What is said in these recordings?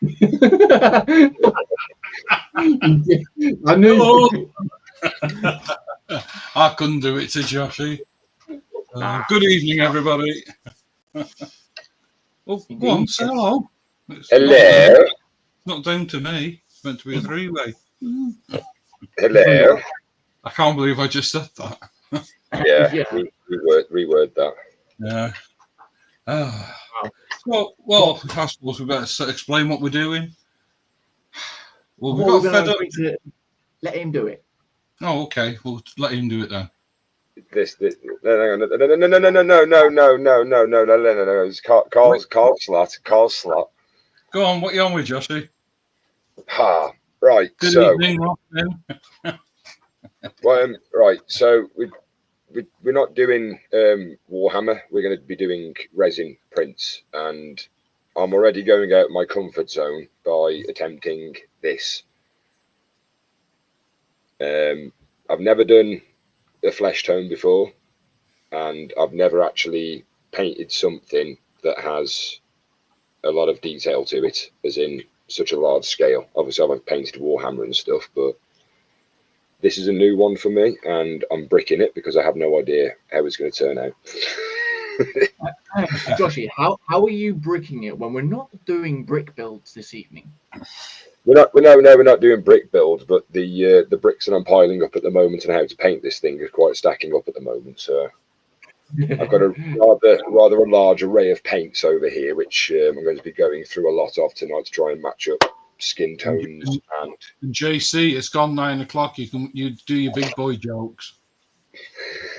I knew. Hello. I couldn't do it to Joshy. Good evening, everybody. Oh, go on, say hello. It's Hello. not down to me. It's meant to be a three-way. Hello. I can't believe I just said that. Yeah, Yeah. reword that. Yeah. Well, I suppose we better explain what we're doing. Well, we got fed up. Let him do it. Oh, okay. We'll let him do it then. No. It's Carl Slot. Go on. What you on with, Joshy? Ha. Right. Good So. evening, Robin. Right. So we're not doing Warhammer. We're going to be doing resin prints, and I'm already going out of my comfort zone by attempting this. I've never done a flesh tone before, and I've never actually painted something that has a lot of detail to it, as in such a large scale. Obviously, I've painted Warhammer and stuff, but this is a new one for me, and I'm bricking it because I have no idea how it's going to turn out. Joshy, how are you bricking it when we're not doing brick builds this evening? We're not doing brick builds, but the bricks that I'm piling up at the moment and how to paint this thing is quite stacking up at the moment. So I've got a rather a large array of paints over here, which I'm going to be going through a lot of tonight to try and match up skin tones. And JC, it's gone 9 o'clock. You do your big boy jokes.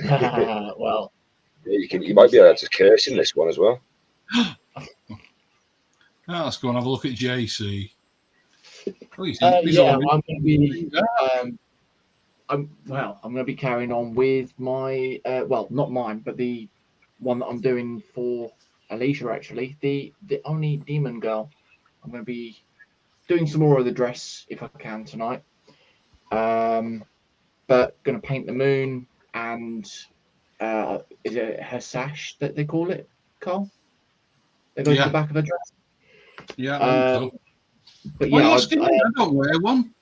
Well, you might be able to curse in this one as well. Let's go and have a look at JC. I'm going to be. I'm going to be carrying on with my not mine, but the one that I'm doing for Alicia. Actually, the only demon girl. I'm going to be doing some more of the dress if I can tonight. But going to paint the moon and is it her sash that they call it, Carl? That goes to the back of her dress. Yeah. But yeah, I don't wear one.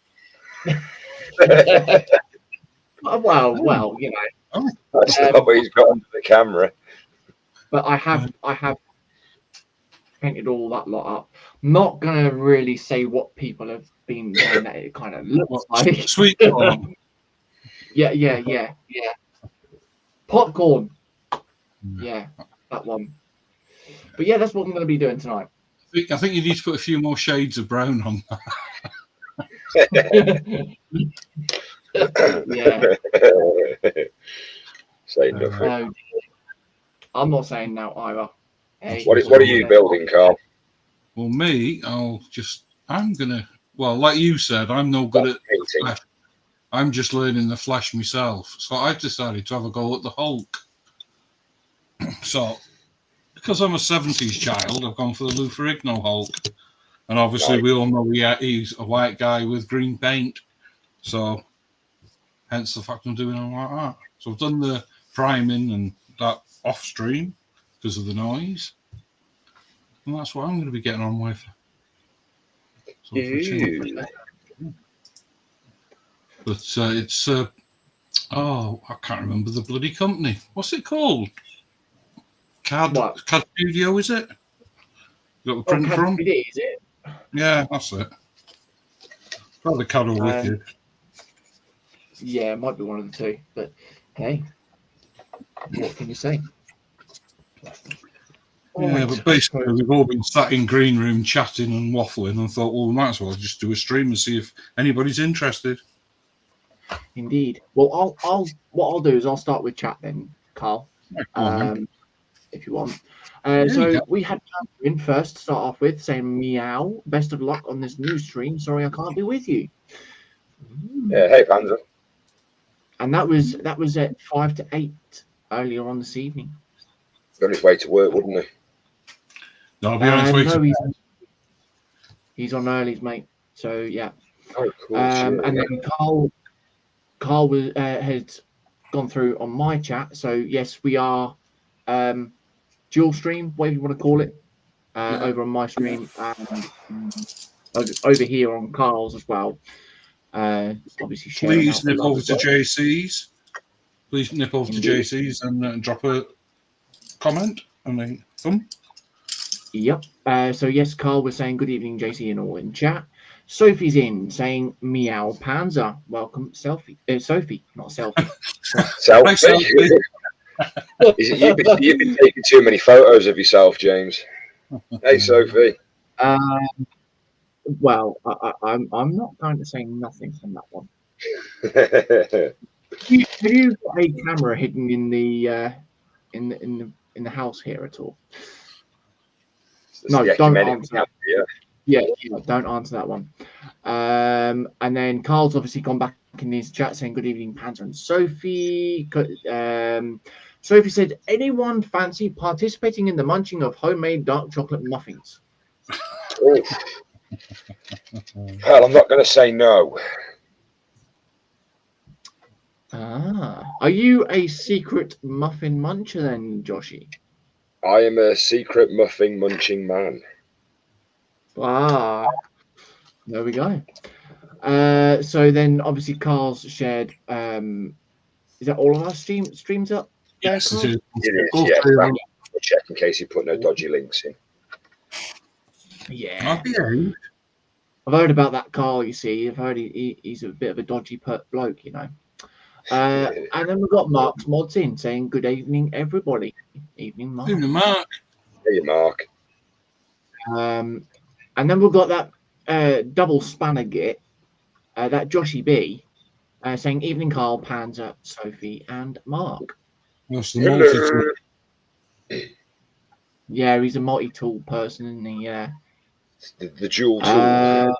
well, you know. That's not what he's got under the camera. But I have painted all that lot up. Not gonna really say what people have been saying that it kind of looks like. Sweet corn. Yeah. Popcorn. Yeah, that one. But yeah, that's what I'm gonna be doing tonight. I think you need to put a few more shades of brown on that. Yeah. Say nothing. No, I'm not saying no either. Hey. What are you building, Carl? Well, I'm gonna. Well, like you said, I'm no good at flesh. I'm just learning the flesh myself. So I've decided to have a go at the Hulk. So, because I'm a 70s child, I've gone for the Lou Ferrigno Hulk. And obviously, we all know he's a white guy with green paint. So, hence the fact I'm doing it like that. So, I've done the priming and that off stream because of the noise. And that's what I'm going to be getting on with. So but it's I can't remember the bloody company. What's it called? CAD Studio, is it? You got the print from? Is it? Yeah, that's it. Probably CAD or Wicked. Yeah, it might be one of the two. But hey, what can you say? But basically we've all been sat in green room chatting and waffling and thought, well, we might as well just do a stream and see if anybody's interested. Indeed. Well, what I'll do is I'll start with chat then, Carl. If you want. So we had Catherine first to start off with saying meow. Best of luck on this new stream. Sorry I can't be with you. Yeah, hey Panzer. And that was at 5 to 8 earlier on this evening. On his way to work, wouldn't he? No, I'll be on his way to he's on earlies, mate. So yeah. Oh, cool. And then Carl was had gone through on my chat. So yes, we are dual stream, whatever you want to call it. over on my stream and over here on Carl's as well. Obviously, sharing please out the nip love over as to well. JC's. Please nip over to Indeed. JC's and drop a comment and a thumb. Yep. So yes, Carl was saying good evening, JC, and all in chat. Sophie's in saying meow Panzer. Welcome, Sophie, not selfie. Selfie. Hi, Sophie. You've been taking too many photos of yourself, James. Hey, Sophie. Well, I'm not going to say nothing on that one. Have you got a camera hidden in the house here at all? No, don't answer that. Yeah, don't answer that one. And then Carl's obviously gone back in his chat saying good evening, Panzer and Sophie. Sophie said, anyone fancy participating in the munching of homemade dark chocolate muffins? Well, I'm not going to say no. Are you a secret muffin muncher then, Joshy? I am a secret muffin munching man. There we go. So then obviously Carl's shared is that all of our streams up? Yes, it is. It is, yeah. I'll check in case you put no dodgy links in. Yeah. Okay. I've heard about that Carl, you see. I've heard he's a bit of a dodgy bloke, you know. And then we've got Mark's Mods in saying good evening, everybody. Evening, Mark. Evening, Mark. Hey, Mark. And then we've got that double spanner git, that Joshy B, saying evening, Carl, Panzer, Sophie, and Mark. That's the multi-tool. Yeah, he's a multi-tool person, isn't he? Yeah. The dual tool.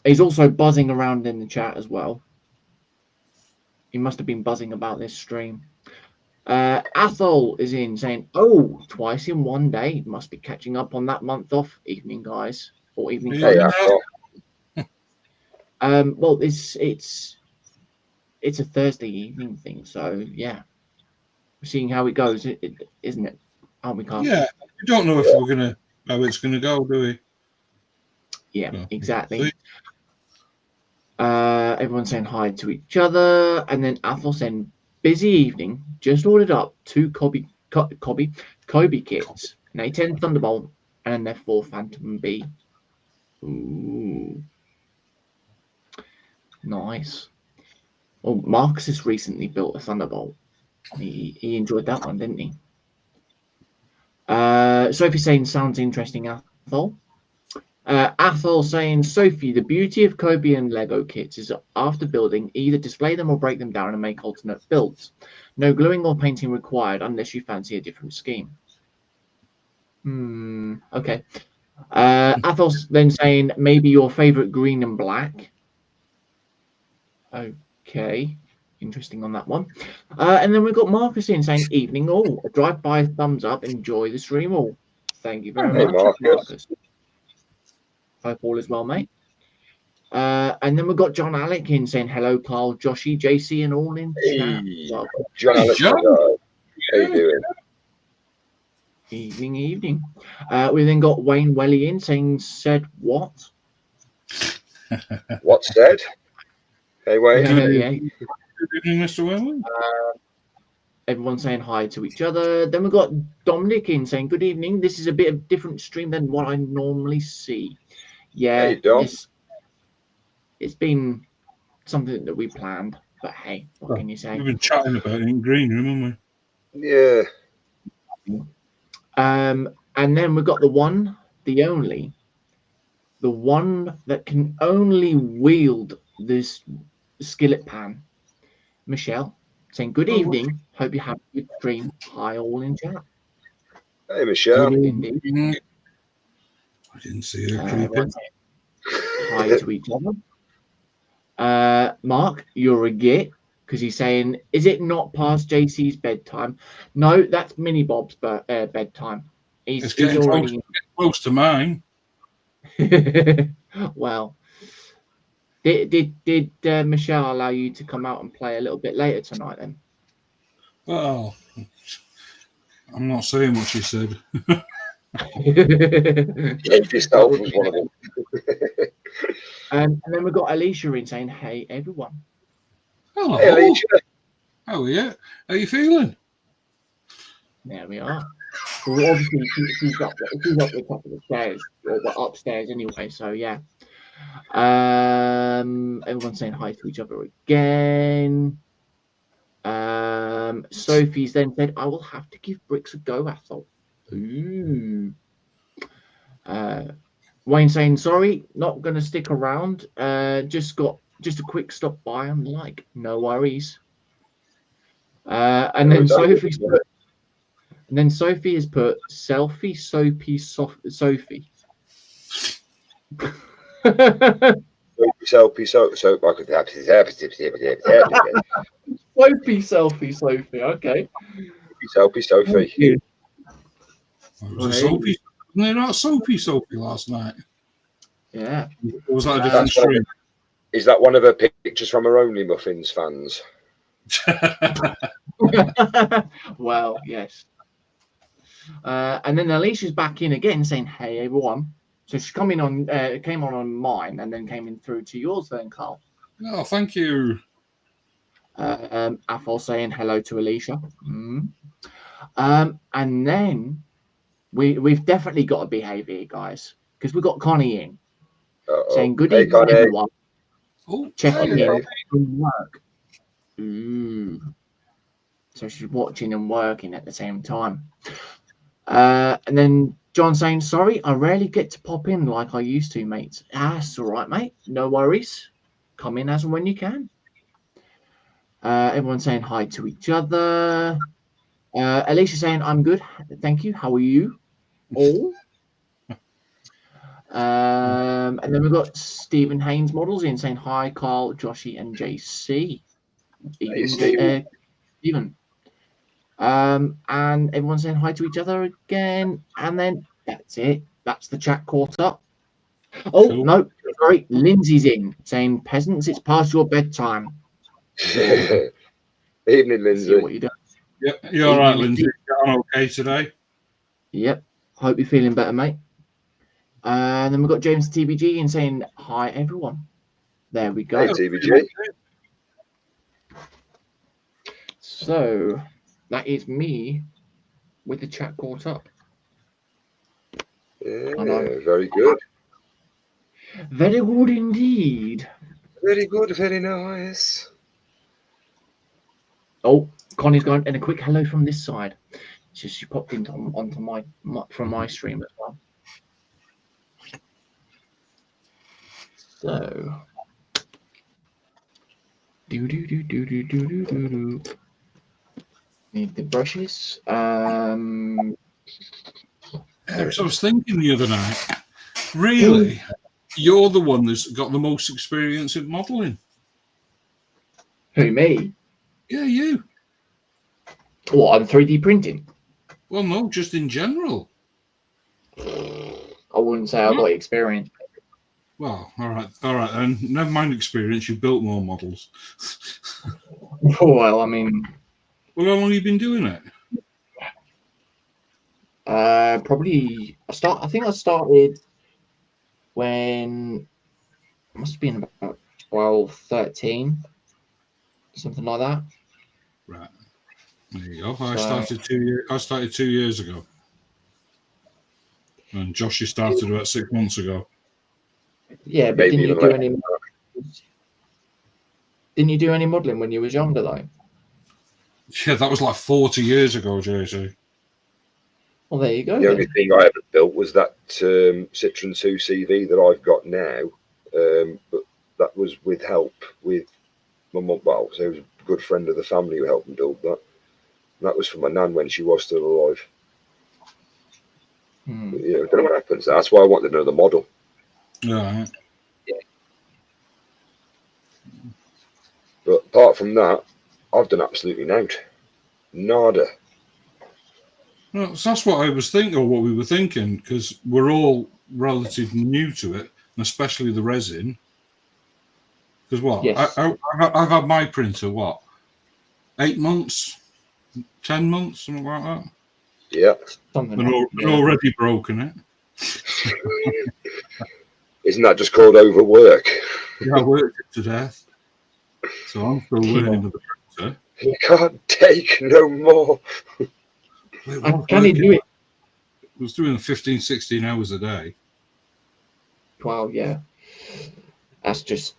He's also buzzing around in the chat as well. He must have been buzzing about this stream. Athol is in saying, oh, twice in one day. Must be catching up on that month off. Evening, guys. Or evening. Hey, Athol. Well, it's a Thursday evening thing, so yeah. We're seeing how it goes, isn't it? Aren't we, Carl? Yeah, we don't know if we're gonna how it's gonna go, do we? Yeah, No. exactly. See? Everyone's saying hi to each other, and then Athol saying, busy evening, just ordered up 2 Kobe kits, an A10 Thunderbolt, and an F4 Phantom B. Ooh. Nice. Well, Marcus has recently built a Thunderbolt. He enjoyed that one, didn't he? Sophie saying, sounds interesting, Athol. Athol saying, Sophie, the beauty of Kobe and Lego kits is after building, either display them or break them down and make alternate builds. No gluing or painting required unless you fancy a different scheme. Okay. Athol's then saying, maybe your favorite green and black. Okay. Interesting on that one. And then we've got Marcus in saying, evening all. A drive-by thumbs up. Enjoy the stream all. Thank you very much, Marcus. Hope all is well, mate. And then we've got John Alec in saying, hello, Carl, Joshy, JC, and all in chat. Well, John Alec. How you doing? Evening. We then got Wayne Welly in saying, said what? What said? Hey, Wayne. Yeah. Good evening, Mr. Welling. Everyone saying hi to each other. Then we've got Dominic in saying, good evening. This is a bit of different stream than what I normally see. Yeah, hey, it's been something that we planned, but hey, what can you say? We've been chatting about it in green room, haven't we? Yeah. And then we've got the one that can only wield this skillet pan. Michelle saying, good evening. Hope you have a good stream. Hi, all in chat. Hey, Michelle. Indeed. I didn't see her creeping. Hi to each other. Mark, you're a git because he's saying, is it not past JC's bedtime? No, that's Mini Bob's bedtime. It's getting close to mine. Well, did Michelle allow you to come out and play a little bit later tonight then? Well, I'm not saying what she said. Dave yourself was one of them. And then we've got Alicia in saying, "Hey everyone." Hello. Hey, Alicia. How are you? How are you feeling? There we are. Well, obviously, she's up the top of the stairs, or upstairs anyway. So yeah. Everyone's saying hi to each other again. Sophie's then said, "I will have to give bricks a go, Athol." Ooh. Wayne saying, "Sorry, not going to stick around. Just a quick stop by and like, no worries." And then Sophie has put selfie, Soapy, Sophie. Soapy, so I could have Sophie, Sophie. Okay. Soapy, Sophie. Was it Soapy? No, not Soapy last night. Yeah. Or was that a different stream? Is that one of her pictures from her Only Muffins fans? Well, yes. And then Alicia's back in again saying, "Hey everyone." So she came on mine and then came in through to yours then, Carl. Oh, thank you. Athol saying hello to Alicia. And then we've definitely got to behave here, guys, because we've got Connie in saying good evening, Connie. everyone. Oh, Checking in from work. So she's watching and working at the same time. And then John saying, "Sorry, I rarely get to pop in like I used to, mates." That's all right, mate. No worries. Come in as and when you can. Everyone saying hi to each other. Alicia saying, "I'm good, thank you. How are you all?" And then we've got Stephen Haynes models in saying hi, Carl, Joshy, and JC. Stephen. And everyone's saying hi to each other again, and then that's it. That's the chat caught up. Oh cool. No, sorry, Lindsay's in saying, "Peasants, it's past your bedtime." Evening, Lindsay. What you doing? Yep, you're all right, Lindsay. I'm okay today. Yep, hope you're feeling better, mate. And then we've got James TBG in saying, "Hi everyone." There we go. Hey, TBG. So that is me with the chat caught up. Yeah, very good. Very good indeed. Very good, very nice. Oh, Connie's gone, and a quick hello from this side. She popped into onto my from my stream as well. So do. Need the brushes. So I was thinking the other night, really, you're the one that's got the most experience in modelling. Who, me? Yeah, you. What, on 3D printing? Well, no, just in general. I wouldn't say I've got experience. Well, all right, and never mind experience. You've built more models. Well, I mean, well, how long have you been doing it? Probably I think I started when it must have been about 12, 13, something like that. Right. There you go. I started 2 years ago, and Joshy started about 6 months ago. Yeah, but didn't you do any modelling when you was younger, though? Yeah, that was like 40 years ago, JJ. Well, there you go. The only thing I ever built was that Citroen 2 CV that I've got now, but that was with help with my mum. Well, so it was a good friend of the family who helped me build that. And that was for my nan when she was still alive. But, yeah, I don't know what happens. That's why I wanted another model. Yeah. But apart from that, I've done absolutely nada. Well, so that's what I was thinking, or what we were thinking, because we're all relatively new to it, and especially the resin. Because what? Yes. I've had my printer, 8 months, 10 months, something like that. Yeah. Something. And already broken it. Isn't that just called overwork? Yeah, I worked it to death. So I'm still learning with the printer. You can't take no more. Can he do it? I was doing 15, 16 hours a day. Wow, yeah. That's just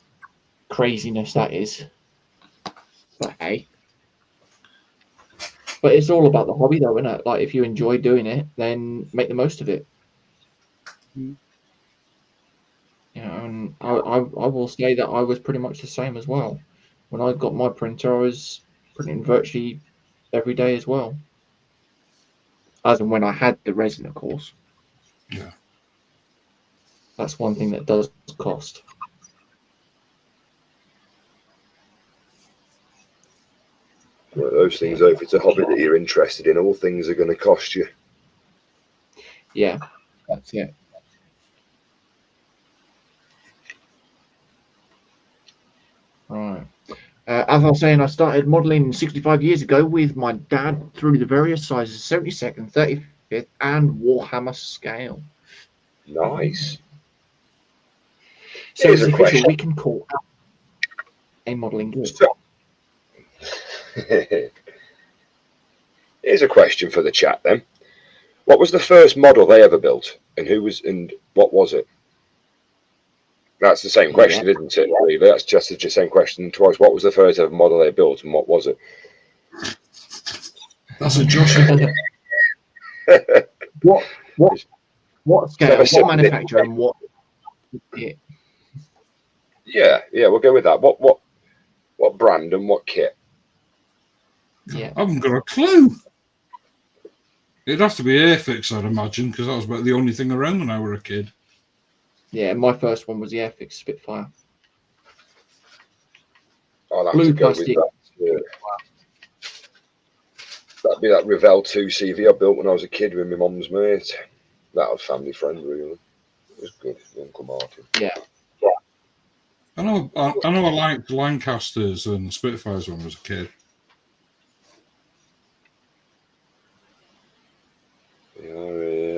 craziness, that is. But hey. But it's all about the hobby, though, isn't it? Like, if you enjoy doing it, then make the most of it. Mm. You know, and I will say that I was pretty much the same as well. When I got my printer, I was printing virtually every day as well. As and when I had the resin, of course. Yeah. That's one thing that does cost. One of those things, though, if it's a hobby that you're interested in, all things are going to cost you. Yeah, that's it. Right. As I was saying, I started modelling 65 years ago with my dad through the various sizes, 72nd, 35th, and Warhammer scale. Nice. So Here's it's a official, question. we can call a modelling group. So, here's a question for the chat then. What was the first model they ever built, and who was, and what was it? That's the same question, Yeah. isn't it? Really? That's just the same question twice. What was the first ever model they built, and what was it? That's a Josh. What scale, what manufacturer, and what kit? Yeah, we'll go with that. What brand and what kit? Yeah. I haven't got a clue. It'd have to be Airfix, I'd imagine, because that was about the only thing around when I were a kid. Yeah, my first one was the Airfix Spitfire. I'll have Blue to go plastic. with that. That'd be that Revell 2 CV I built when I was a kid with my mum's mate. That was family friend, really. It was good, Uncle Martin. Yeah. I know I liked Lancasters and Spitfires when I was a kid.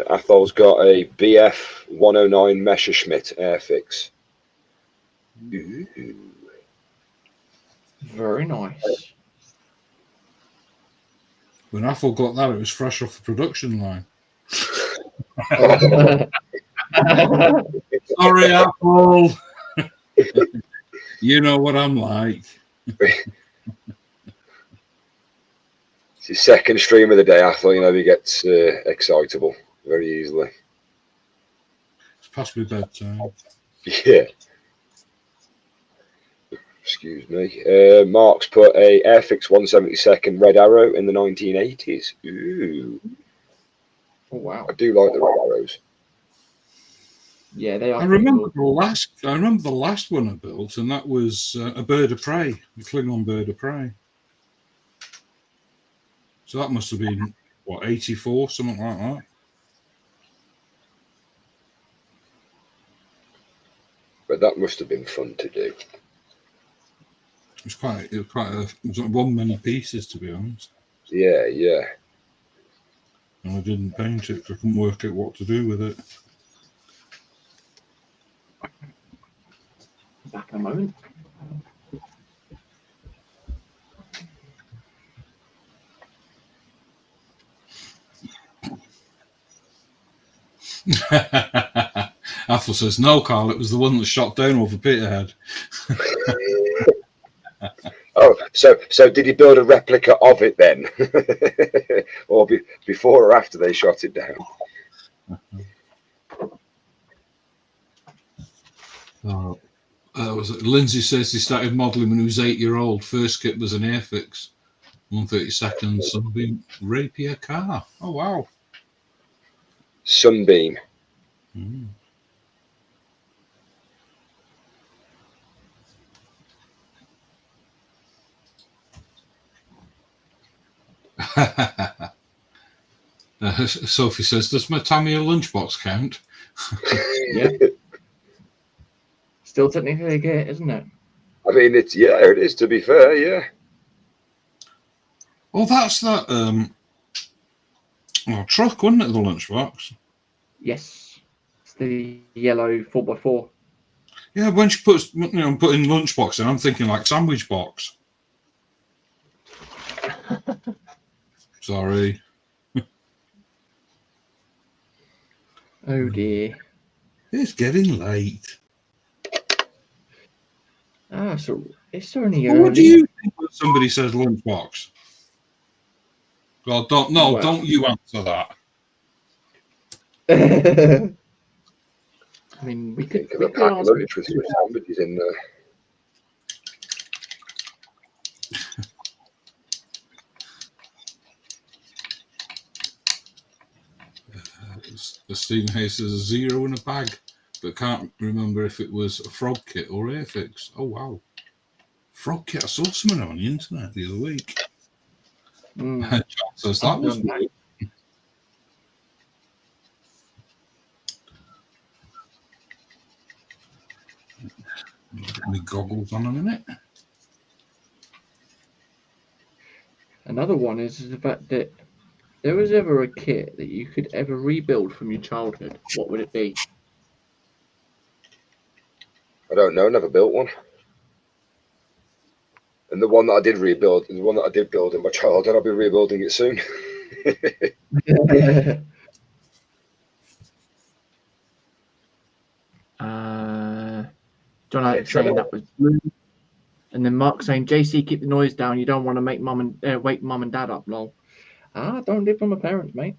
Athol's got a BF 109 Messerschmitt Airfix. Ooh. Very nice. When Athol got that, it was fresh off the production line. Sorry, Athol. You know what I'm like. It's his second stream of the day, Athol. You know, he gets excitable very easily. It's past my bedtime. Yeah. Excuse me. Mark's put a Airfix 172nd Red Arrow in the 1980s. Ooh. Oh, wow. I do like the Red Arrows. Yeah, they are. I remember the last one I built, and that was a Bird of Prey, a Klingon Bird of Prey. So that must have been, 84, something like that. But that must have been fun to do. It was like one many pieces, to be honest. Yeah. And I didn't paint it because I couldn't work out what to do with it. Back in a moment. Athol says, no, Carl, it was the one that shot down over Peterhead. Oh, so did he build a replica of it then? Or before or after they shot it down? Lindsay says he started modelling when he was 8-year-old. First kit was an Airfix 132nd Sunbeam Rapier car. Oh, wow. Sunbeam. Mm. Sophie says, does my Tamiya lunchbox count? Yeah. Still technically a kit, isn't it? I mean, it is, to be fair, yeah. Oh, that's that. Oh, truck, wasn't it, the lunchbox? Yes, it's the yellow 4x4. Yeah, when she puts, putting lunchbox in, I'm thinking like sandwich box. Sorry. Oh dear. It's getting late. So it's only Well, what do early. you think when somebody says lunchbox? Well, don't you answer that. I mean, we Think could of a packed answer lunch with it. some sandwiches in there. Stephen Hayes says 0 in a bag, but can't remember if it was a frog kit or Airfix. Oh, wow. Frog kit. I saw something on the internet the other week. John says that was weird. Get my goggles on a minute. Another one is the fact that there was ever a kit that you could ever rebuild from your childhood. What would it be? I don't know. Never built one. And the one that I did rebuild, the one that I did build in my childhood, I'll be rebuilding it soon. John Alex saying that was blue. And then Mark saying, JC, keep the noise down. You don't want to make wake mum and dad up, lol. Don't live from my parents, mate.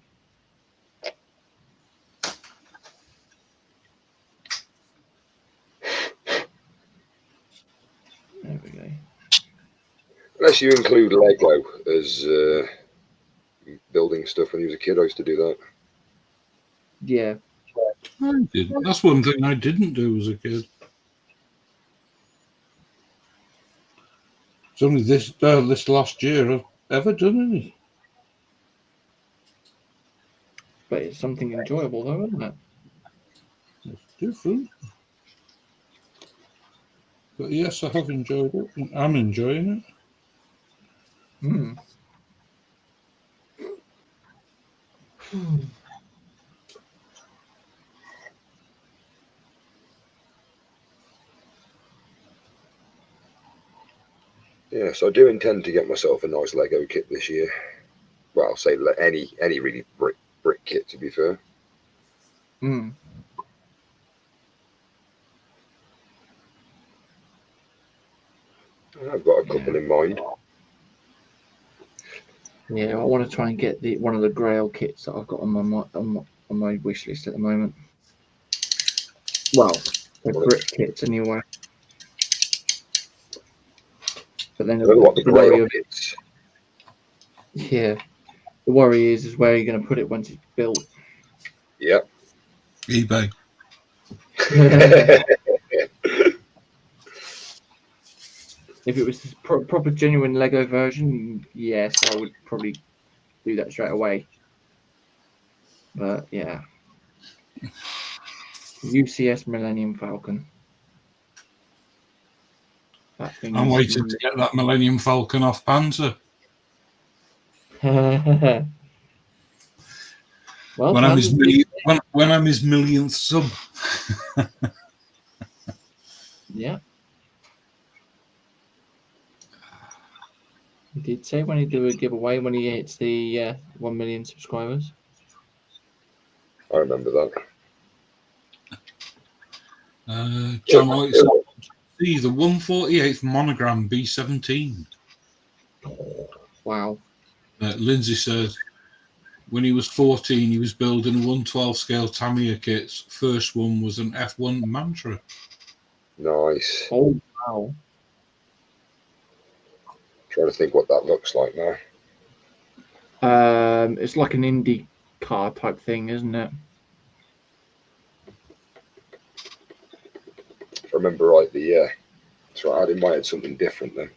There we go. Unless you include Lego as building stuff when you was a kid, I used to do that. Yeah. I didn't. That's one thing I didn't do as a kid. It's only this last year I've ever done any. But it's something enjoyable, though, isn't it? It's different. But yes, I have enjoyed it. I'm enjoying it. Hmm. Yes, I do intend to get myself a nice Lego kit this year. Well, I'll say any really brick kit, to be fair. Hmm. I've got a couple in mind. Yeah, I want to try and get one of the Grail kits that I've got on my wish list at the moment. Well, the brick kits anyway. But then The Grail kits. Yeah, the worry is where you're going to put it once it's built. Yep. eBay. If it was proper genuine Lego version, yes, I would probably do that straight away. But yeah, UCS Millennium Falcon. That thing. I'm waiting to get that Millennium Falcon off Panzer. Well, when I'm his millionth sub. Yeah. He did say when he do a giveaway when he hits the 1 million subscribers. I remember that. John White said, see the 148th monogram B17. Wow. Lindsay says, when he was 14, he was building 112 scale Tamiya kits. First one was an F1 Mantra. Nice. Oh, wow. Trying to think what that looks like now. It's like an Indy car type thing, isn't it? If I remember rightly, yeah. That's right. I had in my head something different then.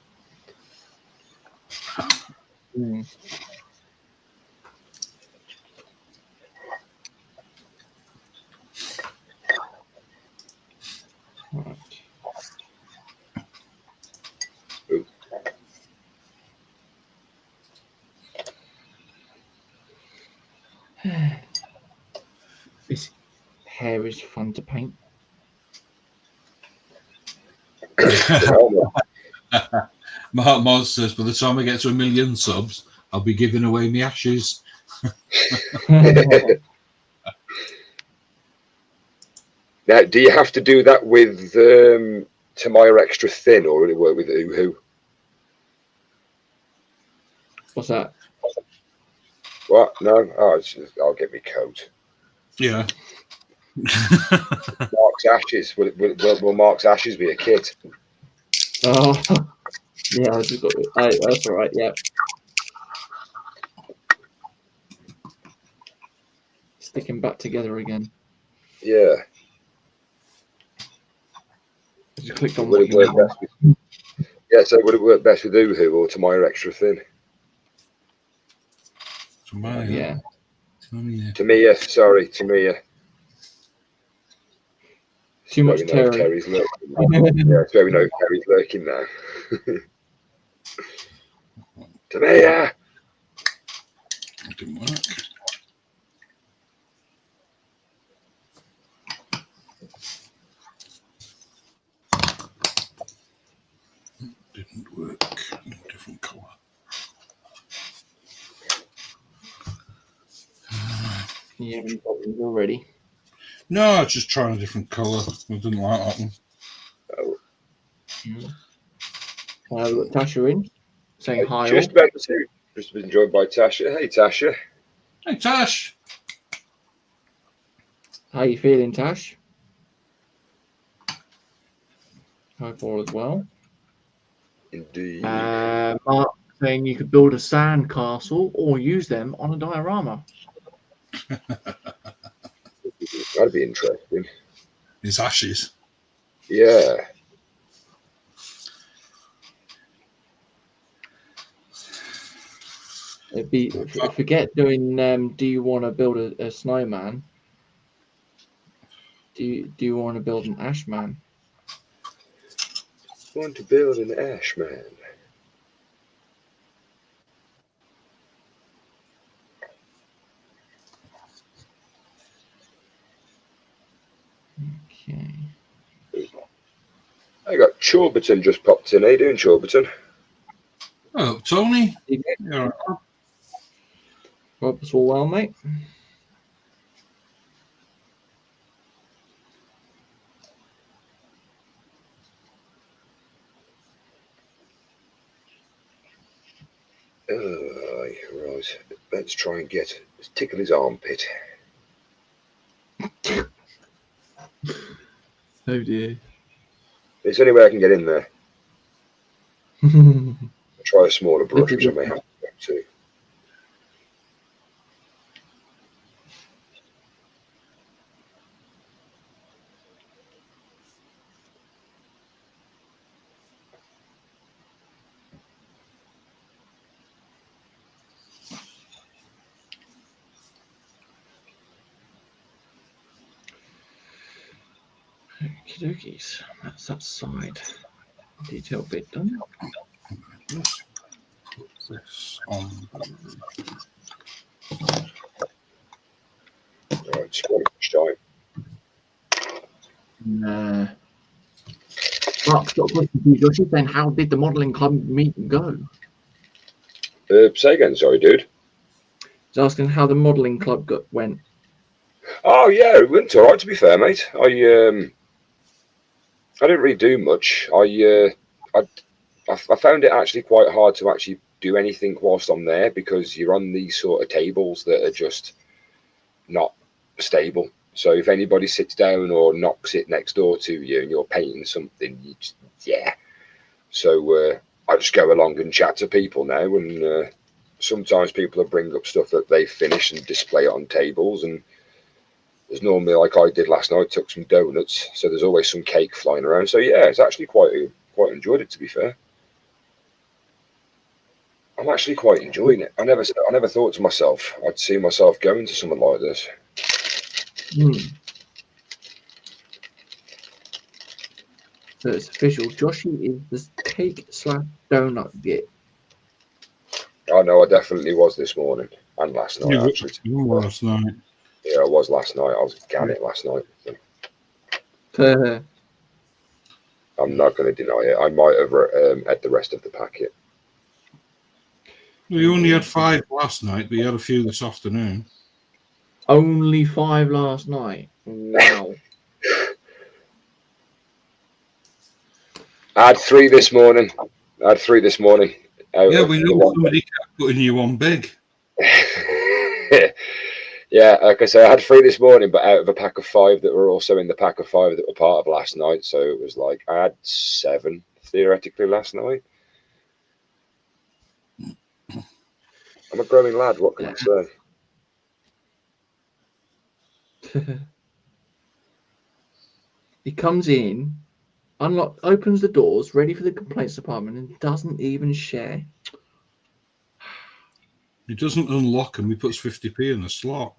Right. Ooh. hair is fun to paint. Mark Moz says, by the time I get to 1 million subs, I'll be giving away my ashes. Now, do you have to do that with Tamaya Extra Thin, or will it work with Uhu? What's that? What? No? Oh, I'll get my coat. Yeah. Mark's ashes. Will Mark's ashes be a kit? Oh, yeah, I just got it. That's all right. Yeah. Sticking back together again. Yeah. Just clicked on Would what it you work want. best with, yeah, so would it work best with Uhu or Tamaya Extra Thin? Yeah. Tamia, sorry, Tamia. Too much Terry. Terry's lurking now. Yeah, it's where we know Terry's lurking now. Tamia! It didn't work. Didn't work. Different colour. Yeah, you're ready. No, I was just trying a different colour. I didn't like that one. Oh. Look, Tasha in, saying hi. Just about to. Just been joined by Tasha. Hey, Tasha. Hey, Tash. How you feeling, Tash? Hope all as well. Indeed. Mark saying you could build a sand castle or use them on a diorama. That'd be interesting. His ashes. Yeah. It'd be forget doing. Do you want to build a snowman? Do you want to build an ash man? Want to build an ash man. Okay. I got Chorberton just popped in. How you doing, Chorberton? Oh, Tony. Yeah. Hope it's all well, mate. Right. Let's try and let's tickle his armpit. Oh dear. It's the only way I can get in there. I'll try a smaller brush, which I may have to go to. Okie dokies. That's that side detail bit done. Just put this on. Right, just one much time. Mark's got a question for you, Josh. Then how did the modelling club meet go? Say again, sorry, dude. He's asking how the modelling club went. Oh yeah, it went all right. To be fair, mate, I didn't really do much. I found it actually quite hard to actually do anything whilst I'm there because you're on these sort of tables that are just not stable. So if anybody sits down or knocks it next door to you and you're painting something, you just, yeah. So I just go along and chat to people now, and sometimes people will bring up stuff that they finish and display it on tables, and there's normally, like I did last night, took some donuts, so there's always some cake flying around. So yeah, it's actually quite enjoyed it, to be fair. I'm actually quite enjoying it. I never thought to myself I'd see myself going to something like this. So it's official. Joshy is the cake / donut git. I know I definitely was this morning and last night. Actually, last night. yeah, I was last night. I was gamut last night. Uh, I'm not going to deny it. I might have had the rest of the packet. Well, you only had 5 last night, but you had a few this afternoon. Only 5 last night. Wow. I had 3 this morning. Yeah, we know somebody kept putting you on big. Yeah, like I say, I had 3 this morning, but out of a pack of 5 that were also in the pack of 5 that were part of last night. So it was like I had 7 theoretically last night. I'm a growing lad. What can I say? He comes in, opens the doors, ready for the complaints department, and doesn't even share. He doesn't unlock them. He puts 50p in the slot.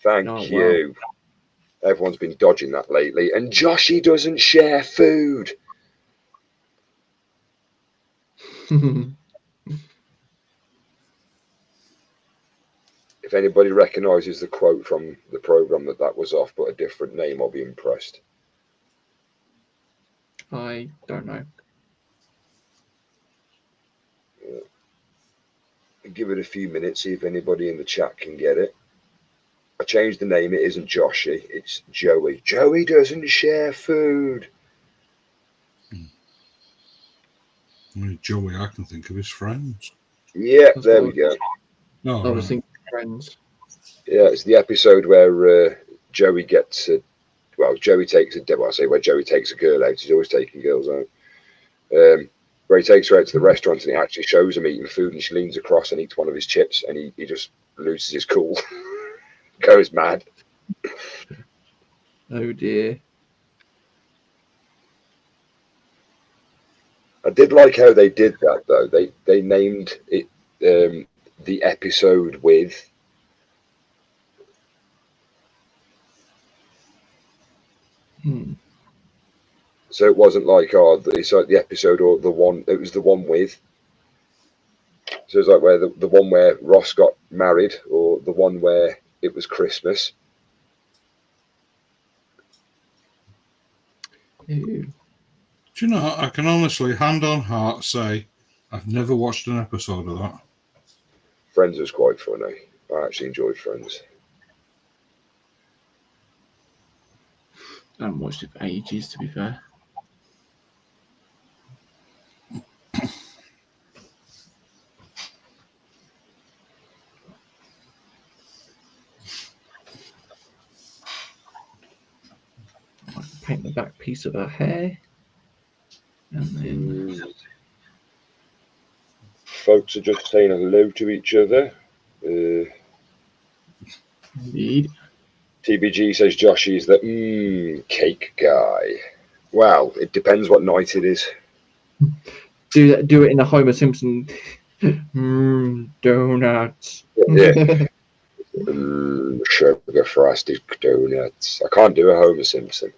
Thank you. Wow. Everyone's been dodging that lately. And Joshy doesn't share food. If anybody recognises the quote from the programme that was off, but a different name, I'll be impressed. I don't know. Yeah. Give it a few minutes, see if anybody in the chat can get it. I changed the name. It isn't Joshy. It's Joey. Joey doesn't share food. Joey, I can think of his friends. Yeah, there we go. I was thinking friends. Yeah, it's the episode where Joey gets Joey takes a where Joey takes a girl out. He's always taking girls out. Where he takes her out to the restaurant and he actually shows him eating food, and she leans across and eats one of his chips, and he just loses his cool, goes mad. Oh dear. I did like how they did that though. They named it the episode with. So it wasn't like it's like the episode or the one. It was the one with. So it's like where the one where Ross got married, or the one where it was Christmas. Ew. Do you know, I can honestly, hand on heart, say I've never watched an episode of that. Friends was quite funny. I actually enjoyed Friends. I haven't watched it for ages, to be fair. I can paint the back piece of her hair. And then folks are just saying hello to each other. Indeed. TBG says Joshy is the cake guy. Well, it depends what night it is. Do it in a Homer Simpson. Donuts. Yeah. Sugar frosted donuts. I can't do a Homer Simpson.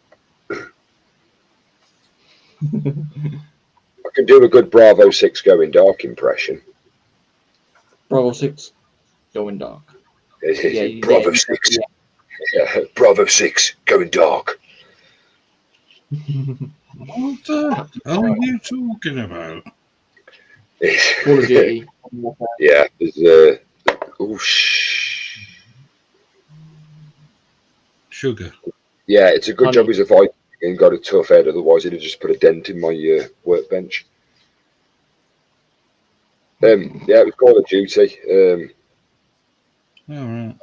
I can do a good Bravo 6 Going Dark impression. Bravo 6 Going Dark. Bravo 6. Yeah, Bravo 6 Going Dark. What the hell are you talking about? Call of Duty. Yeah, there's Sugar. Yeah, it's a good job he's a Viking and got a tough head, otherwise he'd have just put a dent in my workbench. Yeah, it was Call of Duty. All right.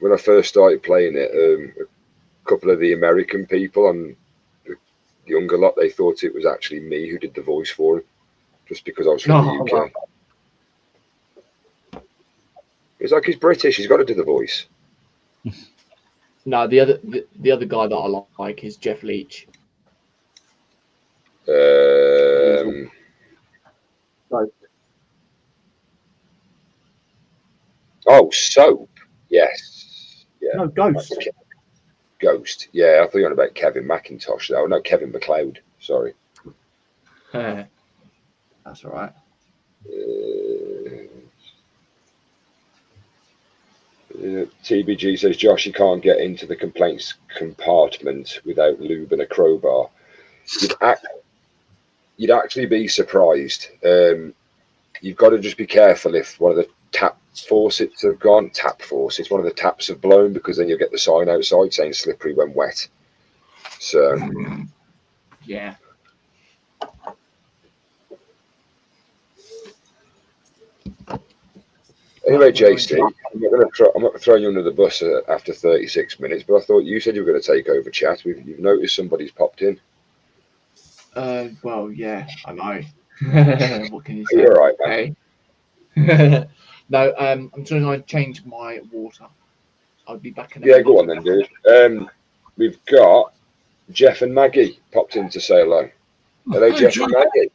When I first started playing it, a couple of the American people and the younger lot, they thought it was actually me who did the voice for him, just because I was from the UK. Wow. It's like he's British, he's got to do the voice. No, the other guy that I like is Jeff Leach. Oh, Soap. Yes. Yeah. No, Ghost. Ghost. Yeah, I thought you were on about Kevin McIntosh. Though. No, Kevin McLeod. Sorry. That's all right. TBG says, Josh, you can't get into the complaints compartment without lube and a crowbar. You'd actually be surprised. You've got to just be careful if one of the tap faucets have gone. Tap faucets, one of the taps have blown, because then you'll get the sign outside saying slippery when wet. So, yeah. Anyway, JC, I'm not throwing you under the bus after 36 minutes, but I thought you said you were going to take over chat. You've noticed somebody's popped in. Well, yeah, I know. What can you say? You're all right, man. Hey. No, I'm trying to change my water. I'll be back in a minute. Go on then, dude. We've got Jeff and Maggie popped in to say hello. Hello, Jeff and Maggie.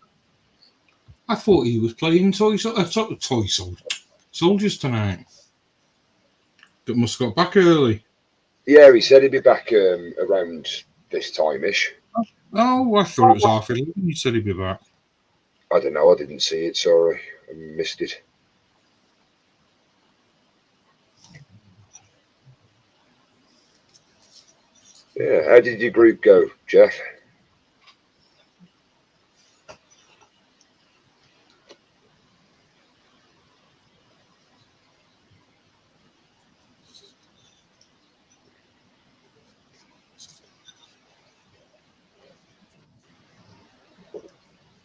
I thought he was playing Soldiers tonight. But must have got back early. Yeah, he said he'd be back around this time-ish. Oh, I thought it was 11:30. He said he'd be back. I don't know. I didn't see it. Sorry. I missed it. Yeah. How did your group go, Jeff?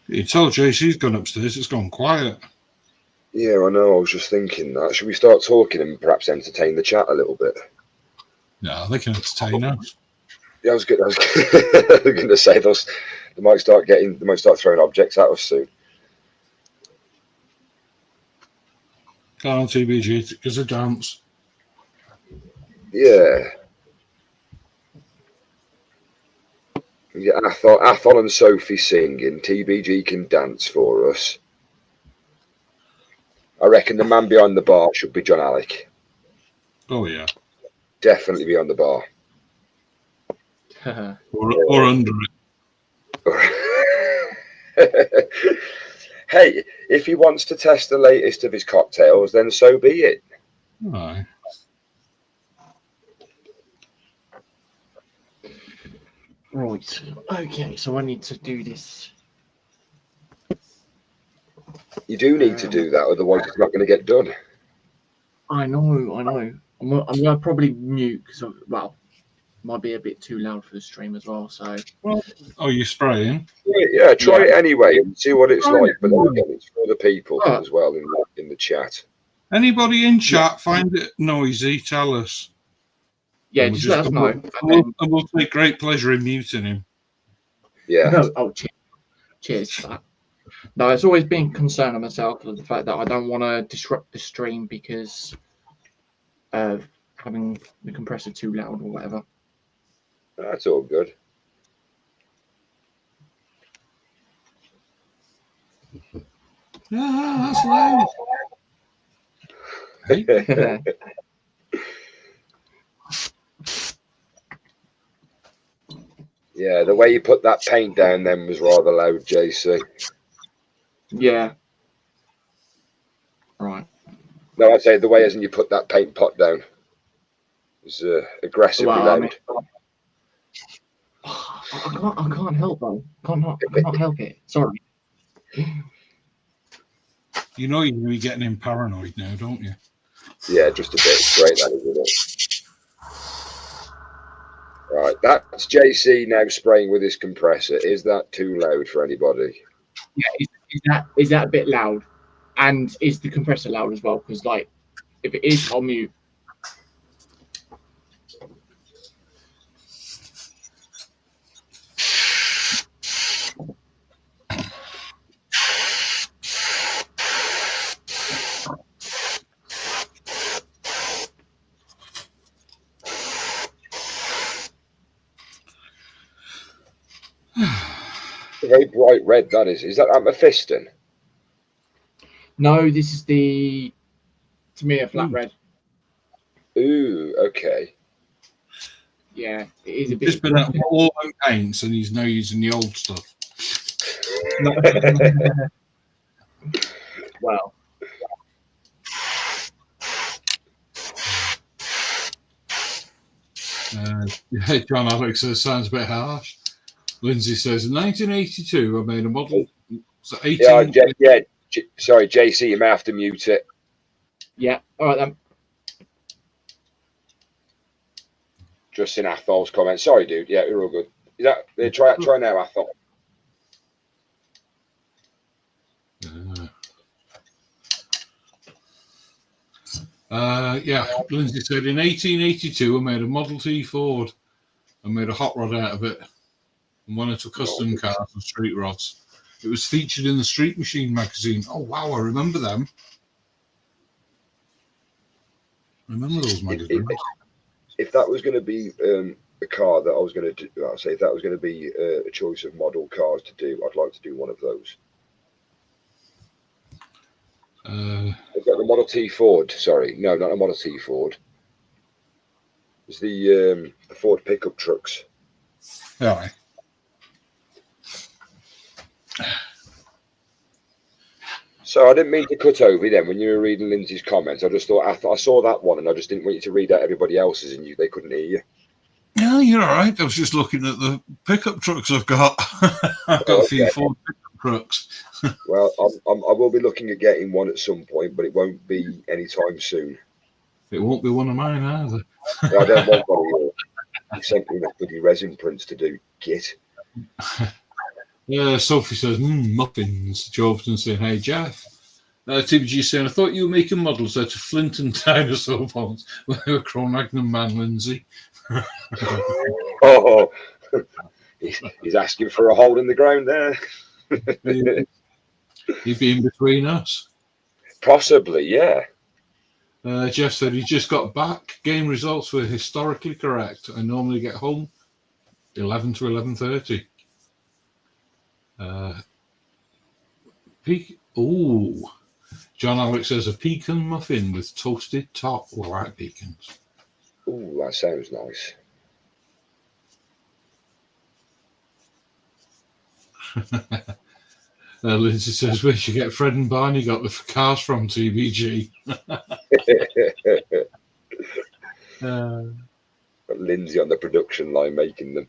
You tell JC's gone upstairs. It's gone quiet. Yeah, I know. I was just thinking that. Should we start talking and perhaps entertain the chat a little bit? No, they can entertain us. Yeah, I was going to say they might start throwing objects at us soon. Go on, TBG, because of dance. Yeah. Yeah, Athol and Sophie singing. TBG can dance for us. I reckon the man behind the bar should be John Alec. Oh, yeah. Definitely be on the bar. or under it. Hey, if he wants to test the latest of his cocktails, then so be it. Aye. Right. Okay, so I need to do this. You do need to do that, otherwise it's not going to get done. I know. I'm gonna probably mute because, might be a bit too loud for the stream as well. So. Oh, you're spraying? Yeah, try it anyway and see what it's like. But then again, it's for the people as well in the chat. Anybody in chat find it noisy? Tell us. Yeah, just let us know. And we'll take great pleasure in muting him. Yeah. No. Oh, cheers for that. No, it's always been concerned of myself of the fact that I don't want to disrupt the stream because of having the compressor too loud or whatever. That's all good. Yeah, that's loud. Hey? Yeah, the way you put that paint down then was rather loud, JC. Yeah. Right. No, I'd say the way as in you put that paint pot down was aggressively loud. I can't help though. Cannot help it. Sorry. You know you're going to be getting him paranoid now, don't you? Yeah, just a bit. Great, that isn't it? Right, that's JC now spraying with his compressor. Is that too loud for anybody? Yeah, is that a bit loud? And is the compressor loud as well? Because if it is, I'll mute. Very bright red, that is. Is that Amethystin? No, this is the Tamiya flat red. Ooh, okay. Yeah, it is a bit. He's been at all them paints and he's now using the old stuff. Well. Yeah, John Alex says sounds a bit harsh. Lindsay says in 1982 I made a model. So 18. Sorry, JC, you may have to mute it. Yeah. All right then. Just in Athol's comment. Sorry, dude. Yeah, you're all good. Is that try now, Athol? Yeah, Lindsay said in 1882 I made a Model T Ford. I made a hot rod out of it and one into custom cars and street rods. It was featured in the Street Machine magazine. Oh wow, I remember them. I remember those magazines. If that was going to be a car that I was going to do, I'll say if that was going to be a choice of model cars to do, I'd like to do one of those. I've got the Model T Ford. Sorry, no, not a Model T Ford. It's the Ford pickup trucks. Yeah. So I didn't mean to cut over then when you were reading Lindsay's comments. I just thought I saw that one and I just didn't want you to read out everybody else's and they couldn't hear you. Yeah, you're all right. I was just looking at the pickup trucks I've got. I've got a few Ford pickup trucks. Well, I will be looking at getting one at some point, but it won't be anytime soon. It won't be one of mine either. Well, I don't want one of yours. You sent me enough bloody resin prints to do. Git. Yeah, Sophie says, muffins. Jobson saying, hey, Jeff. TBG saying, I thought you were making models out of Flint and dinosaur bones. Well, Cro-Magnon man, Lindsay. Oh, he's asking for a hole in the ground there. He'd be in between us. Possibly, yeah. Jeff said he just got back. Game results were historically correct. I normally get home 11 to 11:30. John Alex says a pecan muffin with toasted top. All right, pecans. Ooh, that sounds nice. Lindsay says, where'd you get Fred and Barney got the cars from, TBG? Lindsay on the production line making them.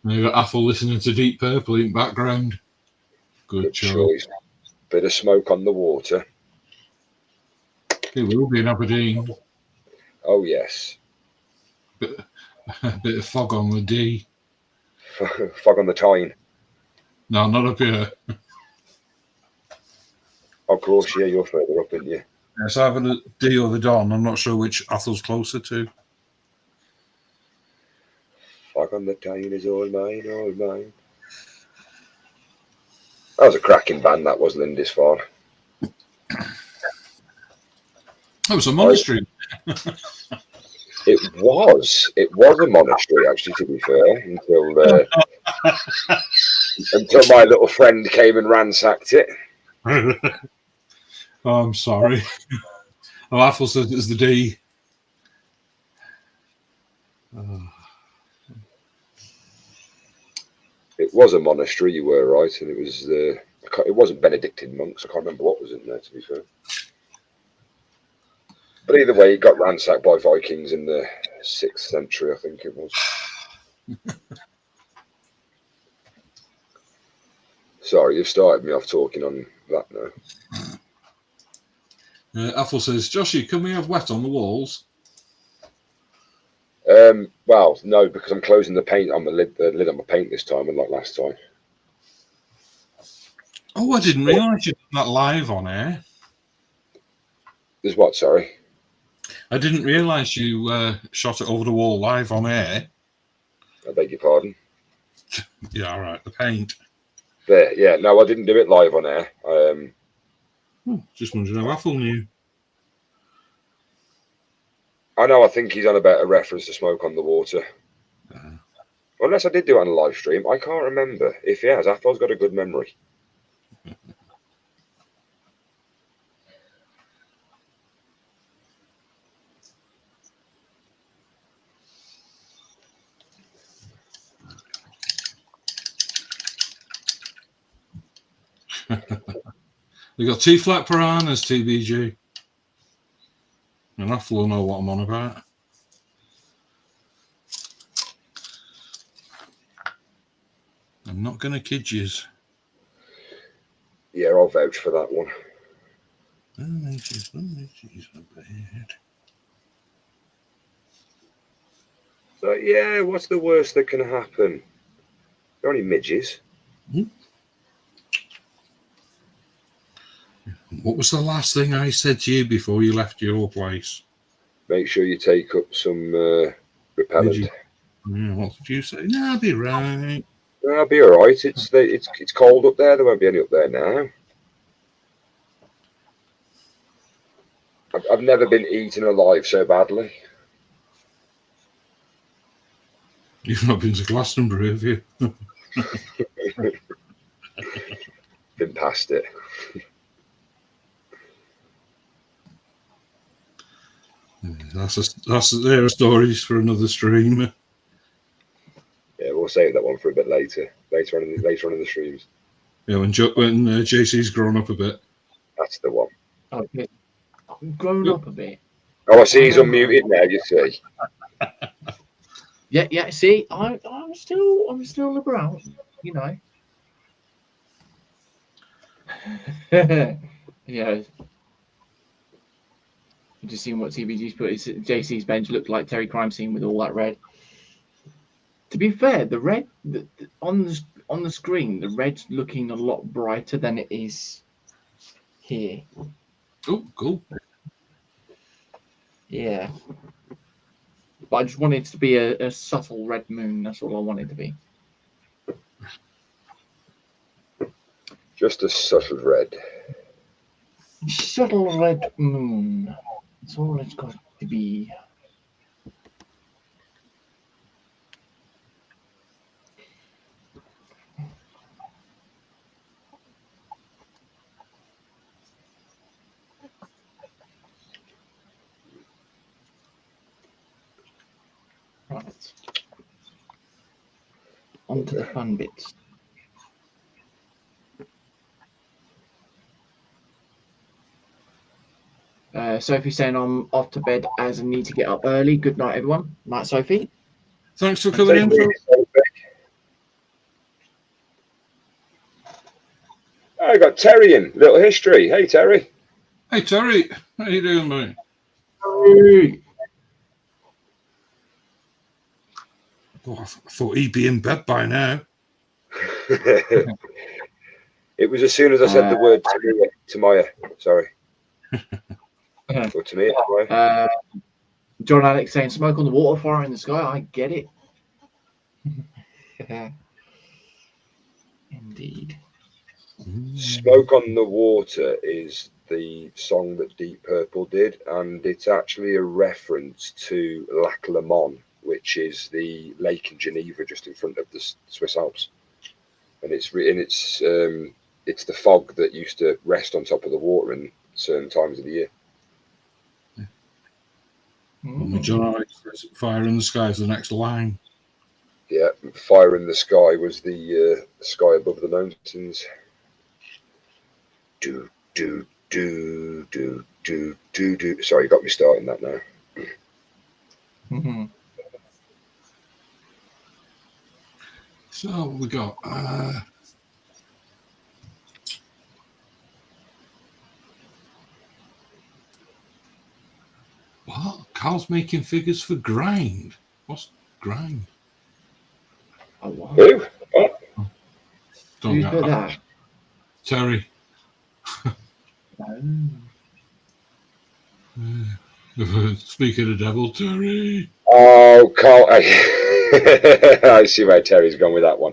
And you got Athol listening to Deep Purple in background. Good choice. Bit of Smoke on the Water. It will be in Aberdeen. Oh, yes. A bit of Fog on the D. Fog on the Tyne. No, not up here. Of course, yeah, you're further up, aren't you? Yes, either the D or the Don. I'm not sure which Athol's closer to. Fog on the Tyne is all mine, all mine. That was a cracking band, that was Lindisfarne. That was a monastery. It was a monastery, actually, to be fair, until my little friend came and ransacked it. Oh, I'm sorry. Oh, Athol says it's the D. It was a monastery, you were right, and it wasn't Benedictine monks. I can't remember what was in there, to be fair. But either way, it got ransacked by Vikings in the 6th century, I think it was. Sorry, you've started me off talking on that now. Athol says, Joshy, can we have wet on the walls? Well, no, because I'm closing the paint on the lid on my paint this time, unlike last time. Oh, I didn't realise you did that live on air. There's what, sorry? I didn't realise you shot it over the wall live on air. I beg your pardon? Yeah, all right, the paint. There, yeah, no, I didn't do it live on air. Just wondering how Athol knew. I know, I think he's on about a reference to Smoke on the Water. Unless I did do it on a live stream. I can't remember. If he has, Athol's got a good memory. We got 2 flat piranhas, TBG. And Athol will know what I'm on about. I'm not going to kid you. Yeah, I'll vouch for that one. So yeah, what's the worst that can happen? They're only midges. What was the last thing I said to you before you left your place? Make sure you take up some repellent. What did you say? No, I'll be right. No, I'll be all right. It's cold up there. There won't be any up there now. I've never been eaten alive so badly. You've not been to Glastonbury, have you? Been past it. There are stories for another stream. Yeah, we'll save that one for a bit later. Later on in the streams. Yeah, when JC's grown up a bit. That's the one. Okay. I've grown up a bit. Oh, I see he's unmuted now. You see. Yeah. See, I'm still around, you know. Yeah. You just seen what TBG's put. JC's bench looked like Terry Crime Scene with all that red. To be fair, the red on the screen, the red's looking a lot brighter than it is here. Oh, cool. Yeah. But I just wanted it to be a subtle red moon. That's all I wanted to be. Just a subtle red. Subtle red moon. That's all it's got to be. Right. On to the fun bits. Sophie's saying I'm off to bed as I need to get up early. Good night, everyone. Night, Sophie. Thanks for coming in. I got Terry in. Little history. Hey, Terry. Hey, Terry. How you doing, mate? Hey. Oh, I thought he'd be in bed by now. It was as soon as I said the word Tamaya. Sorry. Or Tamaya. John Alex saying smoke on the water, fire in the sky. I get it. Indeed. Smoke on the Water is the song that Deep Purple did, and it's actually a reference to Lac Le Mans, which is the lake in Geneva just in front of the Swiss Alps. And it's the fog that used to rest on top of the water in certain times of the year. John Alex, Fire in the Sky is the next line. Yeah, Fire in the Sky was the sky above the mountains. Do, do, do, do, do, do, do. Sorry, you got me starting that now. Mm-hmm. So we got what? Carl's making figures for Grind. What's Grind? Oh, wow. Who? Oh. Don't Who's get put that? Terry. Speaking of devil, Terry. Oh, Carl. I see where Terry's gone with that one.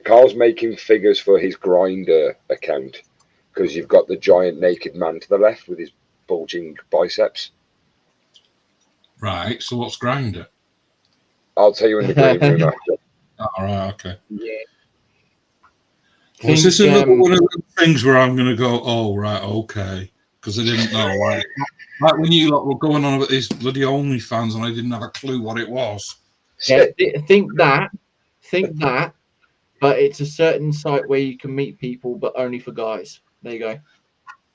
Carl's making figures for his Grinder account because you've got the giant naked man to the left with his bulging biceps. Right, so what's Grinder? I'll tell you in the green room after. All right, okay. Yeah. Well, is this another one of the things where I'm going to go, oh, right, okay, because I didn't know. Like when you lot were going on about these bloody OnlyFans and I didn't have a clue what it was. Yeah, think that, but it's a certain site where you can meet people, but only for guys. There you go.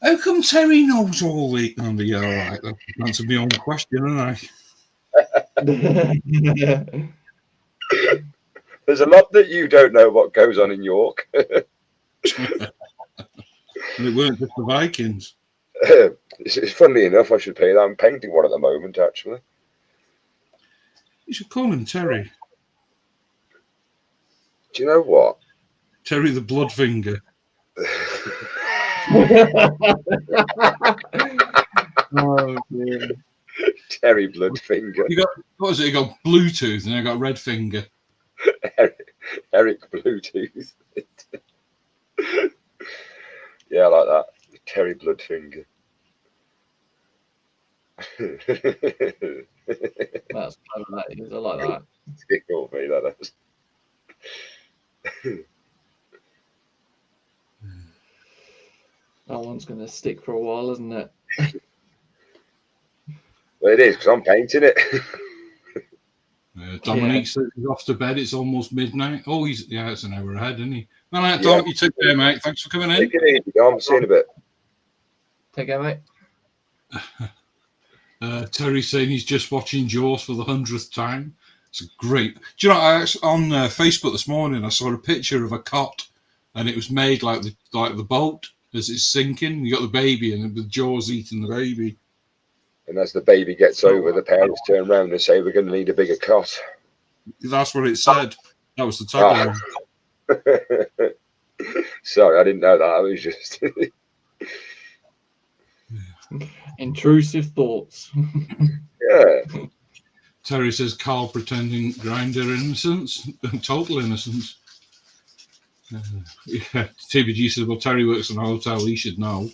How come Terry knows all the... Oh, yeah, all right, that answered my own question, haven't I? There's a lot that you don't know what goes on in York. And it weren't just the Vikings. It's funnily enough, I should pay that. I'm painting one at the moment, actually. You should call him Terry. Do you know what? Terry the Bloodfinger. Oh, dear. Terry Bloodfinger. You got, what was it? You got Bluetooth and I got Red Finger. Eric Bluetooth. Yeah, I like that. Terry Bloodfinger. That's clever, that is. I like that. Tickle me, that is. That one's going to stick for a while, isn't it? Well, it is, because I'm painting it. Dominique says he's off to bed. It's almost midnight. Oh, it's an hour ahead, isn't he? All right, Dom, you take care, mate. Thanks for coming in. Take it easy, Dom. See you in a bit. Take care, mate. Terry's saying he's just watching Jaws for the 100th time. It's great. Do you know, on Facebook this morning, I saw a picture of a cot, and it was made like the boat as it's sinking. You got the baby, and the Jaws eating the baby. And as the baby gets over, the parents turn around and say, "We're going to need a bigger cot." That's what it said. That was the tagline. Sorry, I didn't know that. I was just Intrusive thoughts. yeah. Terry says Carl pretending grinder innocence, total innocence. Yeah, TBG says, well, Terry works in a hotel, he should know.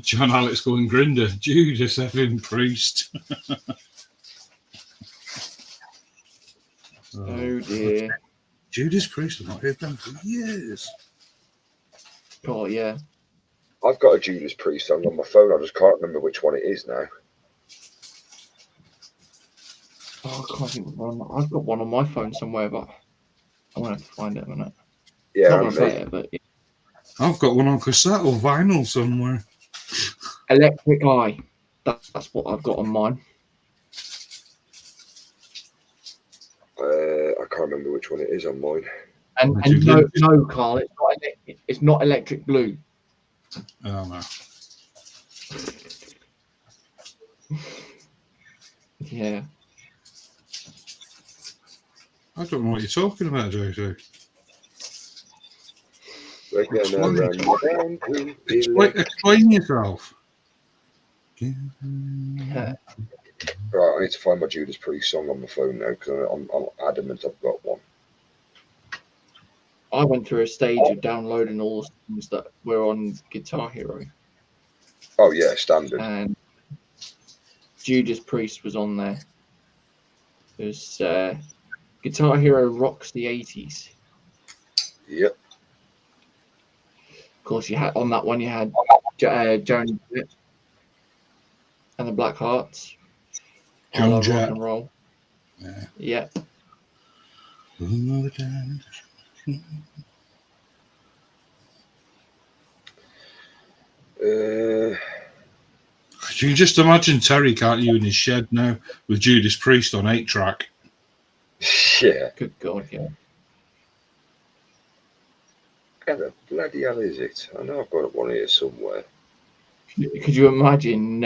John Alex going Grinder, Judas effing Priest. Oh dear. Judas Priest, I've not heard them for years. Oh yeah. I've got a Judas Priest song on my phone. I just can't remember which one it is now. Oh, I can't think of one. I've got one on my phone somewhere, but I'm gonna have to find it in a minute. Yeah, Not gonna play it, but yeah. I've got one on cassette or vinyl somewhere. Electric Eye. That's what I've got on mine. I can't remember which one it is on mine. And no, Carl, it's not Electric Blue. Oh no. Yeah. Uh, I don't know what you're talking about, JJ. We're gonna run down to Explain yourself. Yeah. Right, I need to find my Judas Priest song on my phone now because I'm adamant I've got one. I went through a stage of downloading all the songs that were on Guitar Hero, Oh yeah, standard. and Judas Priest was on there. There's Guitar Hero Rocks the 80s. Yep. Of course, you had on that one. You had Joan Jett and the Black Hearts. I Joan Love Jett. Rock and Roll. Yeah. Another time. You can just imagine Terry, can't you, in his shed now with Judas Priest on 8-track. Yeah. Good God, yeah. Where the bloody hell is it? I know I've got one here somewhere. Could you imagine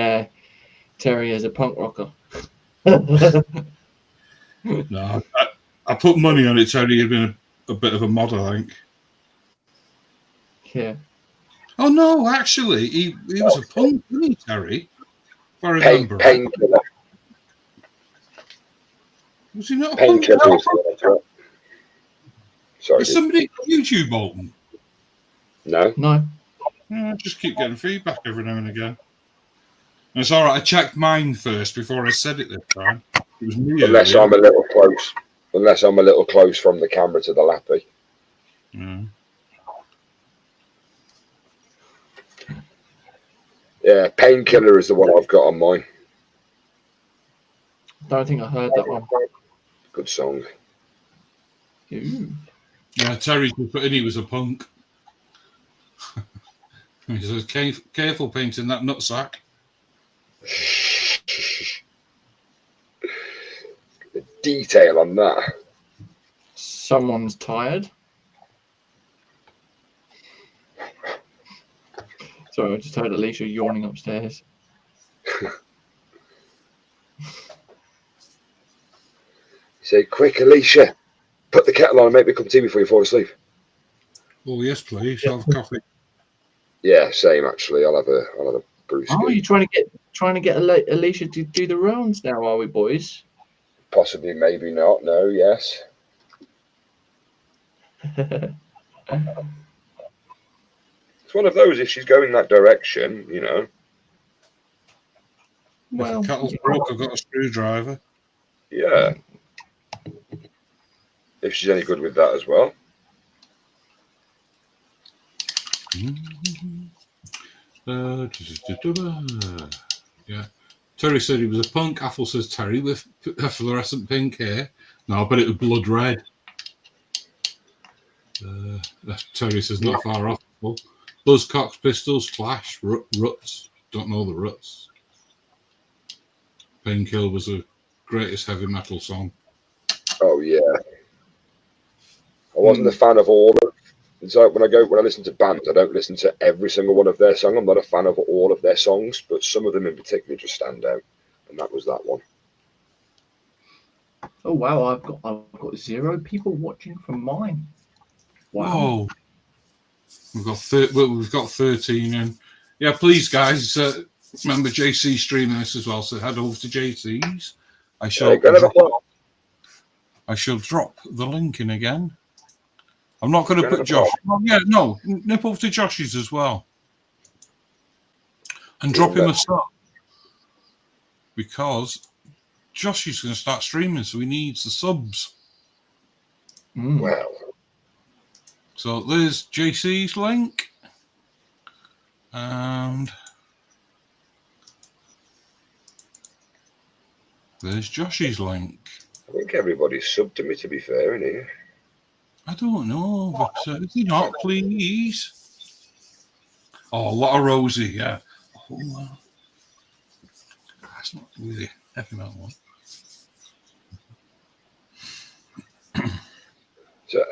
Terry as a punk rocker? No, I put money on it. Terry had been a bit of a model, I think. Yeah. Oh no, actually, he was a punk, wasn't he, Terry? If I remember. Painkiller. Was he not a punk? Painkiller. Sorry. Is somebody on YouTube, Bolton? No. No. Yeah, I just keep getting feedback every now and again. And it's all right. I checked mine first before I said it this time. It was me. Unless I'm a little close. Unless I'm a little close from the camera to the lappy. Yeah. Yeah, Painkiller is the one I've got on mine. Don't think I heard that one. Good song. Ooh. Yeah, Terry put in he was a punk. He says, careful painting that nutsack. detail on that. Someone's tired. Sorry, I just heard Alicia yawning upstairs. Say, quick, Alicia, put the kettle on and make me a cup of tea before you fall asleep. Oh yes, please. I'll have coffee. Yeah, same actually. I'll have a brewski. Oh, you're trying to get Alicia to do the rounds now, are we, boys? Possibly, maybe not. No, yes. It's one of those. If she's going that direction, you know. Well, if the kettle's broke, I've got a screwdriver. Yeah. If she's any good with that as well. Yeah. Terry said he was a punk. Apple says Terry with fluorescent pink hair. No, but it was blood red. Terry says not far off. Buzzcocks, Pistols, Clash, Ruts. Don't know the Ruts. Painkiller was the greatest heavy metal song. Oh yeah. I wasn't a fan of all of. It's like when I listen to bands, I don't listen to every single one of their songs. I'm not a fan of all of their songs, but some of them in particular just stand out, and that was that one. Oh wow, I've got 0 people watching from mine. Wow. Whoa. We've got 13 in. Yeah, please, guys. Remember JC streaming this as well, so head over to JC's. I shall drop the link in again. I'm not going to put Josh. Oh, yeah, no, nip over to Josh's as well, and drop him a sub because Josh is going to start streaming, so he needs the subs. Well. So there's JC's link, and there's Josh's link. I think everybody's subbed to me, to be fair, isn't he? I don't know, but if you're not, please. Oh, a lot of Rosie, yeah. Oh, that's not really heavy metal one. So,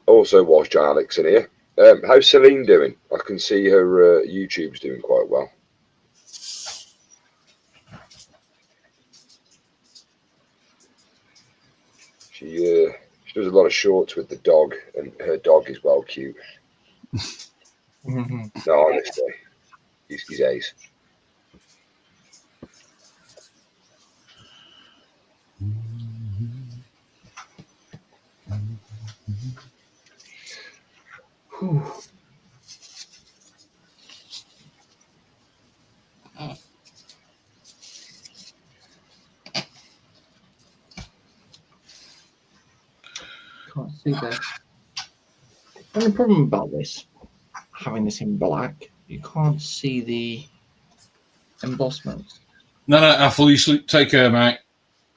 also was John Alex in here. How's Celine doing? I can see her YouTube's doing quite well. She does a lot of shorts with the dog, and her dog is well cute. No, honestly, he's ace. Can't see that. The only problem about this, having this in black, you can't see the embossment. No, Apple, you sleep. Take care, mate.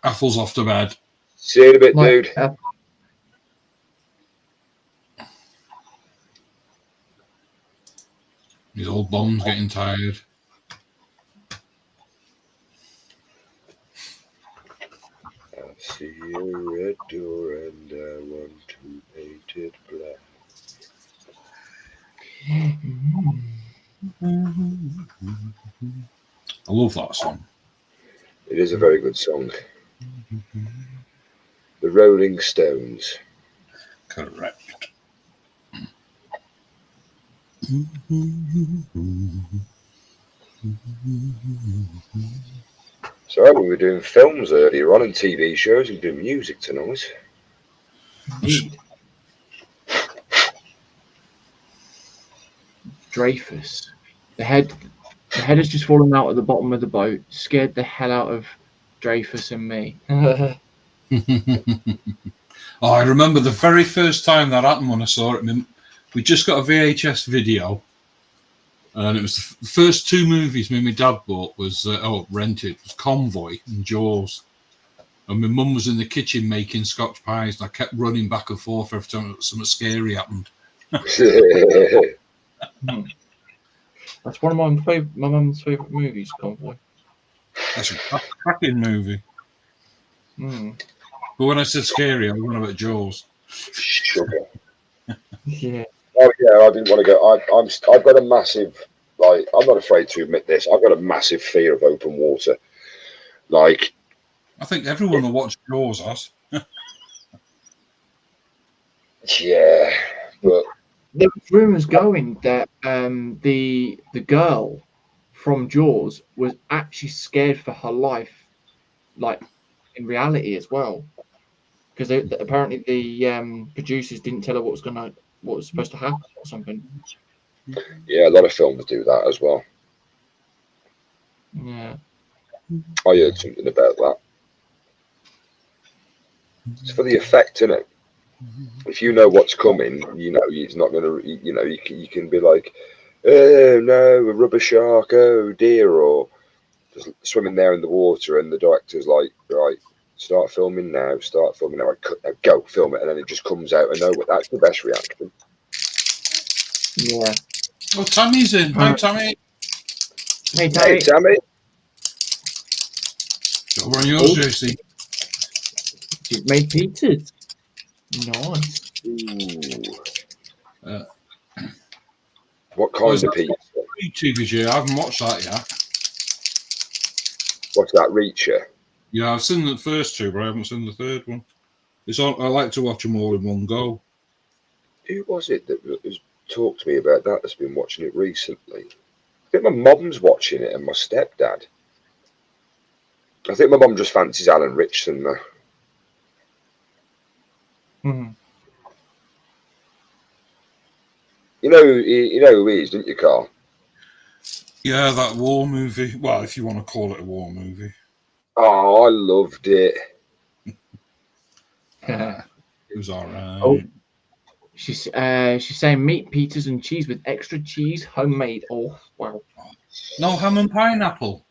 Apple's off to bed. See you in a bit, dude. His old bones getting tired. I see a red door and I want to paint it black. I love that song. It is a very good song. The Rolling Stones. Correct. So we were doing films earlier on and TV shows and doing music tonight. Indeed. Dreyfus. The head has just fallen out at the bottom of the boat, scared the hell out of Dreyfus and me. Oh, I remember the very first time that happened when I saw it. We just got a VHS video, and it was the first 2 movies me and my dad bought was rented. It was Convoy and Jaws. And my mum was in the kitchen making Scotch pies, and I kept running back and forth every time something scary happened. That's one of my mum's favourite movies, Convoy. That's a cracking movie. But when I said scary, I was on about Jaws. Sugar. Yeah. Oh yeah, I didn't want to go. I've got a massive, like, I'm not afraid to admit this. I've got a massive fear of open water. Like, I think everyone will watch Jaws has. yeah, but There was rumours going that the girl from Jaws was actually scared for her life, like in reality as well, because apparently the producers didn't tell her what was supposed to happen or something. yeah, a lot of films do that as well. Yeah. I heard something about that. It's for the effect, isn't it? If you know what's coming, you know it's not going to. You know, you can be like, oh no, a rubber shark, oh dear, or just swimming there in the water, and the director's like, right, start filming now, start filming now, go film it, and then it just comes out of nowhere. That's the best reaction. Yeah. Oh, Tammy's in. Hi, Tammy. Hey, Hey, Tammy. Got one of yours, JC. She's made pizzas. Nice. What kind of pizza? TVG. I haven't watched that yet. What's that, Reacher? Yeah, I've seen the first two, but I haven't seen the third one. It's on. I like to watch them all in one go. Who was it that has talked to me about that? That's been watching it recently. I think my mum's watching it and my stepdad. I think my mum just fancies Alan Richson though. Mm-hmm. You know who he is, don't you, Carl? Yeah, that war movie. Well, if you want to call it a war movie. Oh, I loved it. It was alright. Oh, she's saying meat, pizzas, and cheese with extra cheese, homemade. Oh, wow. No ham and pineapple.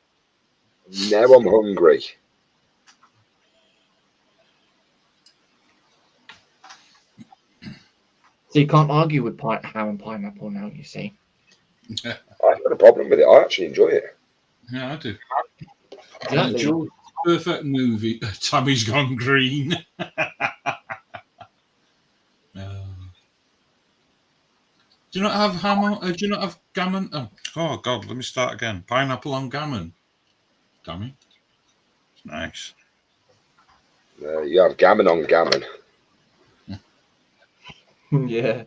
Now I'm hungry. So you can't argue with ham and pineapple now, you see. Yeah. I've got a problem with it. I actually enjoy it. Yeah, I do. Exactly. Perfect movie. Tammy's gone green. Do you not have ham? Do you not have gammon? Oh God, let me start again. Pineapple on gammon. Tammy. It's nice. You have gammon on gammon. Yeah.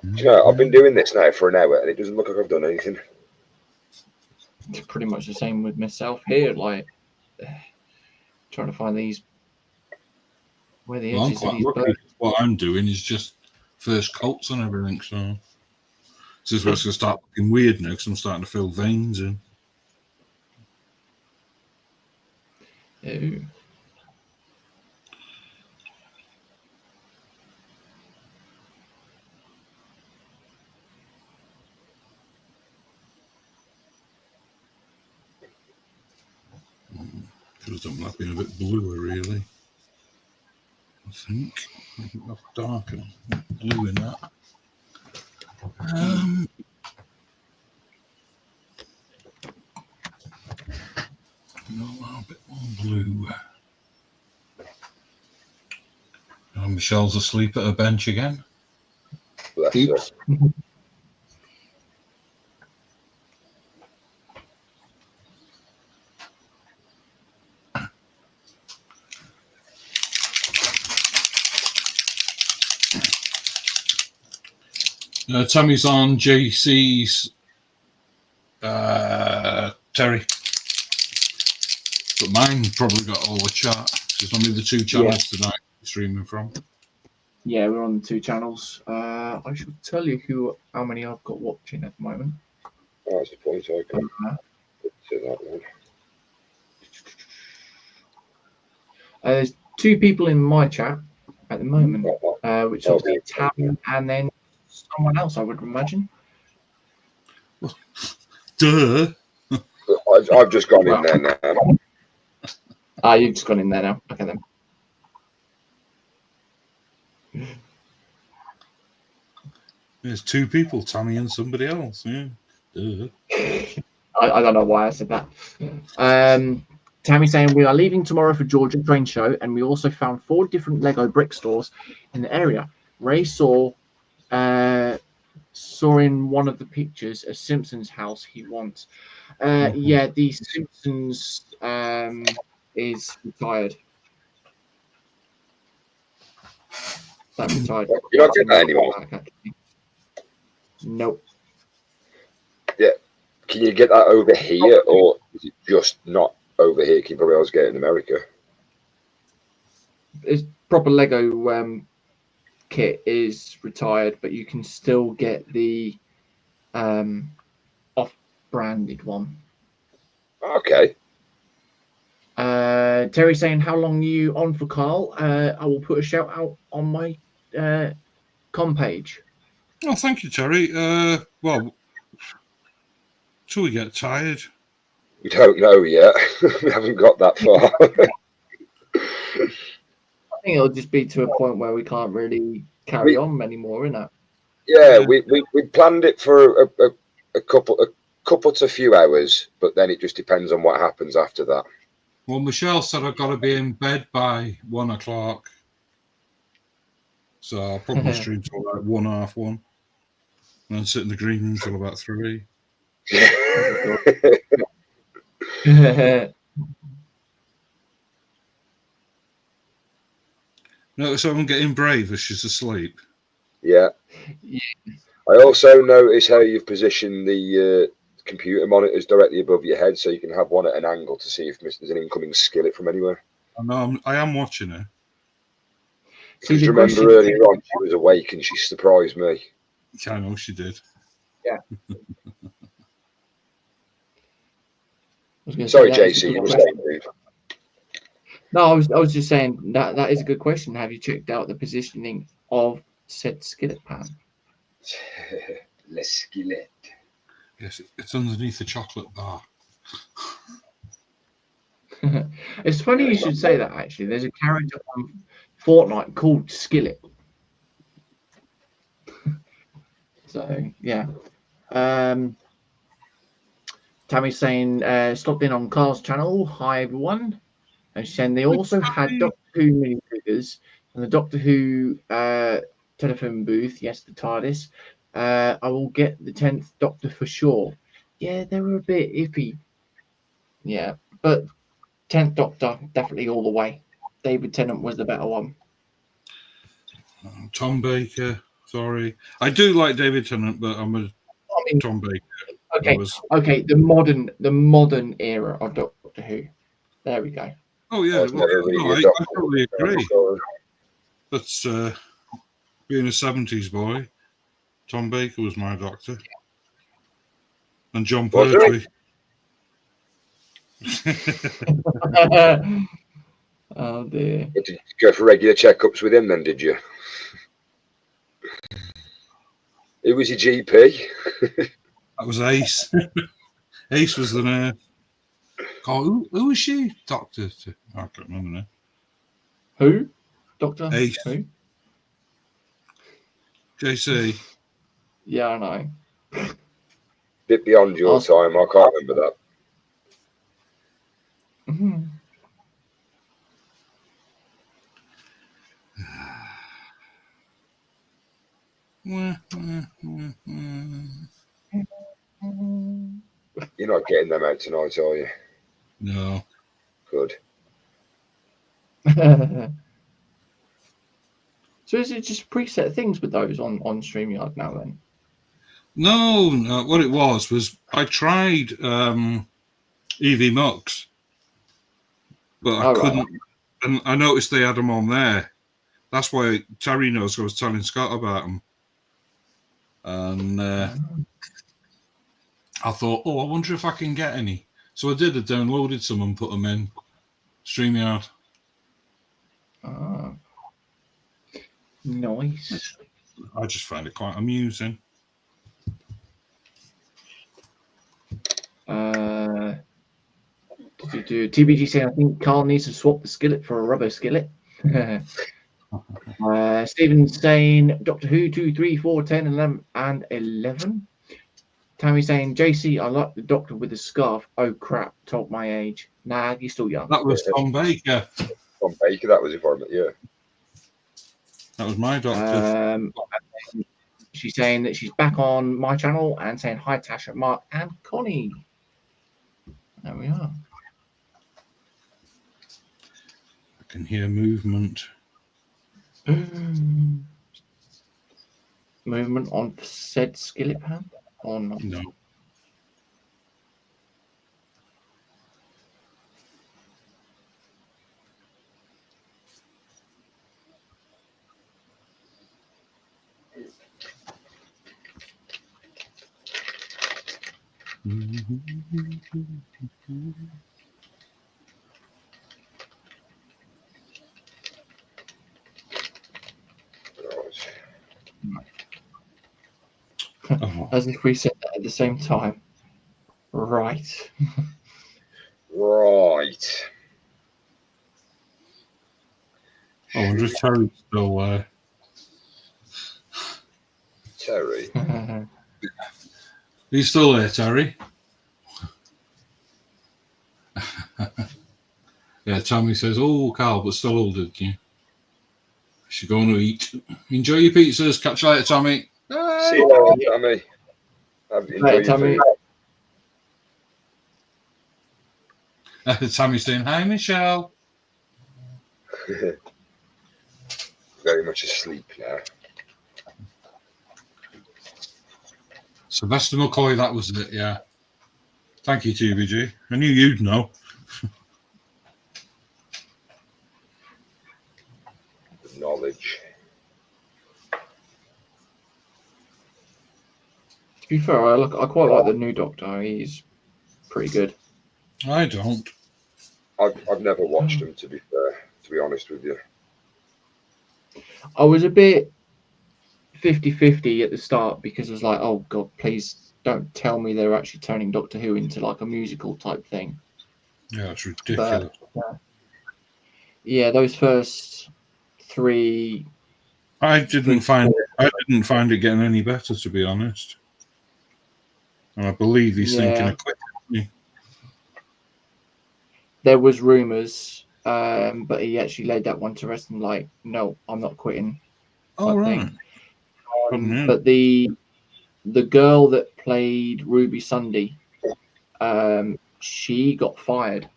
Do you know, I've been doing this now for an hour and it doesn't look like I've done anything. It's pretty much the same with myself here, like trying to find these where the edges of these birds. What I'm doing is just first coats and everything, so this is where it's going to start looking weird now because I'm starting to fill veins in. Ooh. Could have done that being a bit bluer, really. I think that's darker blue in that. No, a bit more blue. Oh, Michelle's asleep at her bench again. Bless Oops. Tammy's on JC's Terry. But mine probably got all the chat. There's only the two channels tonight streaming from. Yeah, we're on the two channels. I should tell you how many I've got watching at the moment. Oh, that's the point. I can say that one. There's two people in my chat at the moment, which is obviously Tam and then someone else, I would imagine. Duh. I've just gone in there now. You've just gone in there now. Okay then. There's two people, Tammy and somebody else. Yeah. Duh. I don't know why I said that. Tammy saying we are leaving tomorrow for Georgia train show, and we also found 4 different Lego brick stores in the area. Ray saw in one of the pictures a Simpsons house he wants. Yeah, the Simpsons is retired. That retired. You're not getting that anymore. Nope. Yeah. Can you get that over here, or is it just not over here? Can you probably always get it in America? It's proper Lego kit is retired, but you can still get the off-branded one. Okay. Terry saying, how long are you on for, Carl? I will put a shout out on my com page. Oh, thank you, Terry. Well, till we get tired. We don't know yet. We haven't got that far. I think it'll just be to a point where we can't really carry on anymore, isn't it? Yeah, we planned it for a couple to few hours, but then it just depends on what happens after that. Well, Michelle said I've got to be in bed by 1 o'clock. So I'll probably stream till like 1:30, and then sit in the green room till about 3. Notice I'm getting brave as she's asleep. Yeah. I also notice how you've positioned the computer monitors directly above your head, so you can have one at an angle to see if there's an incoming skillet from anywhere. I am watching her. Because remember earlier on, she was awake and she surprised me. I know she did. Yeah. Sorry, JC, you were saying, dude. No, I was just saying that is a good question. Have you checked out the positioning of said skillet pan? Le skillet. Yes, it's underneath the chocolate bar. It's funny you should say that, actually. There's a character on Fortnite called Skillet. So, yeah. Tammy's saying, stopped in on Carl's channel. Hi, everyone. And she's saying they also had Doctor Who minifigures and the Doctor Who telephone booth. Yes, the TARDIS. I will get the 10th Doctor for sure. Yeah, they were a bit iffy. Yeah, but 10th Doctor, definitely all the way. David Tennant was the better one. Tom Baker, sorry. I do like David Tennant, but Tom Baker. Okay, the modern era of Doctor Who. There we go. Oh yeah, I totally agree. That's being a 70s boy. Tom Baker was my Doctor, and John Pertwee. Oh dear. Did you go for regular checkups with him then, did you? Who was your GP? That was Ace. Ace was the nurse. Oh, who was she? Doctor? I can't remember now. Who? Doctor? Ace. Who? JC. Yeah, I know. Bit beyond your time. I can't remember that. Mm-hmm. You're not getting them out tonight, are you? No. Good. So is it just preset things with those on StreamYard now then? No. What it was I tried EV Mux, but I couldn't. Right. And I noticed they had them on there. That's why Terry knows I was telling Scott about them. And I thought, I wonder if I can get any. So I did. I downloaded some and put them in StreamYard. Ah, nice. I just find it quite amusing. TBG saying, I think Carl needs to swap the skillet for a rubber skillet. Stephen saying, Doctor Who 2, 3, 4, 10, 11, and 11. Tammy saying, JC, I like the doctor with the scarf. Oh crap, told my age. Nah, you're still young. That was Tom Baker. Tom Baker, that was informant, yeah. That was my doctor. She's saying that she's back on my channel and saying hi, Tasha, Mark, and Connie. There we are. I can hear movement. Movement on said skillet pan or not? No. Oh. As if we said that at the same time. Right. Right. I wonder if Terry's still there. Terry. Are you still there, Terry? Yeah, Tommy says, oh, Carl, but still older than you. Should go and eat. Enjoy your pizzas. Catch you later, Tommy. Bye. See you later, Tommy. Later, Tommy. Tommy's saying, hi, Michelle. Very much asleep now. Sylvester McCoy, that was it, yeah. Thank you, TBG. I knew you'd know. Knowledge. To be fair, I quite like the new Doctor. He's pretty good. I don't. I've never watched him, to be fair, to be honest with you. I was a bit 50-50 at the start because I was like, oh god, please don't tell me they're actually turning Doctor Who into like a musical type thing. Yeah, it's ridiculous. But, yeah, those first three. I didn't find it getting any better, to be honest. And I believe he's thinking of quitting. There was rumours, but he actually laid that one to rest and like, no, I'm not quitting. Oh right. But the girl that played Ruby Sunday, she got fired.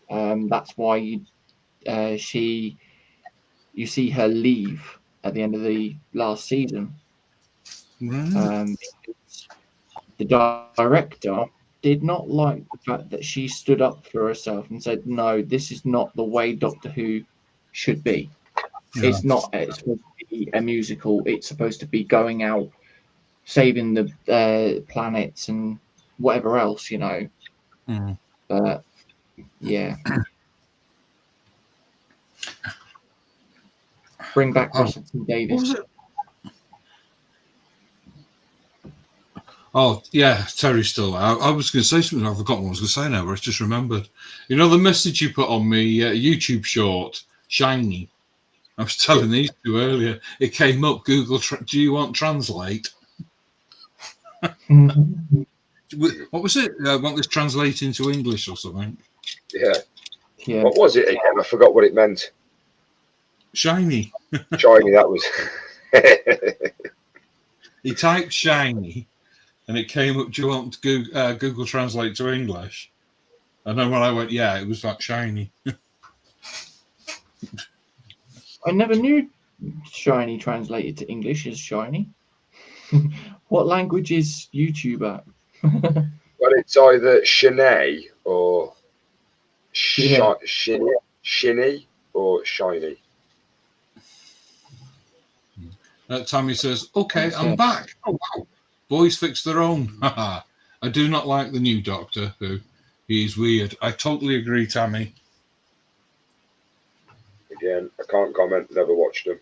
That's why you see her leave at the end of the last season. Right. The director did not like the fact that she stood up for herself and said, no, this is not the way Doctor Who should be. Yeah. It's not. It's supposed to be a musical. It's supposed to be going out, saving the planets and whatever else, you know. Mm. But yeah, bring back Russell T Davies. Oh yeah, Terry's still there. I was going to say something. I've forgotten what I was going to say now, but I just remembered. You know the message you put on me YouTube short, Shiny. I was telling these two earlier. It came up. Google. Do you want translate? What was it? I want this translate into English or something. Yeah. What was it again? I forgot what it meant. Shiny. Shiny. That was. He typed shiny. And it came up, do you want Google Translate to English? And then when I went, yeah, it was like shiny. I never knew shiny translated to English as shiny. What language is YouTube at? Well, it's either Shanae or Shinny or Shiny. Tammy says, okay, I'm back. Oh, wow. Boys fix their own. I do not like the new Doctor Who. He's weird. I totally agree, Tammy. Again, I can't comment. Never watched him.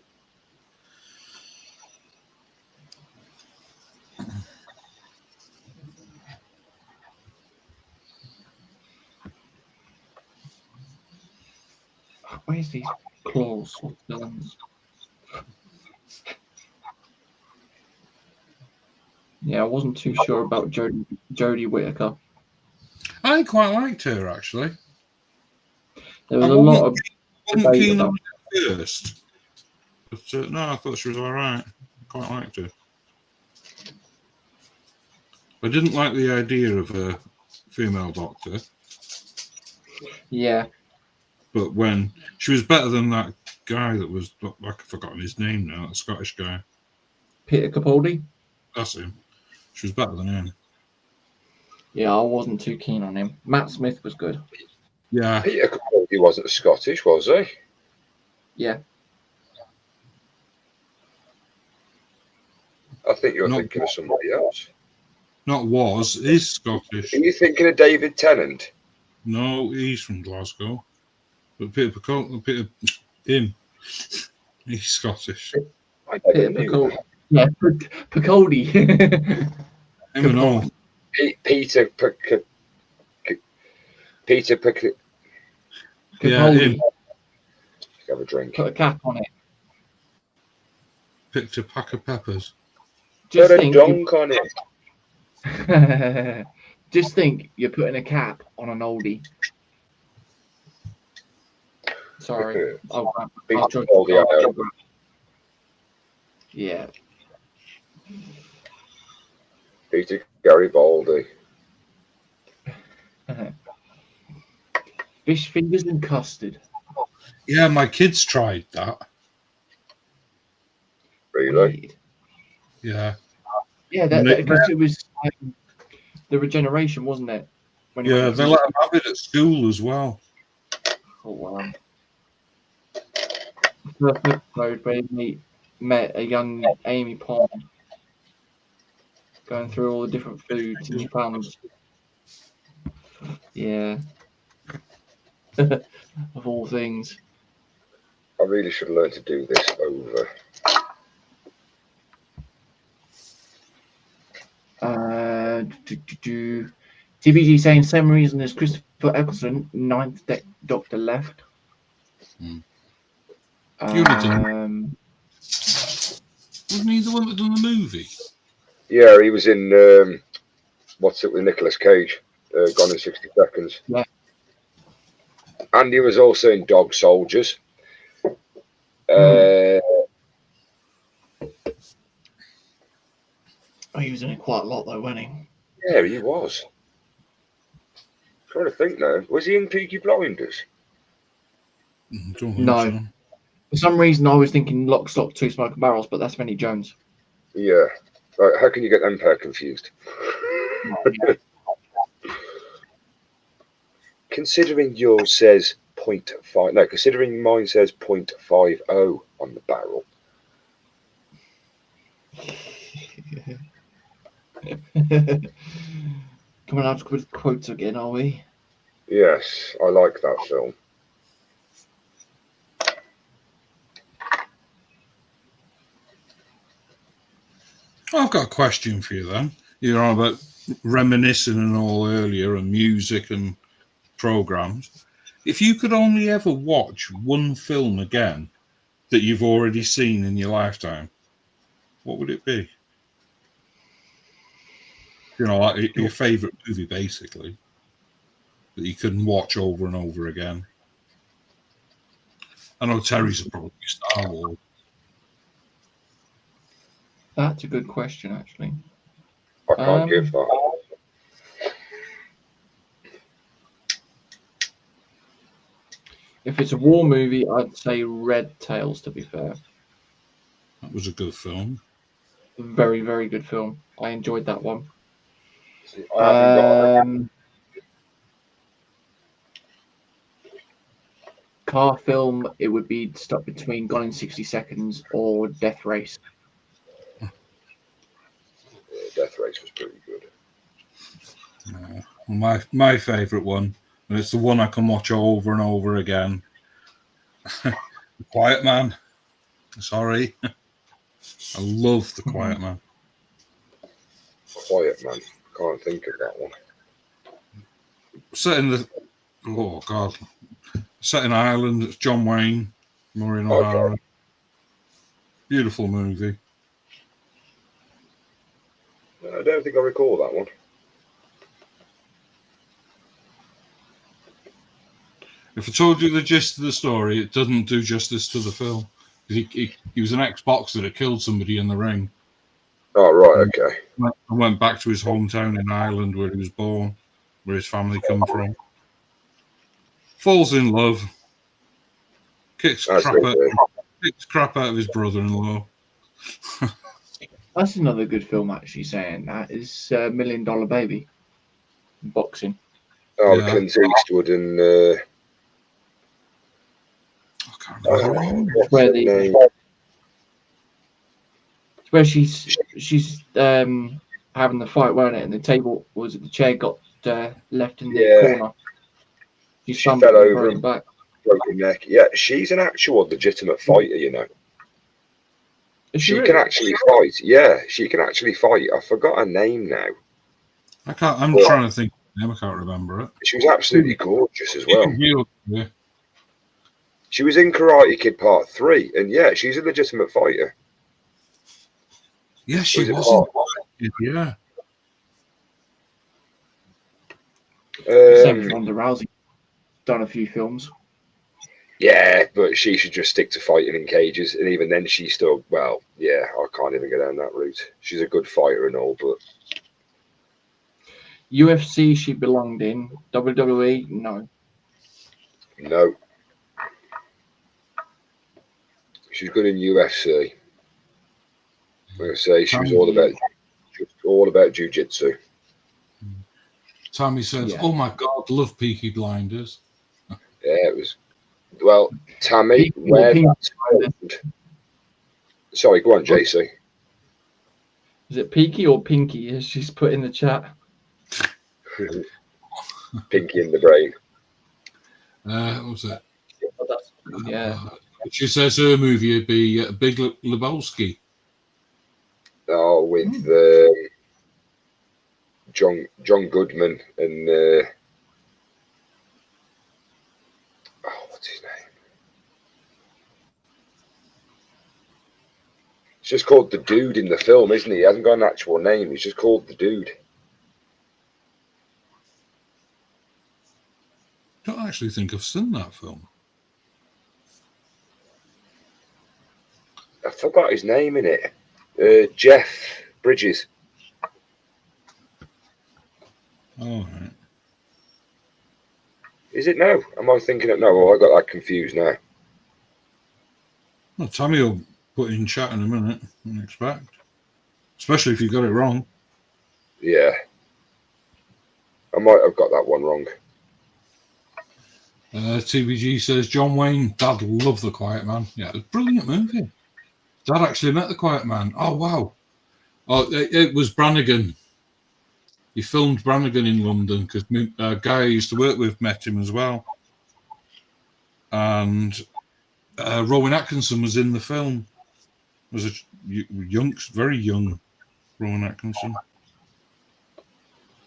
Where's these claws? Yeah, Yeah, I wasn't too sure about Jodie Whittaker. I quite liked her actually. There was a lot of wasn't debate keen about. on her at first, but no, I thought she was all right. Quite liked her. I didn't like the idea of a female doctor. Yeah. But when she was better than that guy that was, I've forgotten his name now, that Scottish guy. Peter Capaldi. That's him. She was better than him. Yeah, I wasn't too keen on him. Matt Smith was good. Yeah. Peter Capaldi wasn't Scottish, was he? Yeah. I think you're thinking of somebody else. Not was, is Scottish. Are you thinking of David Tennant? No, he's from Glasgow. But Peter Capaldi, him, he's Scottish. I never Peter knew Capaldi. that. Yeah, Capaldi. Him and all. Peter Yeah, him. Have a drink. Put a cap on it. Picked a pack of peppers. Just Put a think, donk on it. just think you're putting a cap on an oldie. Sorry. I'll Peter Capaldi, yeah. Peter Garibaldi. Fish fingers and custard. Yeah, my kids tried that. Really? Yeah. Yeah, because it was the regeneration, wasn't it? When you Yeah, went they to- let them have it at school as well. Oh, wow. First episode where he met a young Amy Pond going through all the different foods and she found, yeah, of all things. I really should learn to do this over. TBG saying same reason as Christopher Eccleston, Ninth Doctor left. Hmm. Um, Wasn't he the one that done the movie? Yeah, he was in what's it with Nicolas Cage? Gone in 60 Seconds. Yeah. And he was also in Dog Soldiers. Oh, he was in it quite a lot though, wasn't he? Yeah, he was. Trying to think now. Was he in Peaky Blinders? Don't think No. so. For some reason, I was thinking Lock, Stock, Two Smoking Barrels, but that's Vinnie Jones. Yeah. Right, how can you get them pair confused? Considering yours says 0.5, no, considering mine says 0.50 on the barrel. Coming out with quotes again, are we? Yes, I like that film. I've got a question for you then. You're on about reminiscing and all earlier and music and programs. If you could only ever watch one film again that you've already seen in your lifetime, what would it be? You know, like your favourite movie, basically, that you can watch over and over again. I know Terry's a probably Star Wars. That's a good question, actually. I can't give that. If it's a war movie, I'd say Red Tails, to be fair. That was a good film. Very, very good film. I enjoyed that one. See, I haven't got Car film, it would be stuck between Gone in 60 Seconds or Death Race. Death Race was pretty good. My favourite one, and it's the one I can watch over and over again. The Quiet Man. Sorry. I love The Quiet Man. Quiet Man. Can't think of that one. Set in the... Oh, God. Set in Ireland. It's John Wayne, Maureen O'Hara. Okay. Beautiful movie. I don't think I recall that one. If I told you the gist of the story, it doesn't do justice to the film. He was an ex-boxer that killed somebody in the ring. Oh, right, okay. And went back to his hometown in Ireland where he was born, where his family come from. Falls in love. Kicks crap out of his brother-in-law. That's another good film, actually, saying that is $1 Million Baby. Boxing. Oh, Yeah. Clint Eastwood and I can't remember. It's where she's having the fight, weren't it? And the table was the chair got left in the corner. She fell over and back. Broke her neck. Yeah, she's an actual legitimate fighter, you know. She really? can actually fight. Yeah, she can actually fight. I forgot her name now. I'm trying to think. I can't remember it. She was absolutely gorgeous as well. Yeah. She was in Karate Kid Part 3, and yeah, she's a legitimate fighter. Yeah, she was. Yeah. Same as Ronda Rousey. Done a few films. Yeah, but she should just stick to fighting in cages, and even then, she's still. Well, yeah, I can't even go down that route. She's a good fighter and all, but UFC, she belonged in. WWE, no. No. She's good in UFC. I'm going to say she was all about jiu-jitsu. Tommy says, "Oh my God, love Peaky Blinders." Yeah, it was. Well, Tammy, sorry, go on, JC. Is it Peaky or Pinky, as she's put in the chat? Pinky in the brain. What was it? Yeah. She says her movie would be Big Lebowski. Oh, with John Goodman and what's his name? It's just called The Dude in the film, isn't he? He hasn't got an actual name. He's just called The Dude. I don't actually think I've seen that film. I forgot his name in it. Jeff Bridges. Oh, right. Is it now? Am I thinking it? No, well, I got that confused now. Well, Tommy will put in chat in a minute, I expect. Especially if you got it wrong. Yeah. I might have got that one wrong. TBG says, John Wayne, Dad loved The Quiet Man. Yeah, it was a brilliant movie. Dad actually met The Quiet Man. Oh, wow. Oh, it was Brannigan. He filmed Brannigan in London because a guy I used to work with met him as well. And Rowan Atkinson was in the film. Was a very young Rowan Atkinson.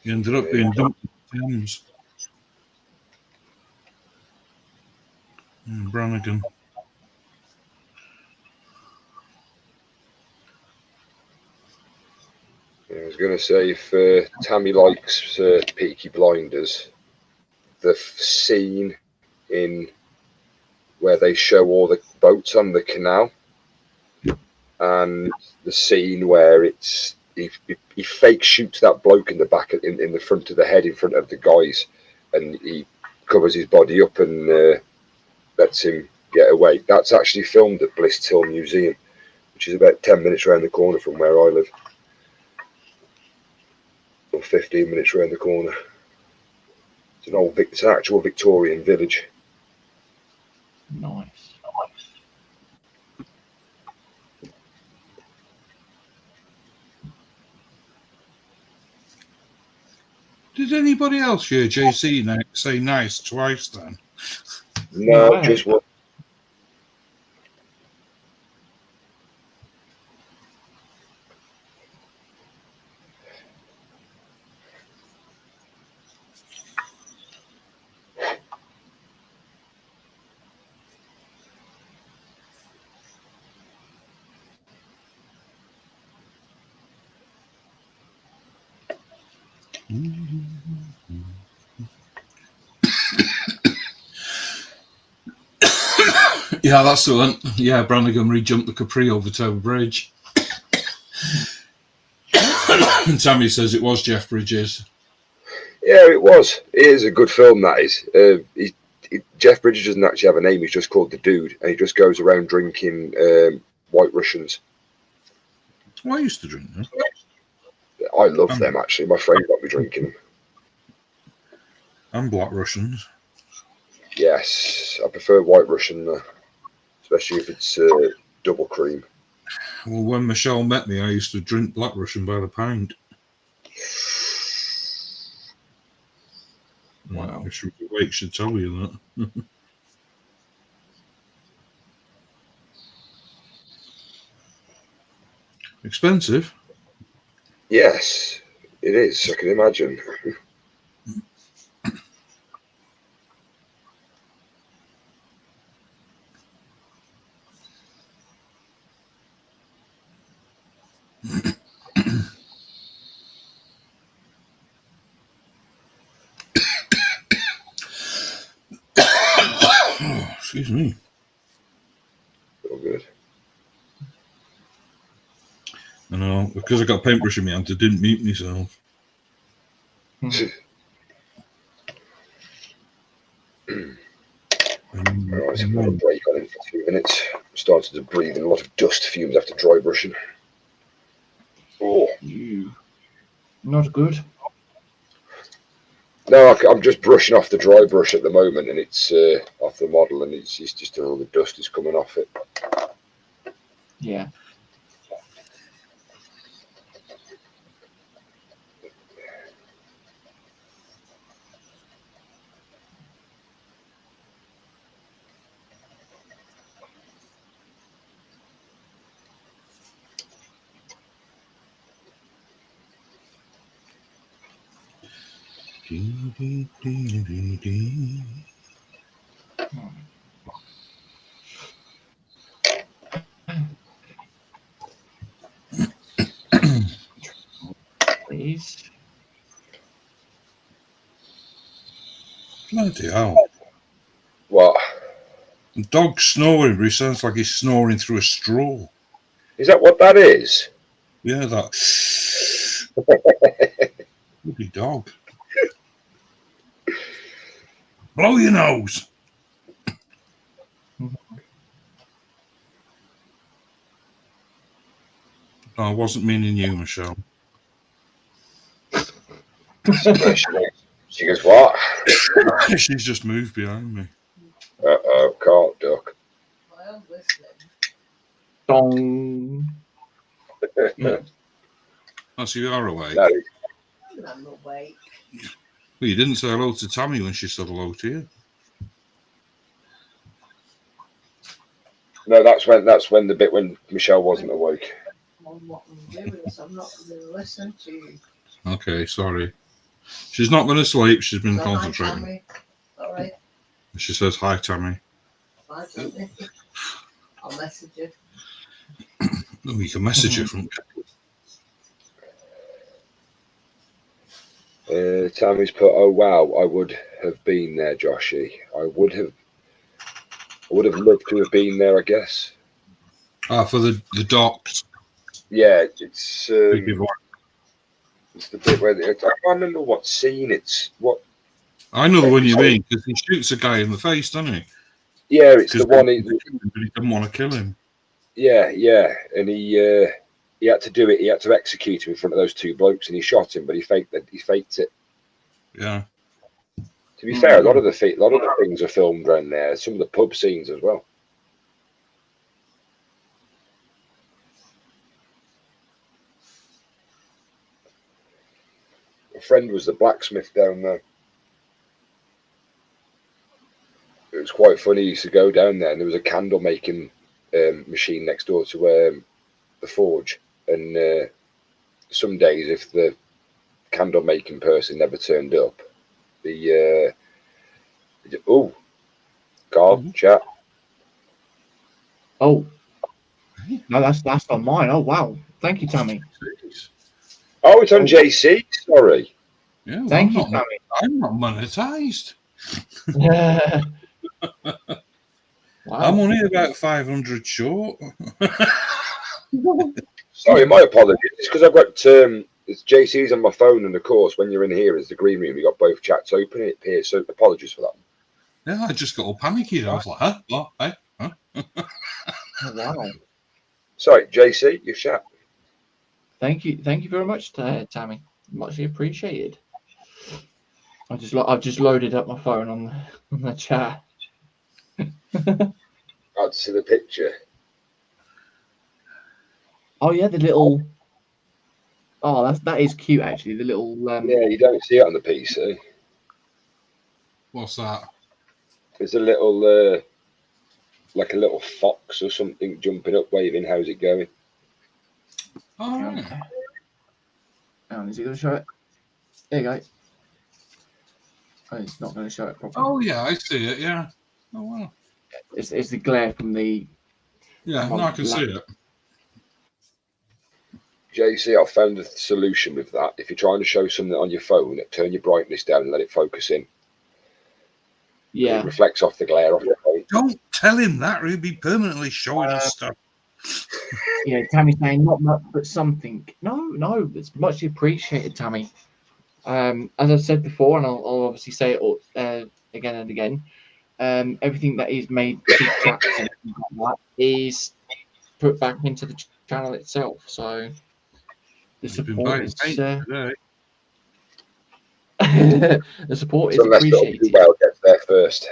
He ended up being dumped in the Thames. Brannigan. I was going to say, if Tammy likes Peaky Blinders, the scene in where they show all the boats on the canal, and the scene where he fake shoots that bloke in the back, in the front of the head, in front of the guys, and he covers his body up and lets him get away. That's actually filmed at Bliss Hill Museum, which is about 10 minutes around the corner from where I live. Or 15 minutes around the corner. It's an actual Victorian village. Nice. Did anybody else hear JC say nice twice then? No, just one. Yeah, that's the one. Yeah, Brannigan re-jumped the Capri over Tower Bridge. And Tammy says it was Jeff Bridges. Yeah, it was. It is a good film, that is. Jeff Bridges doesn't actually have a name. He's just called the Dude, and he just goes around drinking White Russians. Well, I used to drink them. I love them, actually. My friend got me drinking them. And Black Russians. Yes, I prefer White Russian, especially if it's double cream. Well, when Michelle met me, I used to drink Black Russian by the pint. Wow. If she was awake, she'd tell you that. Expensive? Yes, it is. I can imagine. Oh, excuse me. Oh, good. I know, because I got paintbrush in my hand, I didn't mute myself. Right, I'm going to break on him for 2 minutes. I'm starting to breathe in a lot of dust fumes after dry brushing. Oh, not good. No, I'm just brushing off the dry brush at the moment, and it's off the model, and it's just all the dust is coming off it. Yeah. Please. Bloody hell. What? The dog's snoring, but it sounds like he's snoring through a straw. Is that what that is? Yeah, that. Bloody dog. Blow your nose. No, I wasn't meaning you, Michelle. She goes, what? She's just moved behind me. Uh-oh, can't duck. Well, listening. Dong. Oh, so you are awake? No. I'm awake. Well, you didn't say hello to Tammy when she said hello to you. No, that's when the bit when Michelle wasn't awake. On what I'm doing, so I'm not going to listen to you. Okay, sorry. She's not going to sleep. She's been So concentrating. Hi, sorry. She says, hi, Tammy. Bye, Tammy. I'll message you. Oh, you can message her from... Tammy's put, oh wow, I would have been there, Joshy. I would have loved to have been there, I guess. Ah, for the docs. Yeah, it's the bit where I can't remember what scene it's. What I know the one you mean, because he shoots a guy in the face, doesn't he? Yeah, it's the one. But he didn't want to kill him. Yeah, and he had to do it. He had to execute him in front of those two blokes, and he shot him, but he faked it. Yeah. To be fair, a lot of the things are filmed around there. Some of the pub scenes as well. A friend was the blacksmith down there. It was quite funny. He used to go down there, and there was a candle making machine next door to the forge. And some days, if the candle making person never turned up, Carl, chat. Oh, no, that's on mine. Oh wow, thank you, Tammy. Oh, it's on JC. Sorry. Yeah, well, Thank you, Tammy. I'm not monetized. Wow. I'm only about 500 short. Sorry, my apologies. It's because I've got it's JC's on my phone, and of course, when you're in here, it's the green room. You got both chats open. It appears. So apologies for that. Yeah, I just got all panicky. I was like, huh? What? Hey? Huh? Wow. Sorry, JC, your chat. Thank you very much, Tammy. Muchly appreciated. I've just loaded up my phone on the chat. I'd see the picture. Oh yeah, the little. Oh, that is cute actually. The little. Yeah, you don't see it on the PC. What's that? There's a little, like a little fox or something jumping up, waving. How's it going? Oh, right. Is he going to show it? There you go. Oh, it's not going to show it properly. Oh yeah, I see it. Yeah. Oh wow. It's the glare from the. Yeah, no, I can see it. JC, I found a solution with that. If you're trying to show something on your phone, turn your brightness down and let it focus in. Yeah. It reflects off the glare off your phone. Don't tell him that, or he'll be permanently showing us stuff. Yeah, Tammy's saying not much, but something. No, it's much appreciated, Tammy. As I've said before, and I'll obviously say it again and again, everything that is made big chats and things like that is put back into the channel itself. So the support is the support is appreciated. Well gets there first.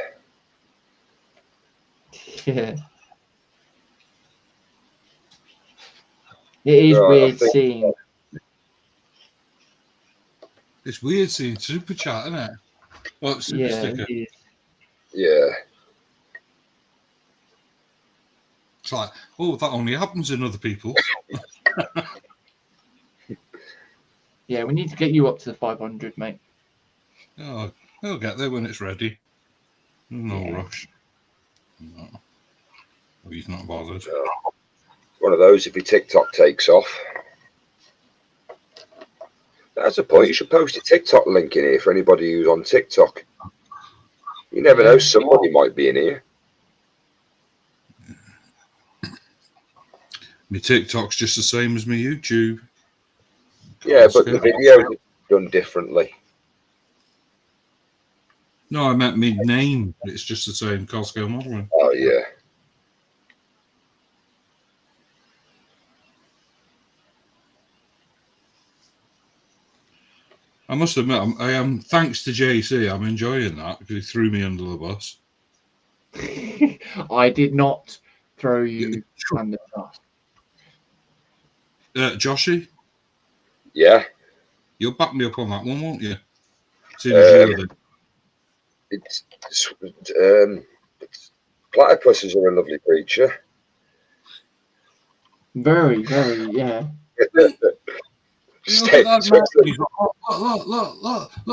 Yeah. It is weird seeing. It's weird seeing super chat, isn't it? Well, super sticker. Yeah. It's like, oh, that only happens in other people. Yeah, we need to get you up to the 500, mate. Oh, he'll get there when it's ready. No rush. No. Well, he's not bothered. One of those if your TikTok takes off. That's the point. You should post a TikTok link in here for anybody who's on TikTok. You never know, somebody might be in here. My TikTok's just the same as my YouTube. Yeah, but the video is done differently. No, I meant my name. It's just the same, Cosco Modeling. Oh, yeah. I must admit, I am. Thanks to JC, I'm enjoying that because he threw me under the bus. I did not throw you under the bus. Joshy? Yeah. You'll back me up on that one, won't you? Platypuses are a lovely creature. Very, yeah. Look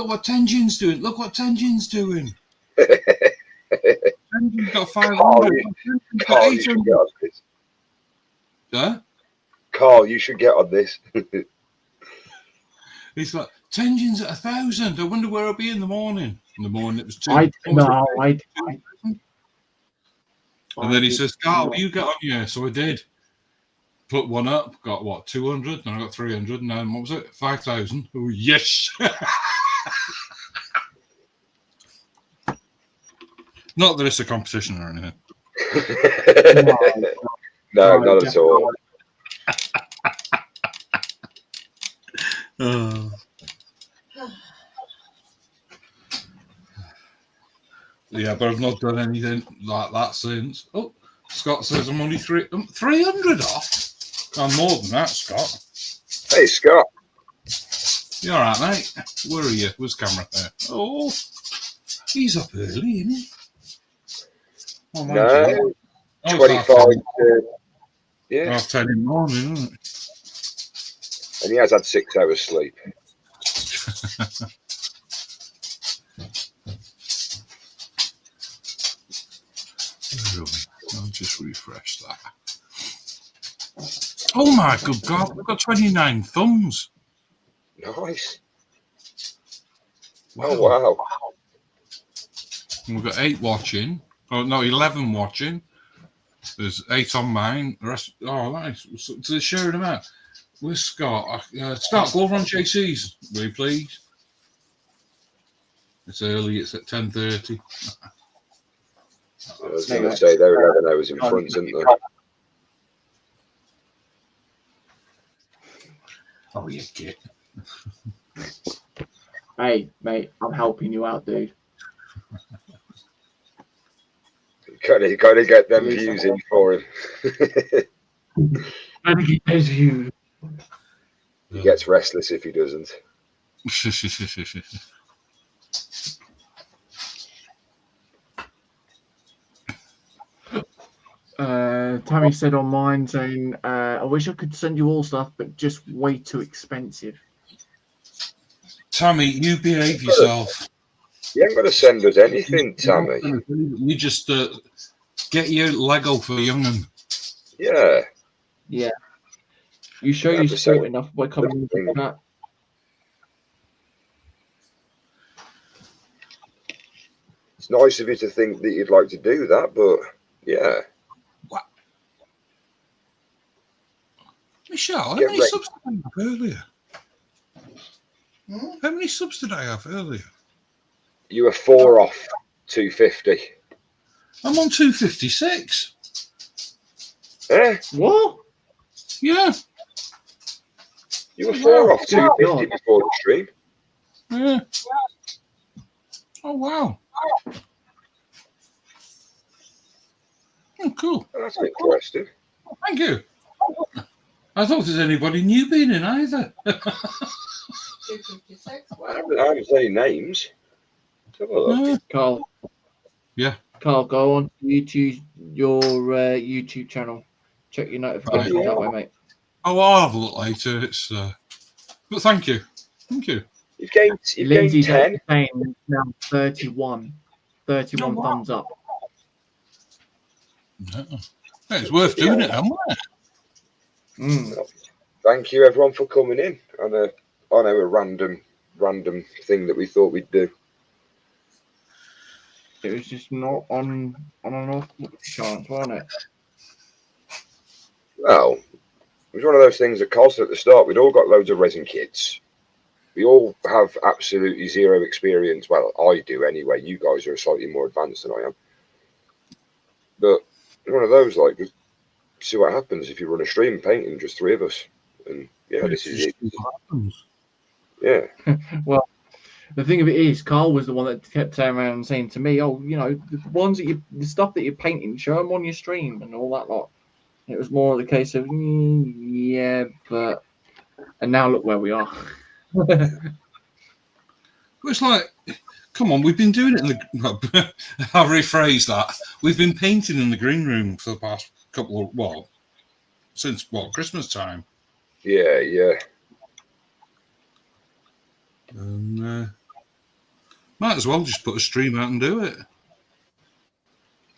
what Tenjin's doing. Look what Tenjin's doing. Tenjin's got 500. Carl, you should get on this. Huh? Carl, you should get on this. He's like, Tenjin's at 1,000. I wonder where I'll be in the morning. In the morning, it was 2. And then he says, Carl, will you get on here? So I did. Put one up, got what, 200, then I got 300, and then what was it, 5,000? Oh, yes! Not that it's a competition or anything. No, not at all. Yeah, but I've not done anything like that since. Oh, Scott says I'm only 300 off. I'm more than that, Scott. Hey, Scott. You all right, mate? Where are you? Where's camera there? Oh, he's up early, isn't he? Oh, no, 25. Yeah. Half 10 in the morning, isn't it? And he has had 6 hours sleep. I'll just refresh that. Oh my good God, we've got 29 thumbs. Nice. Oh, wow. We've got 8 watching. Oh, no, 11 watching. There's 8 on mine. The rest, oh, nice. So they're sharing them out. Where's Scott? Scott, go over on JC's, will you please? It's early. It's at 10:30. I was going to say they're 11 hours in front, isn't they? Oh, you git. Hey, mate, I'm helping you out, dude. Got to get them views in for him. Gotta get those views. He gets restless if he doesn't. Tammy said on mine saying, I wish I could send you all stuff, but just way too expensive. Tammy, you behave yourself. You ain't got to send us anything, Tammy. You just get your Lego for young'un. Yeah. Yeah. You show you sport enough by coming with that. It's nice of you to think that you'd like to do that, but yeah. What? Michelle, how many subs did I have earlier? How many subs did I have earlier? You were 4 off 250. I'm on 256. Eh? What? Yeah. You were 4 off 250 before the stream. Yeah. Oh, wow. Oh, cool. That's interesting. Oh, thank you. I thought there's anybody new being in either. 256. I haven't said any names. Let's have a look. Carl. Yeah. Carl, go on YouTube, your YouTube channel. Check your notifications that way, mate. Oh, I'll have a look later. It's but thank you. Thank you. You've gained Lindsay's 10. now 31. 31 thumbs up. No. It's worth doing it, isn't it? Thank you, everyone, for coming in on a random thing that we thought we'd do. It was just not on an off chance, wasn't it? Well, it was one of those things that Carl said at the start. We'd all got loads of resin kits. We all have absolutely zero experience. Well, I do anyway. You guys are slightly more advanced than I am. But it's one of those, like, see what happens if you run a stream painting, just 3 of us. And yeah, this is it. Yeah. Well, the thing of it is, Carl was the one that kept turning around and saying to me, "Oh, you know, the stuff that you're painting, show them on your stream and all that lot." It was more of the case of, yeah, but, and now look where we are. It's like, come on, we've been doing it in the. I'll rephrase that. We've been painting in the green room for the past couple of since Christmas time. Yeah, yeah. And might as well just put a stream out and do it.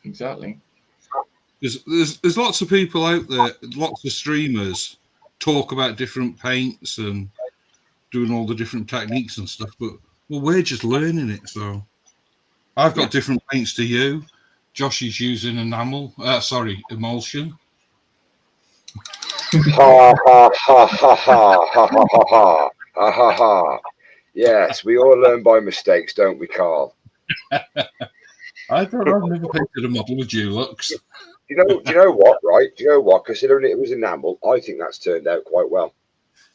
Exactly. There's lots of people out there, lots of streamers talk about different paints and doing all the different techniques and stuff, but we're just learning it. So I've got different paints to you. Josh is using emulsion. Ha ha ha ha ha ha ha ha ha ha ha. Yes, we all learn by mistakes, don't we, Carl? I've never painted a model with Dulux. Do you know what, right? Do you know what? Considering it was enamel, I think that's turned out quite well.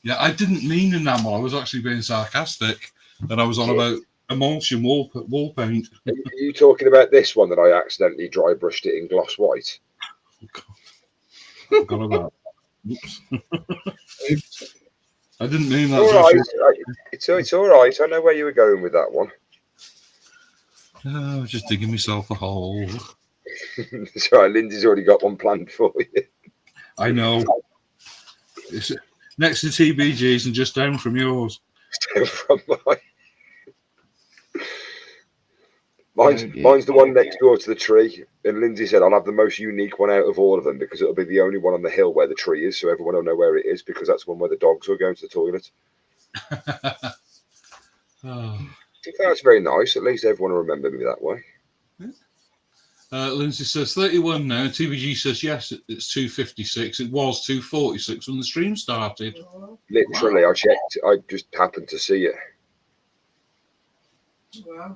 Yeah, I didn't mean enamel. I was actually being sarcastic. And I was on about emulsion wall paint. Are you talking about this one that I accidentally dry brushed it in gloss white? Forgot about that. Oops. I didn't mean that. All right. It's all right. I know where you were going with that one. I was just digging myself a hole. Sorry, Lindsay's already got one planned for you. I know. It's next to TBG's and just down from yours. Down from mine. Mine's the one next door to the tree. And Lindsay said, I'll have the most unique one out of all of them because it'll be the only one on the hill where the tree is. So everyone will know where it is because that's the one where the dogs will go to the toilet. Oh. That's very nice. At least everyone will remember me that way. Lindsay says 31 now. TVG says yes, it's 2:56. It was 2:46 when the stream started. Literally, wow. I checked. I just happened to see it. Wow.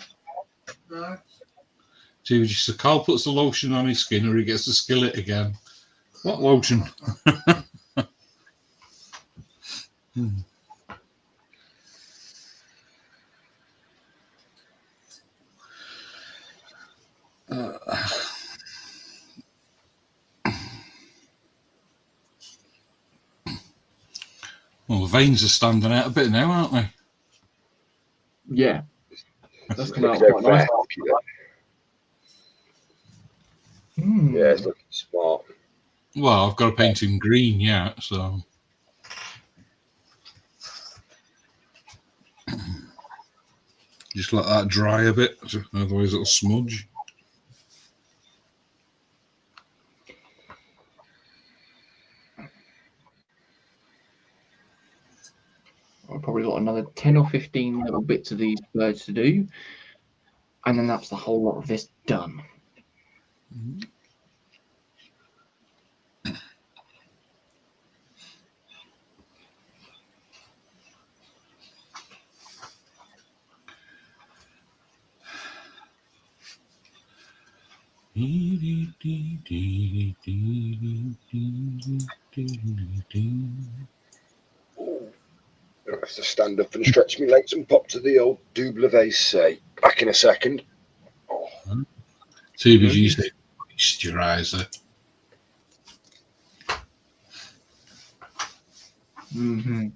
No. TVG says Carl puts the lotion on his skin or he gets the skillet again. What lotion? Well, the veins are standing out a bit now, aren't they? Yeah. That's coming out quite nice. Yeah, it's looking smart. Well, I've got to paint him green yet, so. Just let that dry a bit, otherwise it'll smudge. I've probably got another 10 or 15 little bits of these birds to do, and then that's the whole lot of this done. I have to stand up and stretch my legs and pop to the old double say. Back in a second. TVG said moisturizer. Mm-hmm.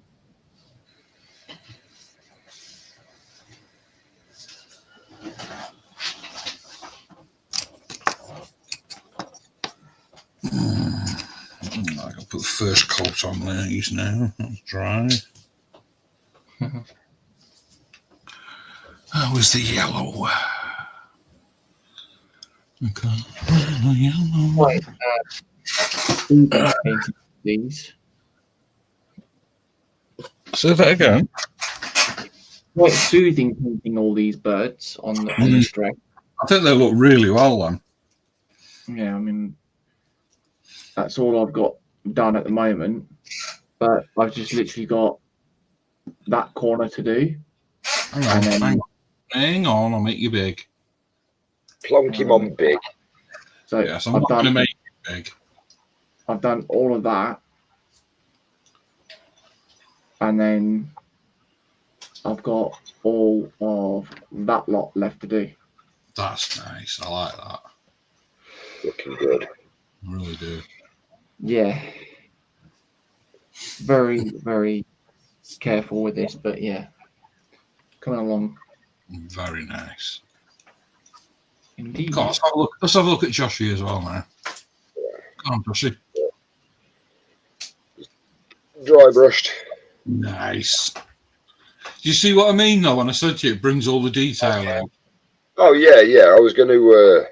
I can put the first coat on these now. That's dry. That was the yellow. Okay. Yellow. Right. These. Say that again. Quite soothing painting all these birds on the string. I think they look really well then. Yeah, I mean, that's all I've got done at the moment. But I've just literally got that corner to do. Hang on, I'll make you big. Plonk him on big. So yes, I'm not going to make it big. I've done all of that. And then I've got all of that lot left to do. That's nice. I like that. Looking good. I really do. Yeah. Very, very careful with this, but yeah. Coming along. Very nice. Indeed. Come on, let's have a look at Joshy as well now. Come on, Joshy. Dry brushed. Nice. Do you see what I mean, though, when I said to you, it brings all the detail out? Oh, yeah, yeah. I was going to...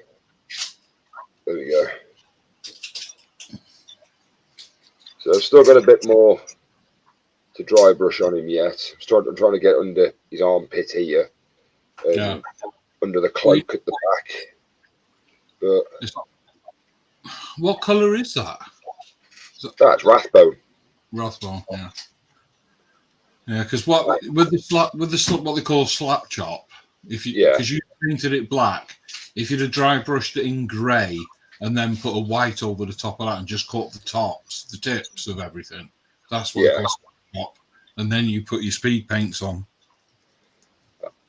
there we go. So I've still got a bit more to dry brush on him yet. I'm trying to get under his armpit here. Under the cloak at the back. But what colour is that? That's Rathbone. Rathbone, yeah. Yeah, because what with the what they call slap chop, because you painted it black, if you'd have dry brushed it in grey and then put a white over the top of that and just cut the tips of everything, that's what they call slap chop. And then you put your speed paints on.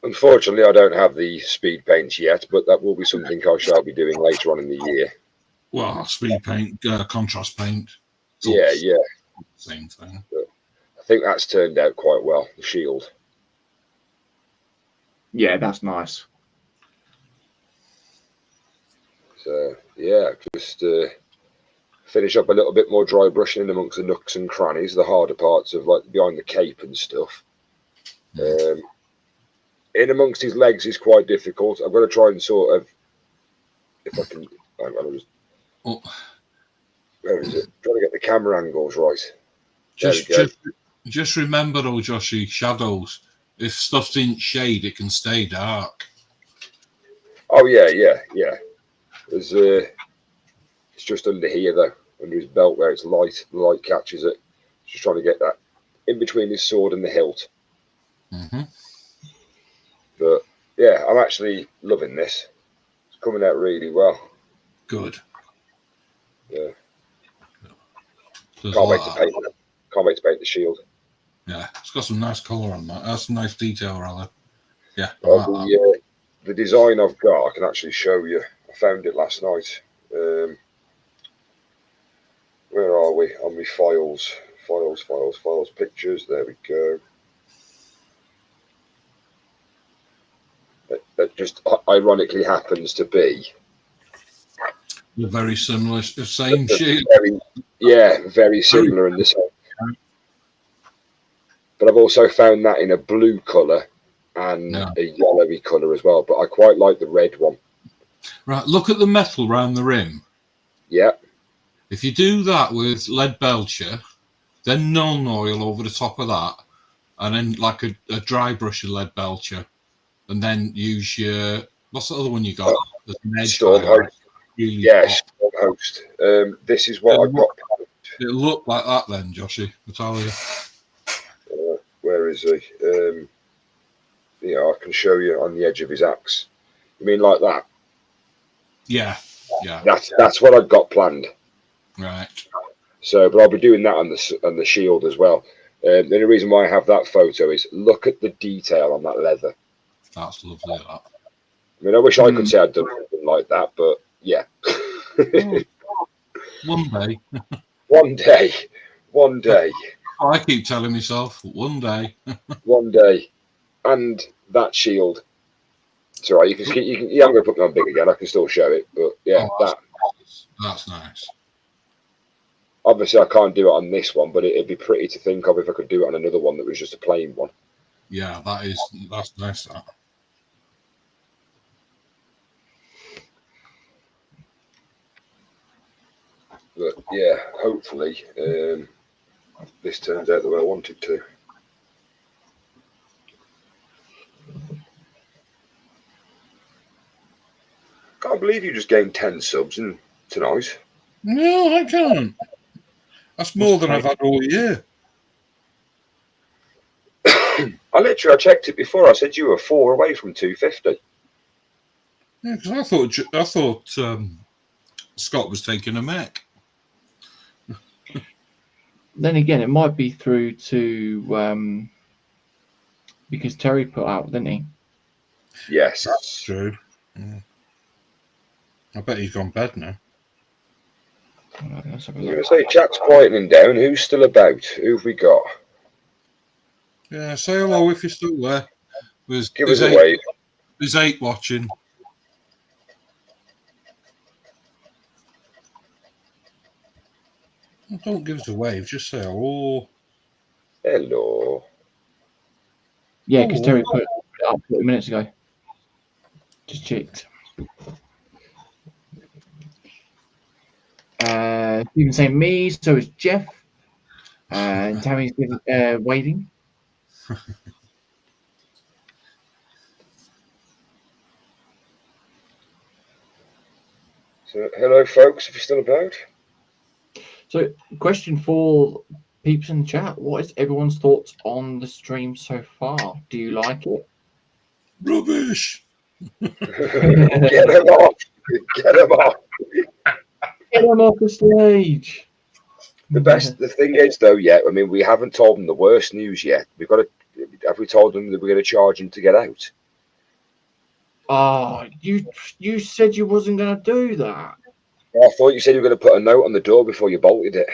Unfortunately, I don't have the speed paints yet, but that will be something I shall be doing later on in the year. Well, speed paint, contrast paint. Yeah. Same thing. But I think that's turned out quite well, the shield. Yeah, that's nice. So, yeah, just finish up a little bit more dry brushing in amongst the nooks and crannies, the harder parts of like behind the cape and stuff. In amongst his legs is quite difficult. I've got to try and sort of, if I can, where is it? Trying to get the camera angles right. Just remember, though, Joshy, shadows. if stuff's in shade, it can stay dark. Oh yeah. There's it's just under here though, under his belt where it's light. The light catches it. Just trying to get that in between his sword and the hilt. Mm-hmm. But yeah, I'm actually loving this. It's coming out really well. Good. Yeah. There's Can't a wait lot to of- paint it. Can't wait to paint the shield. Yeah, it's got some nice colour on that. That's some nice detail, rather. Yeah. I like that. The design I've got, I can actually show you. I found it last night. Where are we? On my files. Files, pictures. There we go. That just ironically happens to be They're very similar. The same shape. very similar in the same. But I've also found that in a blue colour and a yellowy colour as well. But I quite like the red one. Right, look at the metal round the rim. Yeah. If you do that with lead belcher, then non-oil over the top of that, and then like a dry brush of lead belcher, and then use your, what's the other one you got? There's an edge Storm fire. Host. Really Yeah, hot. Storm Host. This is what I've got. It'll look like that then, Joshy, I tell you. Where is he? I can show you on the edge of his axe. You mean like that? Yeah. That's what I've got planned. Right. So, but I'll be doing that on the shield as well. The only reason why I have that photo is look at the detail on that leather. That's lovely, that. I mean, I wish I could say I'd done something like that, but yeah. One day. One day. I keep telling myself, one day. One day. And that shield. It's all right. I'm going to put me on big again. I can still show it, but yeah, That's nice. Obviously, I can't do it on this one, but it'd be pretty to think of if I could do it on another one that was just a plain one. Yeah, that's nice. That. But yeah, hopefully this turns out the way I want it to. Can't believe you just gained 10 subs tonight. No, I can't. That's more than I've had all year. I checked it before. I said you were 4 away from 250. Yeah, because I thought Scott was taking a Mac. Then again, it might be through to because Terry put out, didn't he? Yes, that's true. Yeah. I bet he's gone bed now. I was going to say, chat's quietening down. Who's still about? Who've we got? Yeah, say hello if you're still there. Give us a wave. There's 8 watching. Well, don't give us a wave, just say hello. Hello. Yeah, because Terry put it up 40 minutes ago. Just checked. Stephen saying me, so is Jeff. And Tammy's waiting. So, hello, folks, if you're still about. So, question for peeps in the chat: what is everyone's thoughts on the stream so far? Do you like it? Rubbish. Get him off! Get him off! Get him off the stage. The thing is, though, I mean, we haven't told them the worst news yet. Have we told them that we're going to charge him to get out? Oh, you said you wasn't going to do that. I thought you said you were going to put a note on the door before you bolted it.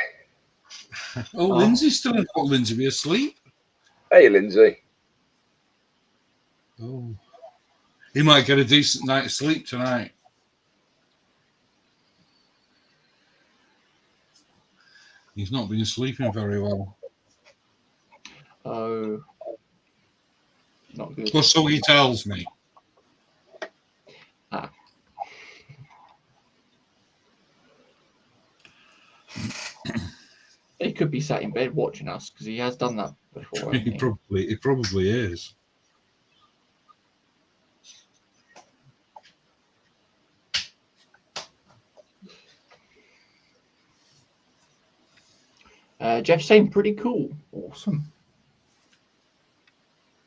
Oh, Lindsay's still in. Will Lindsay be asleep? Hey, Lindsay. Oh, he might get a decent night's sleep tonight. He's not been sleeping very well. Oh, not good. Well, so he tells me. He could be sat in bed watching us because he has done that before. He probably is. Jeff saying pretty cool. Awesome.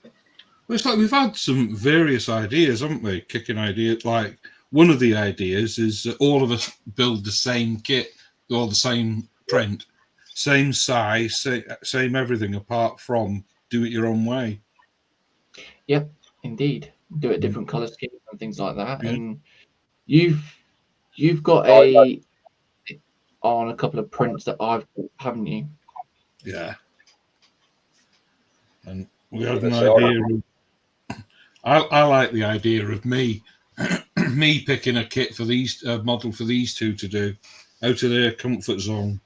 Well, it's like we've had some various ideas, haven't we? Kicking ideas. Like one of the ideas is that all of us build the same kit or the same print, same size, same everything, apart from do it your own way. Yep, indeed. Do it different color schemes and things like that. Yeah. And you've got on a couple of prints that I've got, haven't you? Yeah. And we had an idea. I like the idea of me picking a kit for these model for these two to do out of their comfort zone,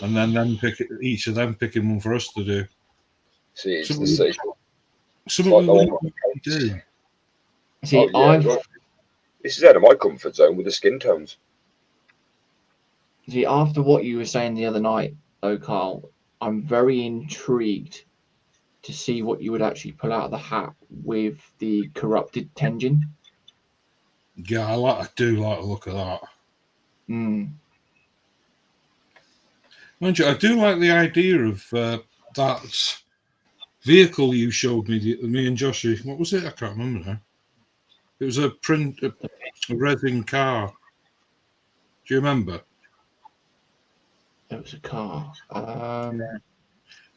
and then each of them picking one for us to do. See, it's Some the same. Something Like we the one wouldn't do. See, this is out of my comfort zone with the skin tones. See, after what you were saying the other night, though, Carl, I'm very intrigued to see what you would actually pull out of the hat with the corrupted Tenjin. Yeah, I do like the look of that. Mm. Mind you, I do like the idea of that vehicle you showed me, me and Joshy. What was it? I can't remember now. It was a resin car. Do you remember? It was a car.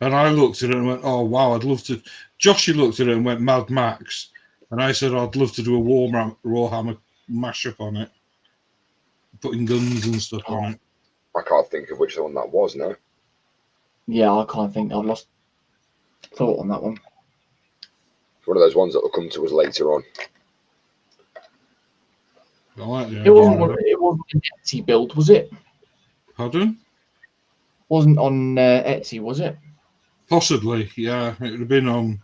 And I looked at it and went, "Oh wow, I'd love to." Joshy looked at it and went, "Mad Max," and I said, "I'd love to do a Warhammer mashup on it, putting guns and stuff on it." I can't think of which one that was now. Yeah, I can't think. I've lost thought on that one. It's one of those ones that will come to us later on. I like the It idea wasn't. of it. It wasn't an Etsy build, was it? Pardon? Wasn't on Etsy, was it? Possibly, yeah. It would have been on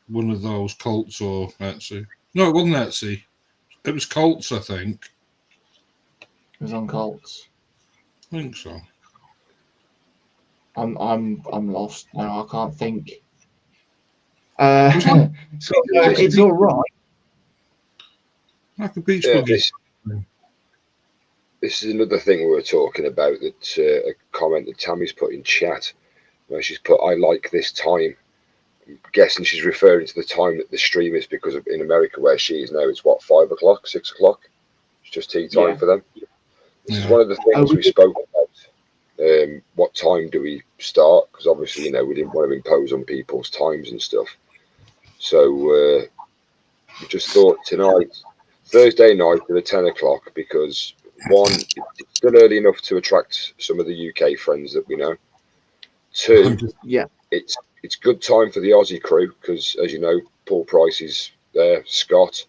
one of those Colts or Etsy. No, it wasn't Etsy. It was Colts, I think. It was on Colts. I think so. I'm lost now. I can't think. Was So it's all right. Like a beach Yeah, buggy. this is another thing we were talking about, that a comment that Tammy's put in chat, where she's put, "I like this time." I'm guessing she's referring to the time that the stream is, because in America where she is now, it's what, 5 o'clock, 6 o'clock? It's just tea time Yeah. for them. This is Yeah. one of the things we spoke about. What time do we start? Because obviously, we didn't want to impose on people's times and stuff. So we just thought tonight, Thursday night at 10 o'clock, because one, it's still early enough to attract some of the UK friends that we know. Two, it's good time for the Aussie crew, because as you know, Paul Price is there, Scott,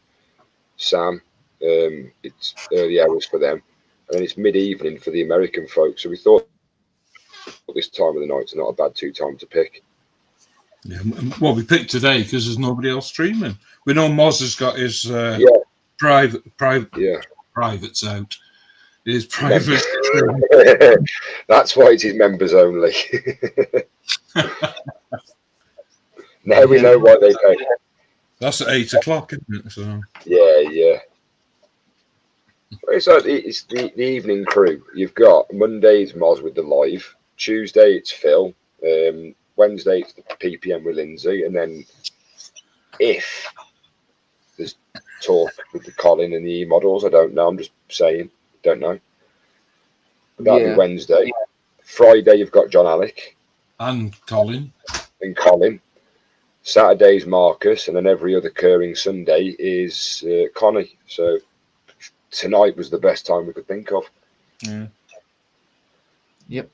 Sam. It's early hours for them, and then it's mid-evening for the American folks. So we thought this time of the night's not a bad time to pick. Yeah. Well, we picked today because there's nobody else streaming. We know Moz has got his privates out. His private. That's why it is members only. Now we know why they pay. That's at 8 o'clock, isn't it? So yeah. It's the evening crew. You've got Monday's Moz with the live. Tuesday it's Phil. Wednesday it's the PPM with Lindsay, and then if there's talk with the Colin and the E-models, I don't know. I'm just saying, don't know. That'll be Wednesday. Friday you've got John Alec and Colin. Saturday's Marcus, and then every other occurring Sunday is Connie. So tonight was the best time we could think of. Yeah. Yep.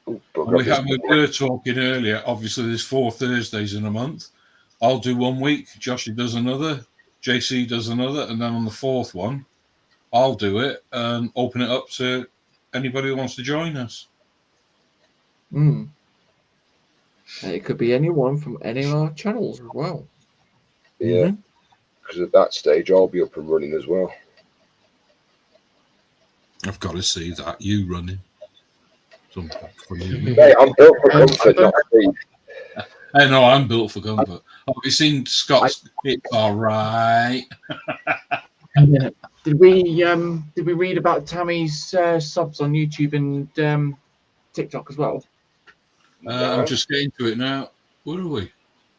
We were talking earlier. Obviously, there's 4 Thursdays in a month. I'll do 1 week. Joshy does another. JC does another, and then on the 4th one, I'll do it and open it up to anybody who wants to join us. It could be anyone from any of our channels as well. Yeah, because at that stage I'll be up and running as well. I've got to see that you running. Hey, I'm built for comfort, not speed. I know I'm built for comfort. Have you seen Scott's? It's all right. Did we read about Tammy's subs on YouTube and TikTok as well? I'm just getting to it now. Where are we?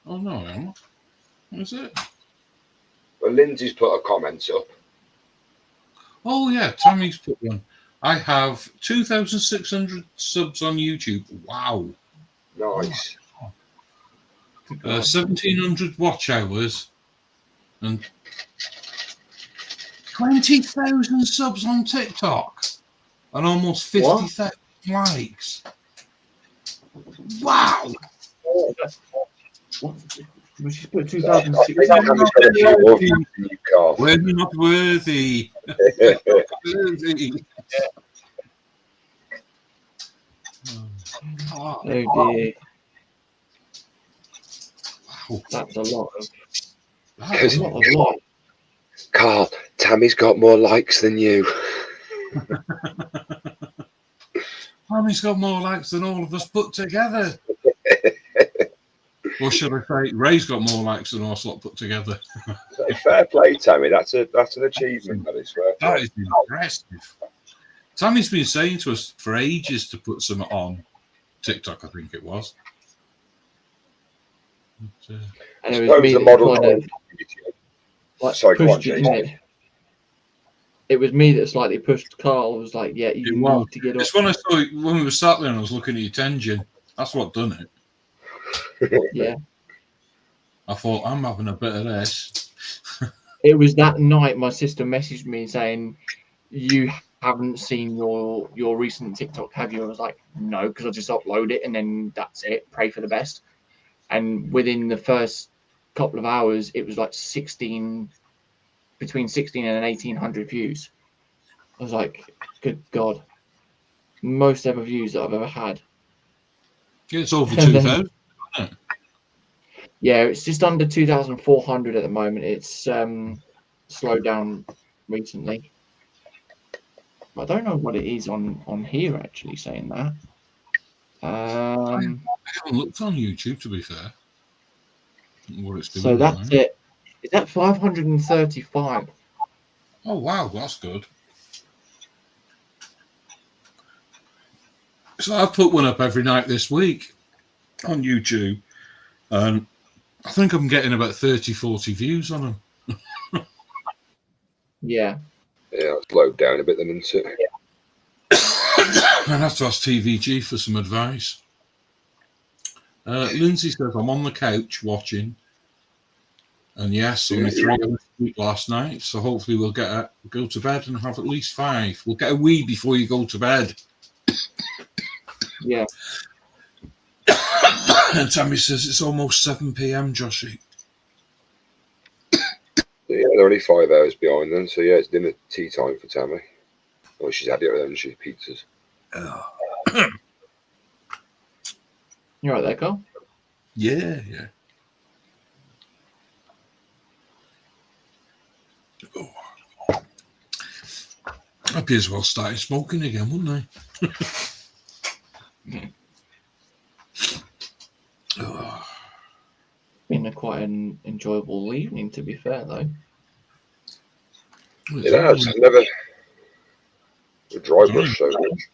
Oh no, I'm not. What is it? Well, Lindsay's put a comment up. Oh yeah, Tammy's put one. I have 2,600 subs on YouTube. Wow. Nice. 1,700 watch hours and 20,000 subs on TikTok and almost 50,000 likes. Wow. What? We should put 2006. We're not worthy. Worthy. Oh dear. Wow. That's a lot of. That's A lot. Carl, Tammy's got more likes than you. Tammy's got more likes than all of us put together. Or should I say, Ray's got more likes than us lot put together. Fair play, Tammy. That's an achievement. That is fair play. That is impressive. Tammy's been saying to us for ages to put some on TikTok, I think it was. But, And it was me the that model kind of Sorry, go on, pushed it, Jason. it was me that slightly pushed Carl. I was like, yeah, you need to get it's up. when I saw it, when we were sat there and I was looking at your 10-gen. That's what done it. Yeah. I thought, I'm having a bit of this. It was that night my sister messaged me saying, you haven't seen your recent TikTok, have you? I was like, no, because I just upload it and then that's it. Pray for the best. And within the first couple of hours, it was like between 16 and 1,800 views. I was like, good God. Most ever views that I've ever had. It's over 2,000. Yeah, it's just under 2,400 at the moment. It's slowed down recently. I don't know what it is on here, actually, saying that. I haven't looked on YouTube, to be fair. What it's doing So that's it. Is that 535? Oh, wow, that's good. So I've put one up every night this week on YouTube. And I think I'm getting about 30, 40 views on them. Yeah. Yeah, it's slowed down a bit then, isn't it? I'd have to ask TVG for some advice. Lindsay says, I'm on the couch watching. And yes, only 3 hours sleep last night. So hopefully we'll go to bed and have at least 5. We'll get a wee before you go to bed. Yeah. And Tammy says it's almost 7 p.m, Joshy. Yeah, they're only 5 hours behind then. So yeah, it's dinner tea time for Tammy. Well, she's had it with them, she's pizzas. You right there, Carl? Yeah. Oh. I'd be as well started smoking again, wouldn't I? Oh. Been quite an enjoyable evening, to be fair, though. It has. I've never dry brush so much.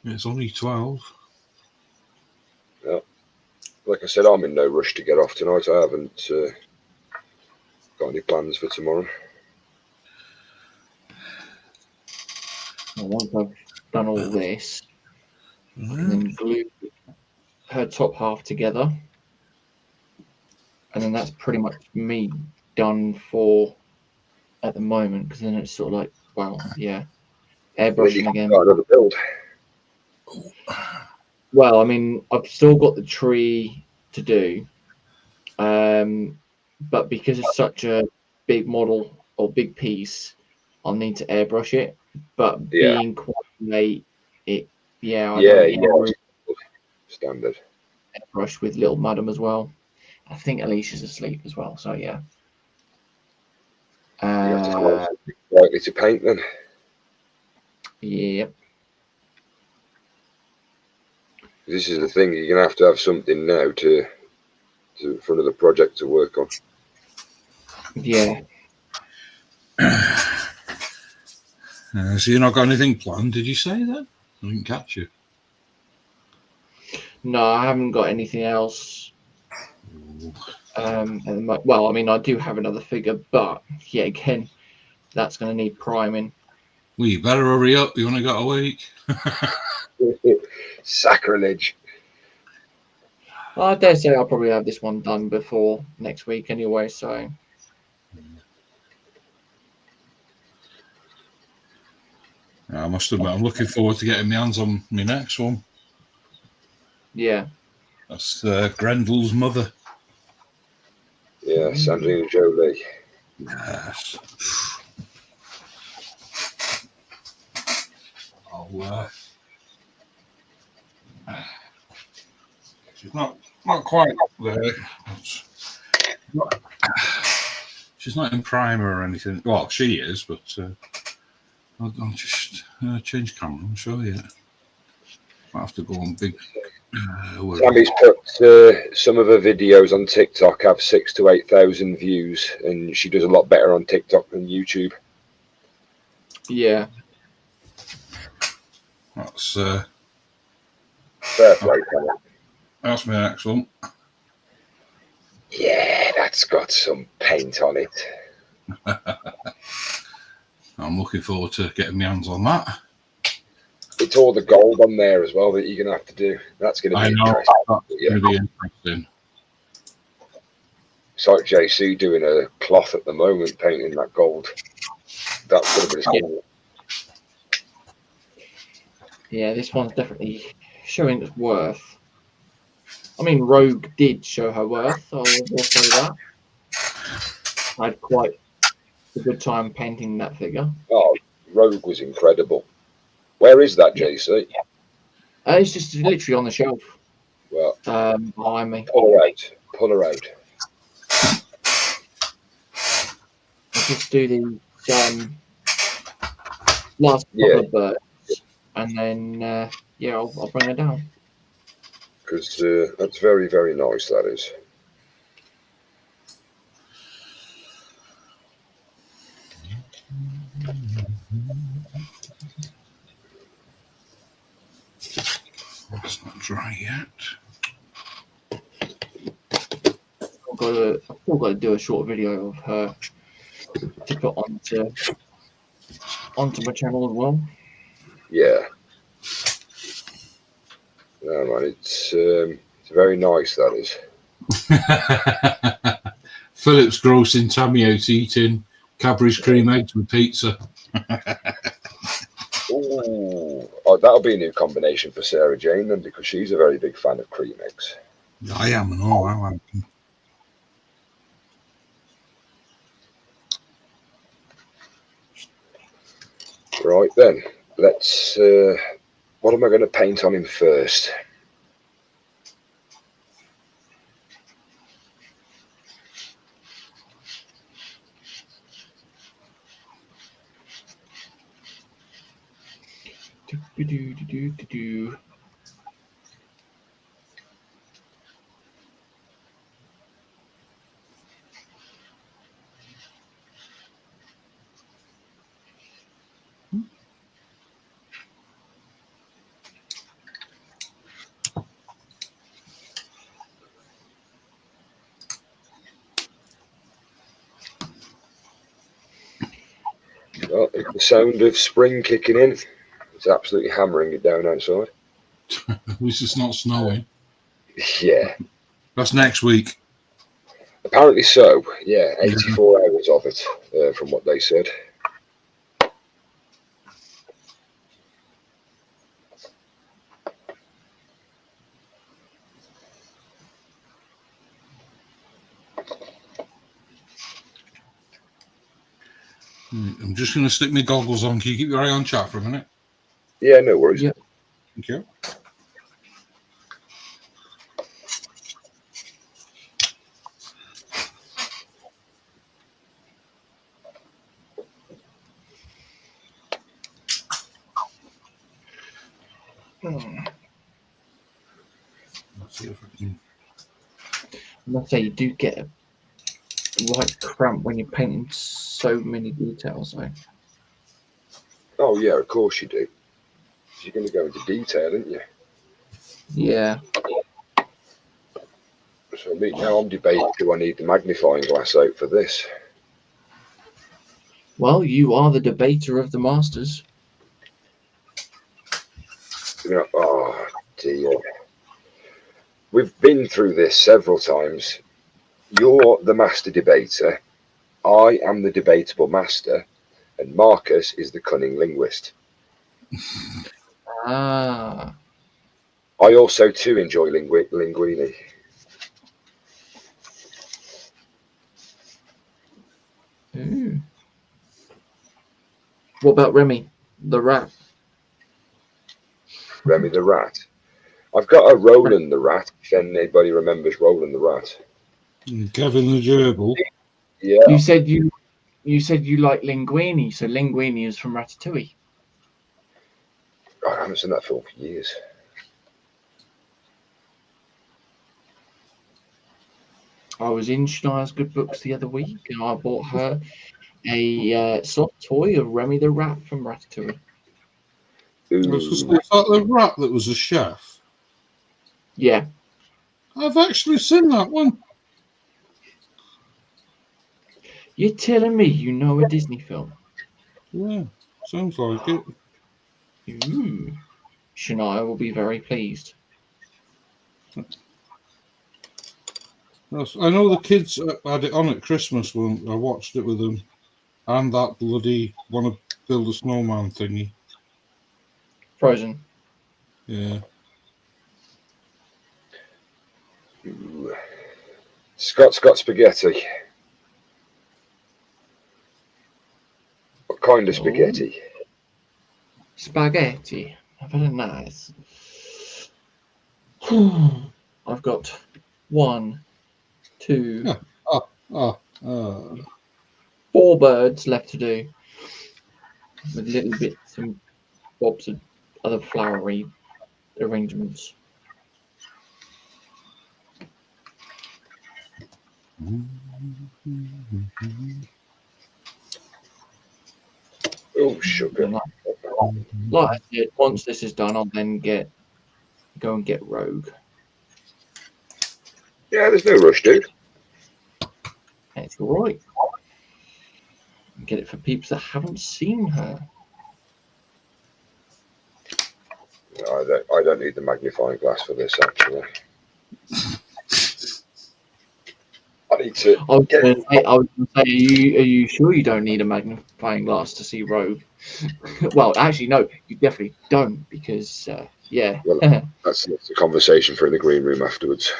It's only 12. Yeah. Like I said, I'm in no rush to get off tonight. I haven't got any plans for tomorrow. Well, once I've done all this, and then glue her top half together, and then that's pretty much me done for at the moment, because then it's sort of like, well, yeah, airbrushing again. Got another build. Well, I mean, I've still got the tree to do, but because it's such a big model or big piece, I'll need to airbrush it. But being quite late, Standard. Airbrush with little madam as well. I think Alicia's asleep as well, so yeah. You have to come likely to paint then. Yeah. This is the thing, you're gonna have to have something now to for another project to work on. Yeah. So you're not got anything planned, did you say that? I didn't catch you. No, I haven't got anything else. Well, I mean, I do have another figure, but yeah, again, that's going to need priming. Well, you better hurry up. You only got a week. Sacrilege. I dare say I'll probably have this one done before next week anyway, so. I must admit, I'm looking forward to getting my hands on my next one. Yeah. That's Grendel's mother. Yeah, Angelina Jolie. Yes. She's not quite there. She's not in primer or anything. Well, she is, but I'll just change camera and show you. I have to go on big. Tammy's put some of her videos on TikTok have 6,000 to 8,000 views, and she does a lot better on TikTok than YouTube. Yeah. That's fair play, Tammy. That's my next one. Yeah, that's got some paint on it. I'm looking forward to getting my hands on that. It's all the gold on there as well that you're going to have to do. That's going to be interesting. That's going to be interesting. It's like JC doing a cloth at the moment, painting that gold. That's going to be cool. Yeah, this one's definitely showing its worth. I mean, Rogue did show her worth, I will say that. I had quite a good time painting that figure. Oh, Rogue was incredible. Where is that, JC? It's just literally on the shelf. Well, behind me. Pull her out. Pull her out. I'll just do the last couple of birds, and then I'll bring her down. Because that's very, very nice. That is. It's not dry yet. I've still got to do a short video of her to put onto my channel as well. Yeah. No, man, it's very nice. That is. Philip's grossing Tammy out eating Cadbury's cream eggs with pizza. Ooh, oh, that'll be a new combination for Sarah Jane then, because she's a very big fan of cream eggs. I am and all. I like them. Right then, let's. What am I going to paint on him first? Oh, the sound of spring kicking in. It's absolutely hammering it down outside. At least it's not snowing. Yeah. That's next week. Apparently so. Yeah, 84 hours of it, from what they said. I'm just going to stick my goggles on. Can you keep your eye on chat for a minute? Yeah, no worries. Yeah. Thank you. Let's see if I can. I must say, you do get a right cramp when you're painting so many details, though. Oh, yeah, of course you do. you're going to go into detail, aren't you? Yeah. So now I'm debating, do I need the magnifying glass out for this? Well, you are the debater of the masters. Oh dear. We've been through this several times. You're the master debater. I am the debatable master. And Marcus is the cunning linguist. Ah. I also too enjoy linguini. Ooh. What about Remy, the rat? Remy the rat. I've got a Roland the rat. If anybody remembers Roland the rat. Kevin the gerbil. Yeah. You said you like linguini, so linguini is from Ratatouille. I haven't seen that film for years. I was in Shania's Good Books the other week, and I bought her a soft toy of Remy the rat from Ratatouille. Was that the rat that was a chef? Yeah. I've actually seen that one. You're telling me you know a Disney film? Yeah, sounds like it. Ooh. Shania will be very pleased. I know the kids had it on at Christmas when I watched it with them, and that bloody want to build a snowman thingy. Frozen. Yeah. Scott spaghetti. What kind of spaghetti? Spaghetti. Very nice. I've got 1, 2, 4 birds left to do, with little bits and bobs of other flowery arrangements. Oh, sugar. Like I said, once this is done, I'll then go and get Rogue. Yeah, there's no rush, dude. That's all right. Get it for people that haven't seen her. I don't need the magnifying glass for this, actually. I need to. I was going to say, are you sure you don't need a magnifying glass to see Rogue? Well, actually, no, you definitely don't, because yeah. Well, that's a conversation for in the green room afterwards.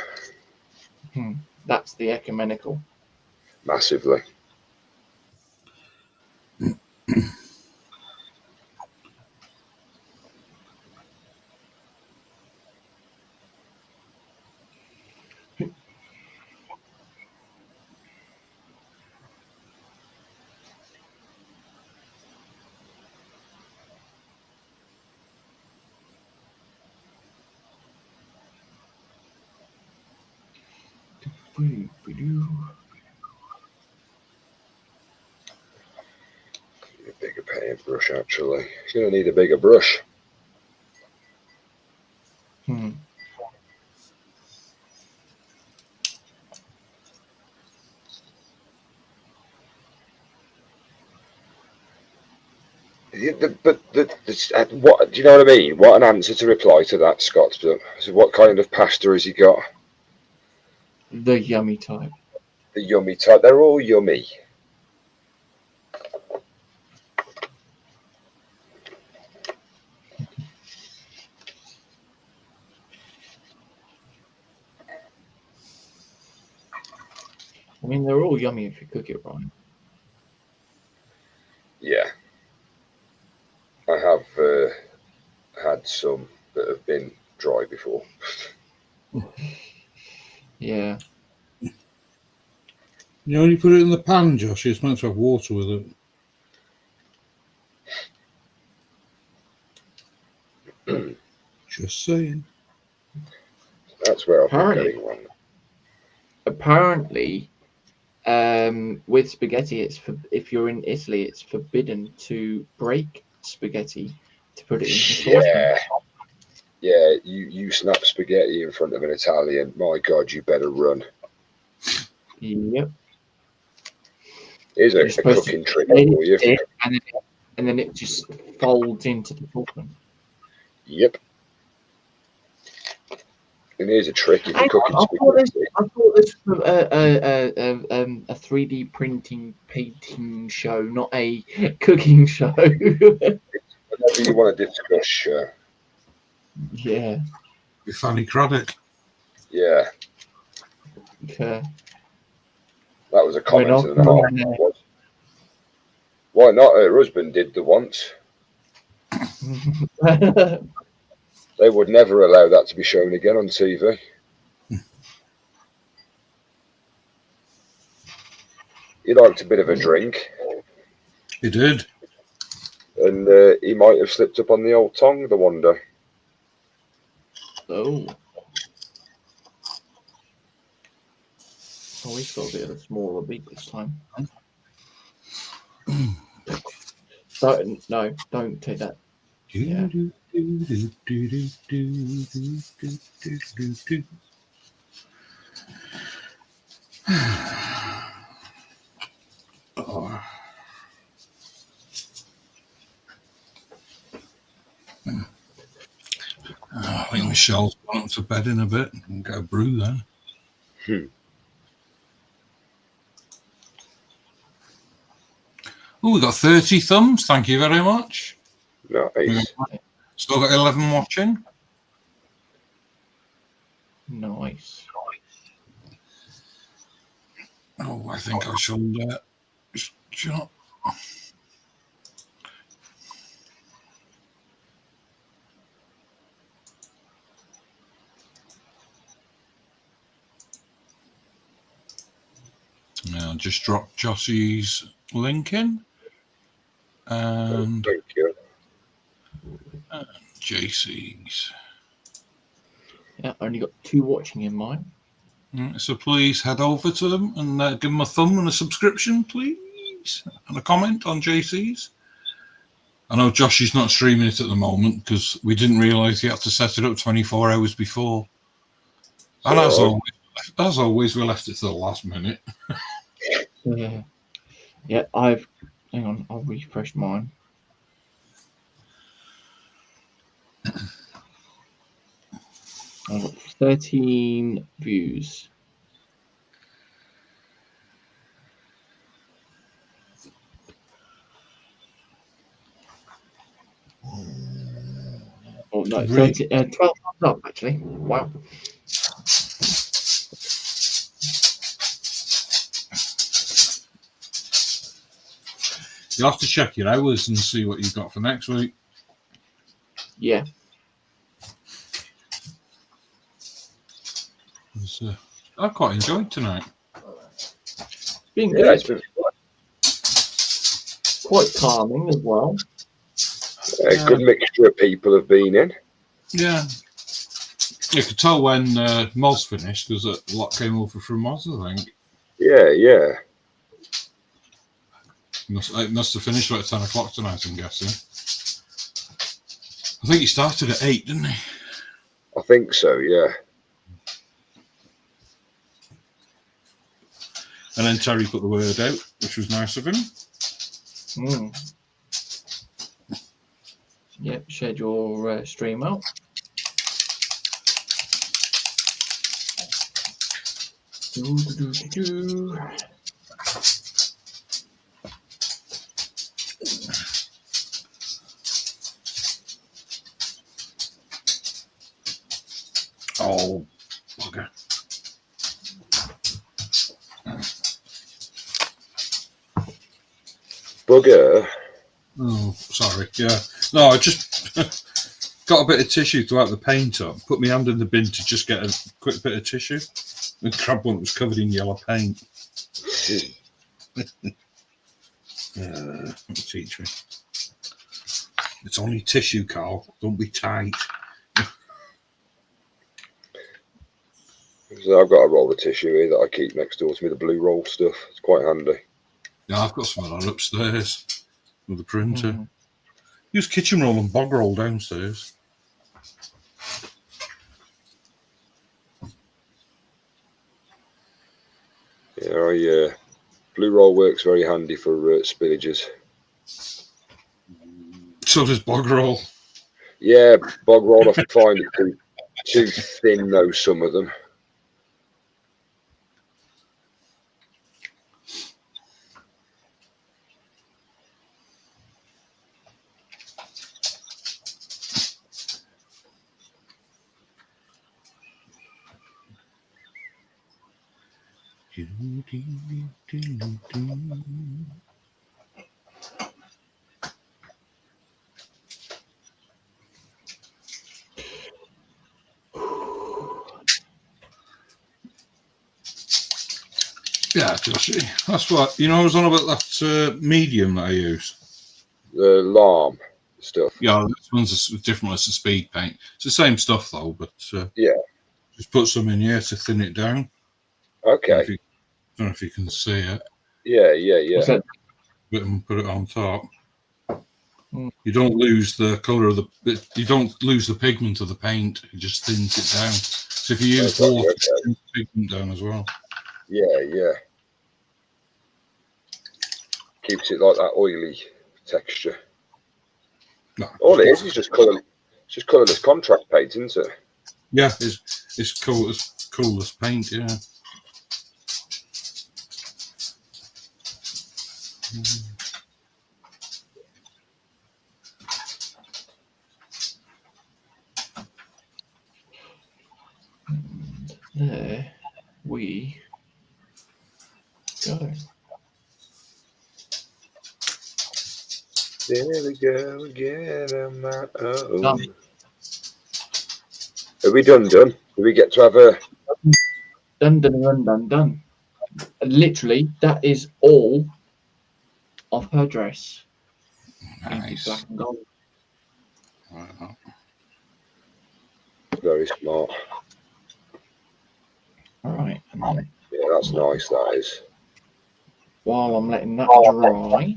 That's the ecumenical. Massively. A bigger paintbrush, actually. You're going to need a bigger brush. What do you know what I mean? What an answer to reply to that, Scott. So what kind of pasta has he got? The yummy type. The yummy type. They're all yummy. I mean, they're all yummy if you cook it right. Yeah. I have had some that have been dry before. Yeah. You only put it in the pan, Josh. It's meant to have water with it. Just saying. That's where I've been getting one. Apparently, with spaghetti, if you're in Italy, it's forbidden to break spaghetti to put it into saucepan. Yeah, you snap spaghetti in front of an Italian. My God, you better run. Yep. Here's You're a supposed cooking to trick let for it you. sit, and then it just folds into the saucepan. Yep. And here's a trick if you're cooking I spaghetti. thought this was a 3D printing painting show, not a cooking show. Whenever you want to discuss, Yeah. With Fanny Craddock. yeah, Okay. that was a comment not and a half. Why not? Her husband did the once. They would never allow that to be shown again on TV. He liked a bit of a drink. He did. And he might have slipped up on the old tongue the one day. Oh. Oh, we saw a bit of a smaller beat this time. Don't take that. Yeah. Oh. I think Michelle's gone up to bed in a bit and go brew then. Oh, we got 30 thumbs. Thank you very much. Nice. Still got 11 watching. Nice. Oh, I think I shall shut. Now, just drop Jossie's link in. And thank you. JC's. Yeah, only got 2 watching in mine. So please head over to them and give them a thumb and a subscription, please, and a comment on JC's. I know Josh is not streaming it at the moment because we didn't realise he had to set it up 24 hours before. And as always, we left it to the last minute. Yeah, hang on, I'll refresh mine. I've got 13 views. Oh no, Really? 12 thumbs up actually. Wow. You'll have to check your hours and see what you've got for next week. Yeah. I quite enjoyed tonight. Been Yeah, good. it's been Quite calming as well. a good mixture of people have been in. Yeah. You could tell when Moz finished because a lot came over from Moz, I think. Yeah. It must have finished about 10 o'clock tonight, I'm guessing. I think he started at 8, didn't he? I think so, yeah. And then Terry put the word out, which was nice of him. Yep, shared your stream out. Oh, bugger. Bugger. Oh, sorry. Yeah. No, I just got a bit of tissue to wipe the paint up. Put my hand in the bin to just get a quick bit of tissue. And grabbed one that was covered in yellow paint. Teach me. It's only tissue, Carl. Don't be tight. So I've got a roll of tissue here that I keep next door to me, the blue roll stuff. It's quite handy. Yeah, I've got some of that upstairs with the printer. Use kitchen roll and bog roll downstairs. Yeah, blue roll works very handy for spillages. So does bog roll. Yeah, bog roll I find it too thin though, some of them. Yeah, Joshy. That's what, I was on about that medium that I use. The Larm stuff. Yeah, this one's different. It's a speed paint. It's the same stuff though, but Yeah. just put some in here to thin it down. Okay. Don't know if you can see it. Yeah. Put it on top. Mm. You don't lose the color of you don't lose the pigment of the paint. It just thins it down. So if you use water, it thins the pigment down as well. Yeah. Keeps it like that oily texture. No. All it is just colour. It's just colourless contract paint, isn't it? Yeah, it's cool as paint. Yeah. There we go. There we go again on my own. Done. Are we done? Do we get to have a... Done. Literally, that is all of her dress. Nice. Black and gold. Right. Very smart. All right. And then Yeah, that's nice, that is. while I'm letting that dry,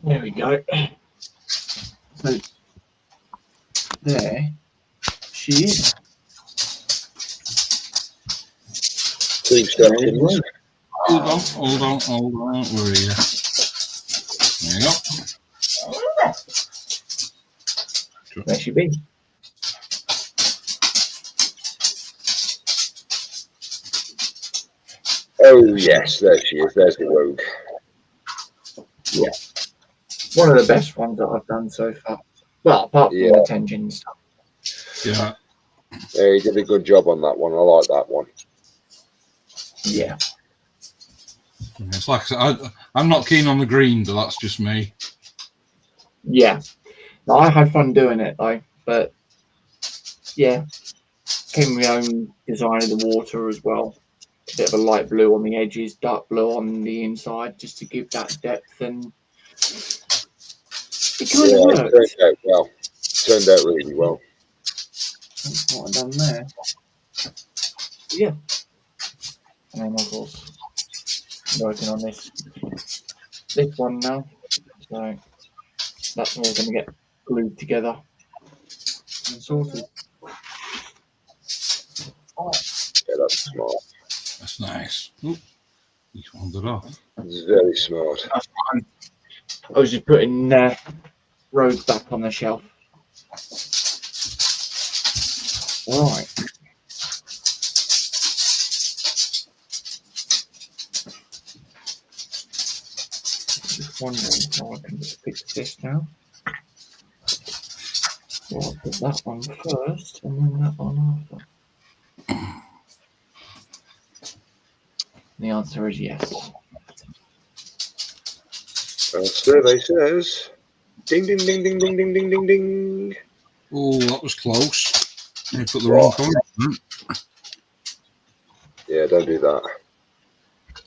there we go. So there she is. 2 seconds. Hold on. Where are you? There you go. There she be. Oh, yes, there she is. There's the rogue. Yeah. One of the best ones that I've done so far. Well, apart from the Tenjin stuff. Yeah. Yeah, he did a good job on that one. I like that one. Yeah. It's like I said, I'm not keen on the green, but that's just me. Yeah. No, I had fun doing it though, but yeah. Came with my own design of the water as well. A bit of a light blue on the edges, dark blue on the inside, just to give that depth, and it kind of worked. It turned out well. Turned out really well. That's what I've done there. Yeah. And then of course working on this one now. So that's all gonna get glued together and sorted. Yeah, that's smart. That's nice. Oop, he's wandered off. It's very smart. That's fine. I was just putting roads back on the shelf. Right. Just wondering how I can just fix this now. So I'll put that one first and then that one after. The answer is yes. Survey says, ding, ding, ding, ding, ding, ding, ding, ding, ding. Oh, that was close. You put the wrong colour. Yeah, don't do that.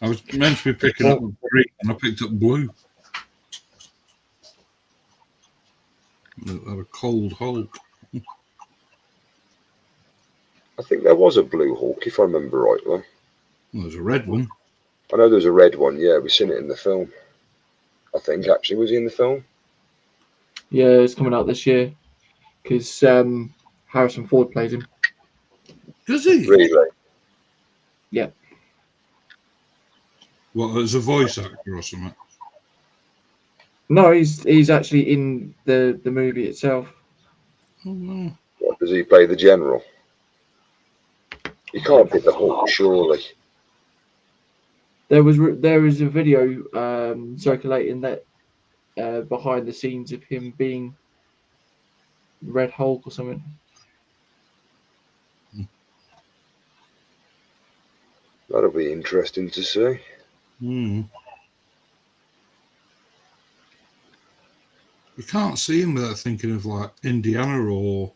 I was meant to be picking up green, and I picked up blue. Had a cold Hulk. I think there was a blue Hulk, if I remember rightly. Well, there's a red one. I know there's a red one. Yeah, we've seen it in the film. I think actually, was he in the film? Yeah, it's coming out this year because Harrison Ford plays him. Does he? Really? Yeah. Well, as a voice actor or something? No, he's actually in the movie itself. Oh, no. What, does he play the general? He can't be the Hulk, surely. There is a video circulating that behind the scenes of him being Red Hulk or something. That'll be interesting to see. Hmm. You can't see him without thinking of like Indiana or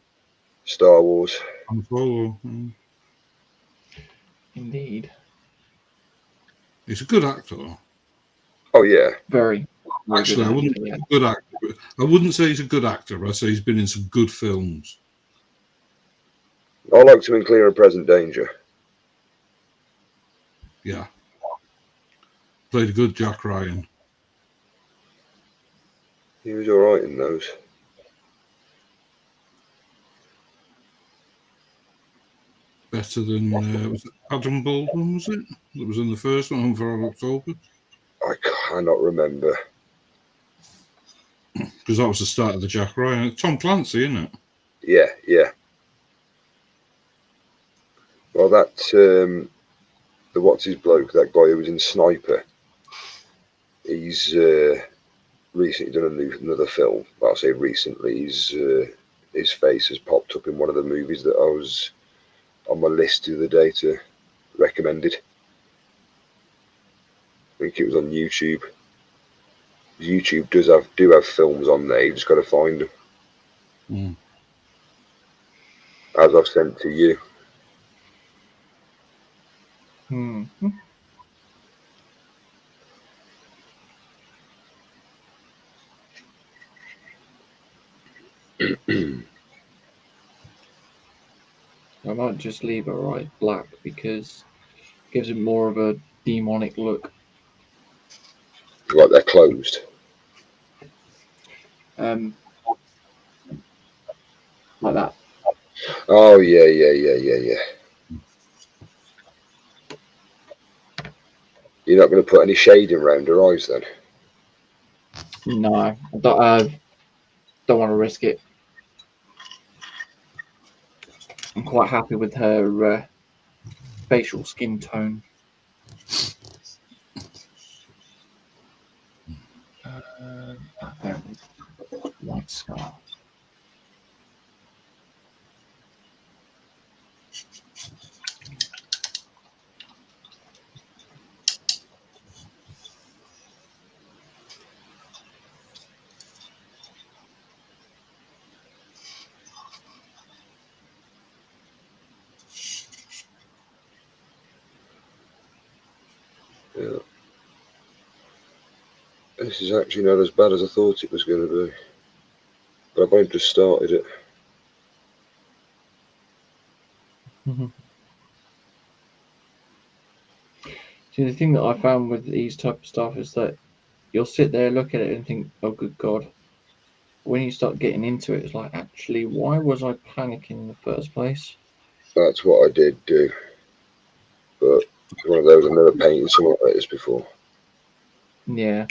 Star Wars. Han Solo. Indeed. He's a good actor, though. Oh yeah. Very. Actually, I wouldn't say he's a good actor. I wouldn't say he's a good actor, but I'd say he's been in some good films. I liked him in Clear and Present Danger. Yeah. Played a good Jack Ryan. He was alright in those. Better than was it Adam Baldwin, was it? That was in the first one, Home for October. I cannot remember. Because that was the start of the Jack Ryan. Tom Clancy, isn't it? Yeah, yeah. Well, that the what's his bloke? That guy who was in Sniper. He's recently done another film. Well, I'll say recently. His face has popped up in one of the movies that I was on my list the other day to recommended. I think it was on YouTube. YouTube do have films on there. You just got to find them. Mm. As I've sent to you. Hmm. I might just leave it right black because it gives it more of a demonic look. Like they're closed. Like that. Oh yeah. You're not going to put any shading around her eyes then? No, I don't want to risk it. I'm quite happy with her facial skin tone. White scar. Yeah. This is actually not as bad as I thought it was going to be. But I've only just started it. See, the thing that I found with these type of stuff is that you'll sit there, look at it, and think, "Oh, good God!" When you start getting into it, it's like, actually, why was I panicking in the first place? That's what I did do. But it's one of those, I've never painted something like this before. Yeah.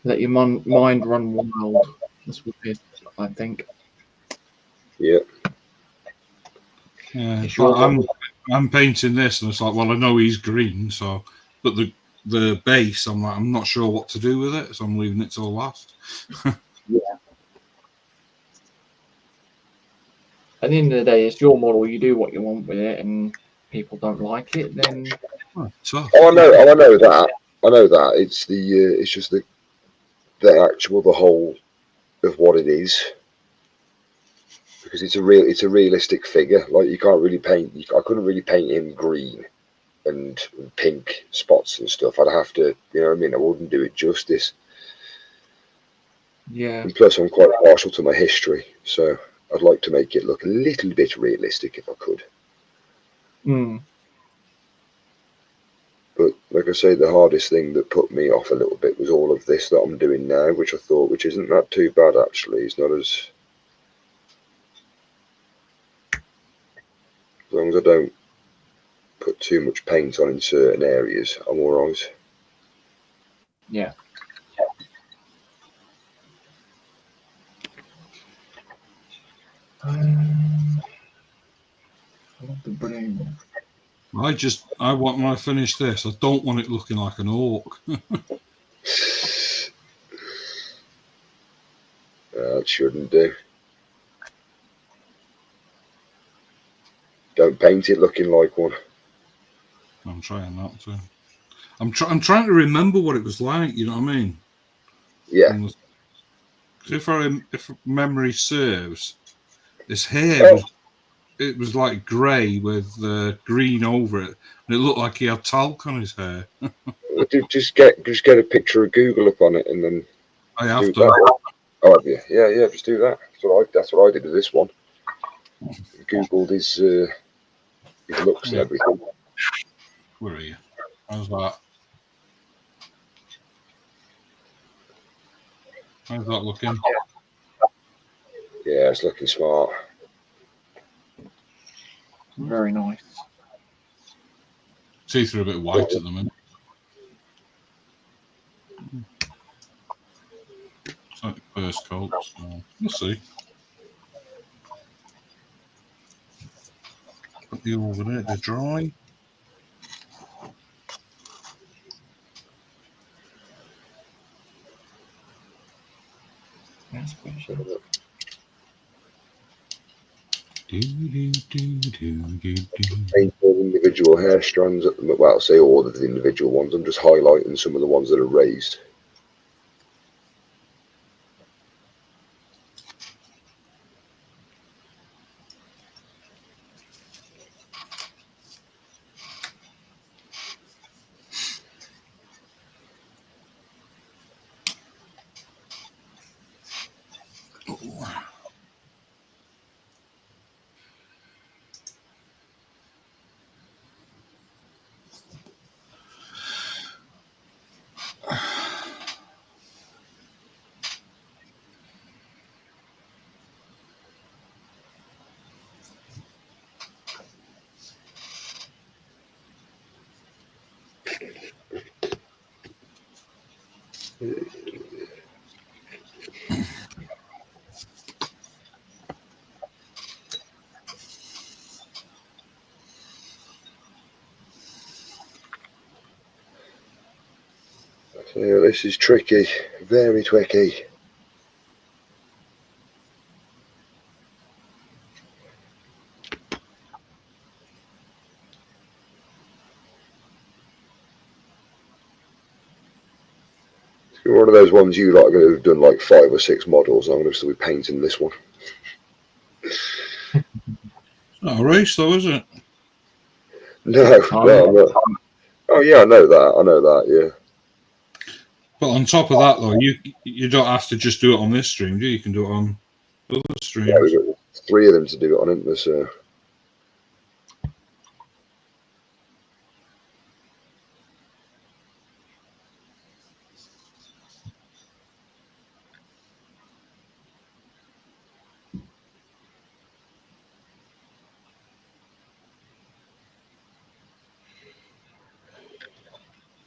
Let your mind run wild. That's what it is, I think. Yeah. Yeah. Sure. I'm painting this, and it's like, well, I know he's green, so but the base, I'm not sure what to do with it, so I'm leaving it till last. Yeah. At the end of the day, it's your model. You do what you want with it, and people don't like it, then. Oh, I know that. I know that. It's it's just the whole of what it is. Because it's a realistic figure. Like you can't really paint. I couldn't really paint him green and pink spots and stuff. I'd have to, you know what I mean? I wouldn't do it justice. Yeah. And plus, I'm quite partial to my history, so I'd like to make it look a little bit realistic if I could. Mm. But like I say, the hardest thing that put me off a little bit was all of this that I'm doing now, which isn't that too bad actually. It's not as long as I don't put too much paint on in certain areas, I'm alright. Yeah. I want when I finish this, I don't want it looking like an orc. That shouldn't do. Don't paint it looking like one. I'm trying not to. I'm trying to remember what it was like. You know what I mean? Yeah. If memory serves, his hair was like grey with green over it, and it looked like he had talc on his hair. Just get a picture of Google up on it and then I have do to. that. Oh, have you? Yeah, just do that. That's what I did with this one. Googled his looks and everything. Where are you? How's that? How's that looking? Yeah, it's looking smart. Very nice. Teeth are a bit white at the minute. It's like first coat, so we'll see. Put the over there to dry. That's special. Paint all individual hair strands at the well, say all of the individual ones. I'm just highlighting some of the ones that are raised. So this is tricky, very tricky. One of those ones you like are going to have done like 5 or 6 models. I'm going to still be painting this one. It's not a race, though, is it? No. Oh yeah, I know that. Yeah. But on top of that, though, you don't have to just do it on this stream, do you? You can do it on other streams. Yeah, we've got 3 of them to do it on, isn't there? So.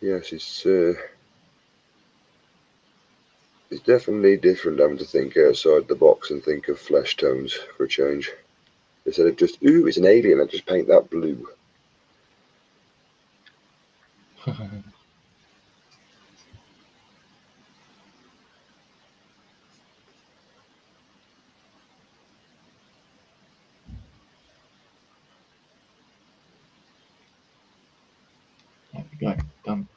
Yes, it's definitely different having to think outside the box and think of flesh tones for a change. Instead of just, ooh, it's an alien, I just paint that blue. There we go. Done.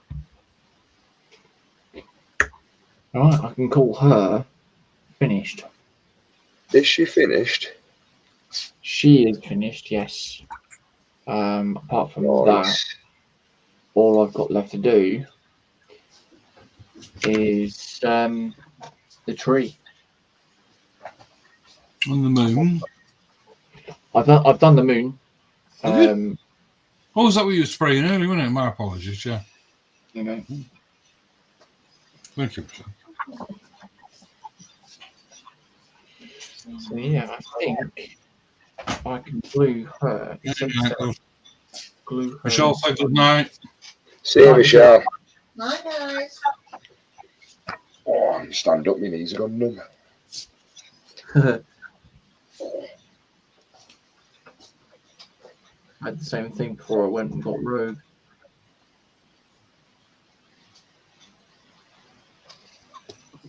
Alright, I can call her finished. Is she finished? She is finished, yes. Apart from that, all I've got left to do is the tree. On the moon. I've done the moon. Have you? Oh, is that what you were spraying earlier, wasn't it? My apologies, yeah. You know. Thank you. So yeah, I think I can glue her. Glue her. Michelle, say good night. See you, Michelle. Night, guys. Oh, I'm stand up, my knees are gone numb. I had the same thing before I went and got Rogue.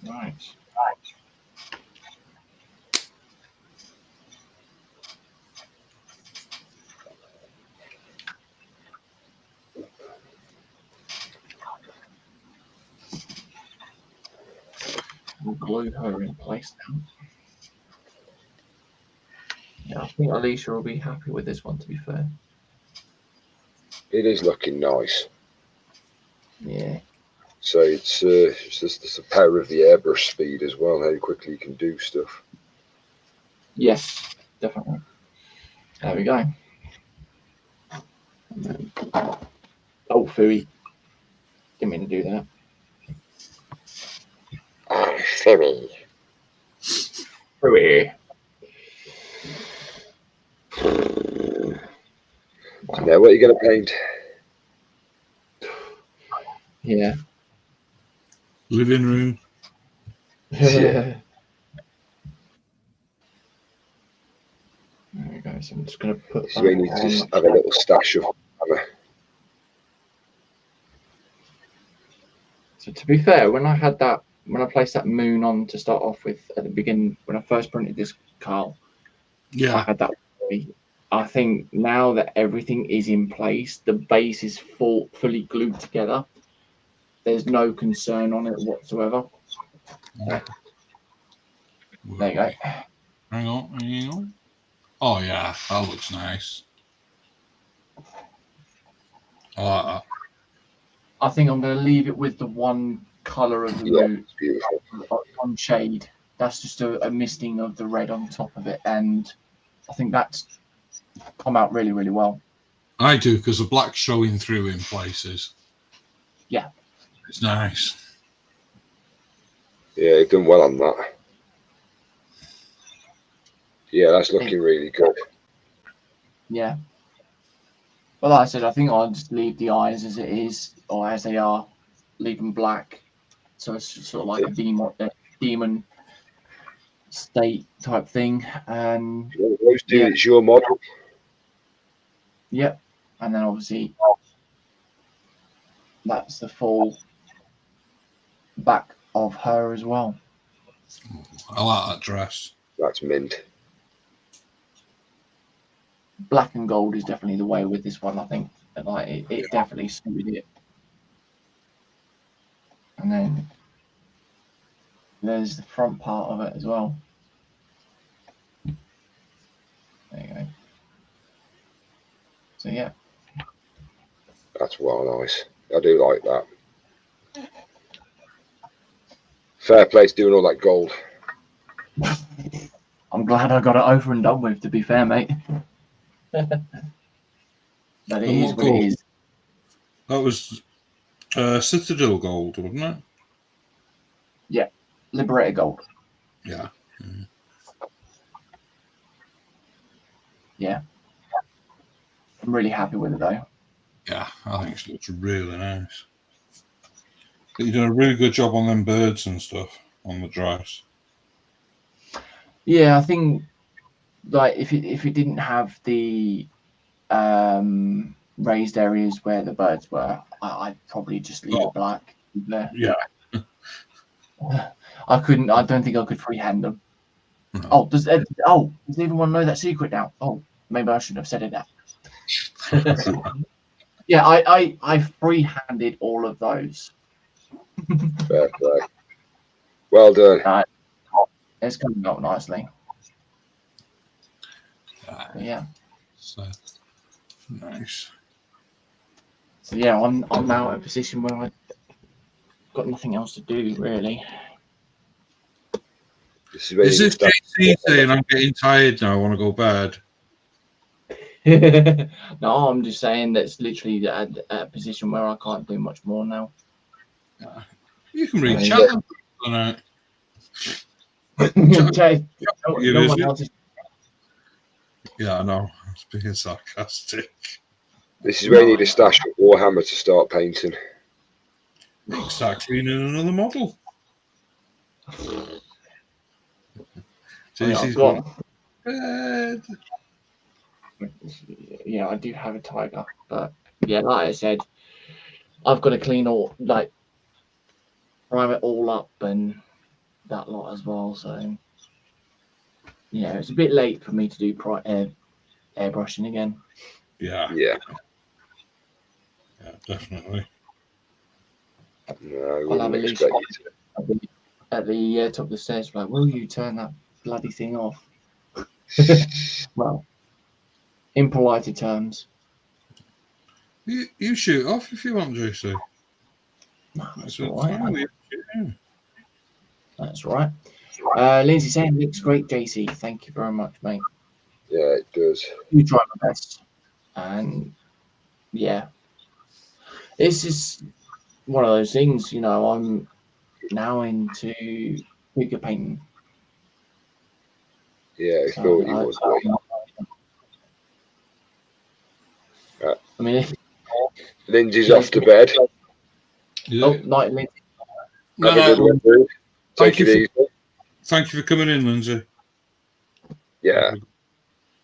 Right. We'll glue her in place now. Yeah, I think Alicia will be happy with this one, to be fair. It is looking nice. Yeah. So it's just the power of the airbrush speed as well, how quickly you can do stuff. Yes, definitely. There we go. Oh, Fooey. Didn't mean to do that. Ah, Fairy. Fooey. Now, what are you going to paint? Yeah. Living room. Yeah. There we go. So I'm just going to put So you need to just have a little stash of hammer. So to be fair, when I placed that moon on to start off with at the beginning, when I first printed this Carl, I Yeah. had that. I think now that everything is in place, the base is fully glued together. There's no concern on it whatsoever. There you go. Hang on. Oh, yeah. That looks nice. I like that. I think I'm going to leave it with the one color of the moon, It's beautiful. one shade. That's just a misting of the red on top of it, and I think that's come out really, really well. I do, because the black's showing through in places. Yeah. It's nice. Yeah, you've done well on that. Yeah, that's looking really good. Yeah. But like I said, I think I'll just leave the eyes as it is, or as they are, leave them black. So it's sort of like a demon state type thing. Those two, it's your model. Yep. And then obviously that's the full back of her as well. I like that dress. That's mint. Black and gold is definitely the way with this one, I think. Like it definitely suited it. And then there's the front part of it as well. There you go. So yeah. That's well nice. I do like that. Fair play to doing all that gold. I'm glad I got it over and done with, to be fair, mate. But it is what it is. That was Citadel gold, wasn't it? Yeah. Liberator gold. Yeah. Yeah. I'm really happy with it though. Yeah, I think it looks really nice. You've done a really good job on them birds and stuff on the dress. Yeah, I think like if it didn't have the raised areas where the birds were, I'd probably just leave it black there. Yeah. I don't think I could freehand them. No. Does everyone know that secret now? Oh, maybe I shouldn't have said it now. Yeah, I free-handed all of those. Fair play. Well done. It's coming out nicely. Yeah. So nice. So yeah, I'm now at a position where I've got nothing else to do really. This is where Is you this start. JC saying I'm getting tired now? I want to go bed. No, I'm just saying that's literally at a position where I can't do much more now. You can read Yeah. chat. Tonight. Jay, You no is one it? else is. Yeah, I know. I was being sarcastic. This is where you need a stash of Warhammer to start painting. You can start cleaning another model. I mean, JC's I've got. bed. Yeah, I do have a tiger, but yeah, like I said, I've got to clean all, like, prime it all up and that lot as well. So yeah, it's a bit late for me to do airbrushing again. Yeah, Yeah. yeah, definitely. No, I I'll have wouldn't a leash expect you to. at the top of the stairs. Like, will you turn that bloody thing off? Well, in politer terms. You shoot off if you want, JC. No, that's So all it's fine right. with you. Yeah. That's right. Lindsay saying looks great, JC. Thank you very much, mate. Yeah, it does. You try my best, and yeah, it's just one of those things. You know, I'm now into figure painting. Yeah, I So thought you would. I mean, Lindsay's off to bed. Yeah. oh, night, Lindsay. No, Have a good one, dude. Thank Take you it easy. Thank you for coming in, Lindsay. Yeah.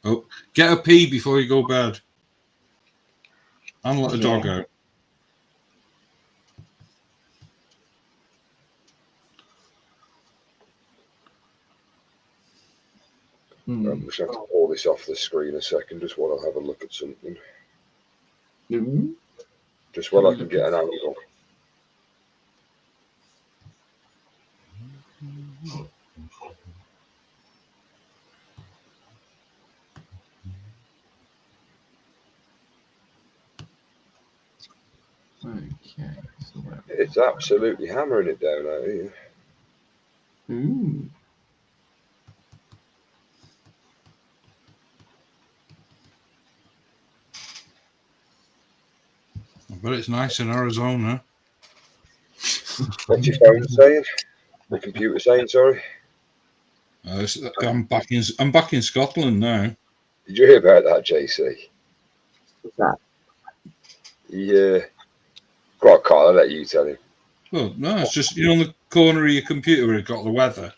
Oh, get a pee before you go to bed. And let the dog Yeah. out. I'm just going to have to pull this off the screen a second just while I have a look at something. Mhm. Just while I can get an angle. Okay. So where- It's absolutely hammering it down out here. Ooh. I bet it's nice in Arizona. What's your phone saying? The computer saying, sorry? I'm back in Scotland now. Did you hear about that, JC? What's that? Yeah. Go on, Carl, I'll let you tell him. Well, no, it's just on the corner of your computer where it got the weather.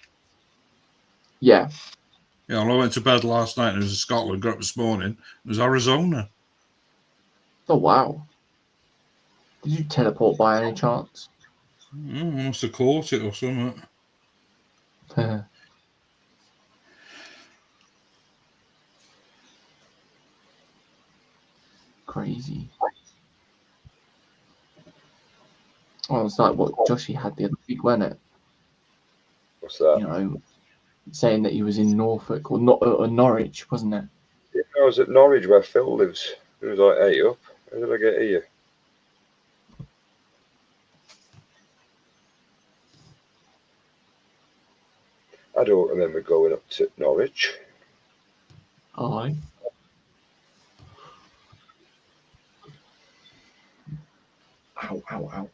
Yeah. Yeah, well, I went to bed last night and it was in Scotland. Got up this morning. It was Arizona. Oh wow. Did you teleport by any chance? I must have caught it or something. Crazy. Oh, it's like what Joshy had the other week, wasn't it? What's that? You know, saying that he was in Norfolk or not Norwich, wasn't it? Yeah, I was at Norwich where Phil lives. It was like 8 up. How did I get here? I don't remember going up to Norwich. Aye. Ow, ow, ow.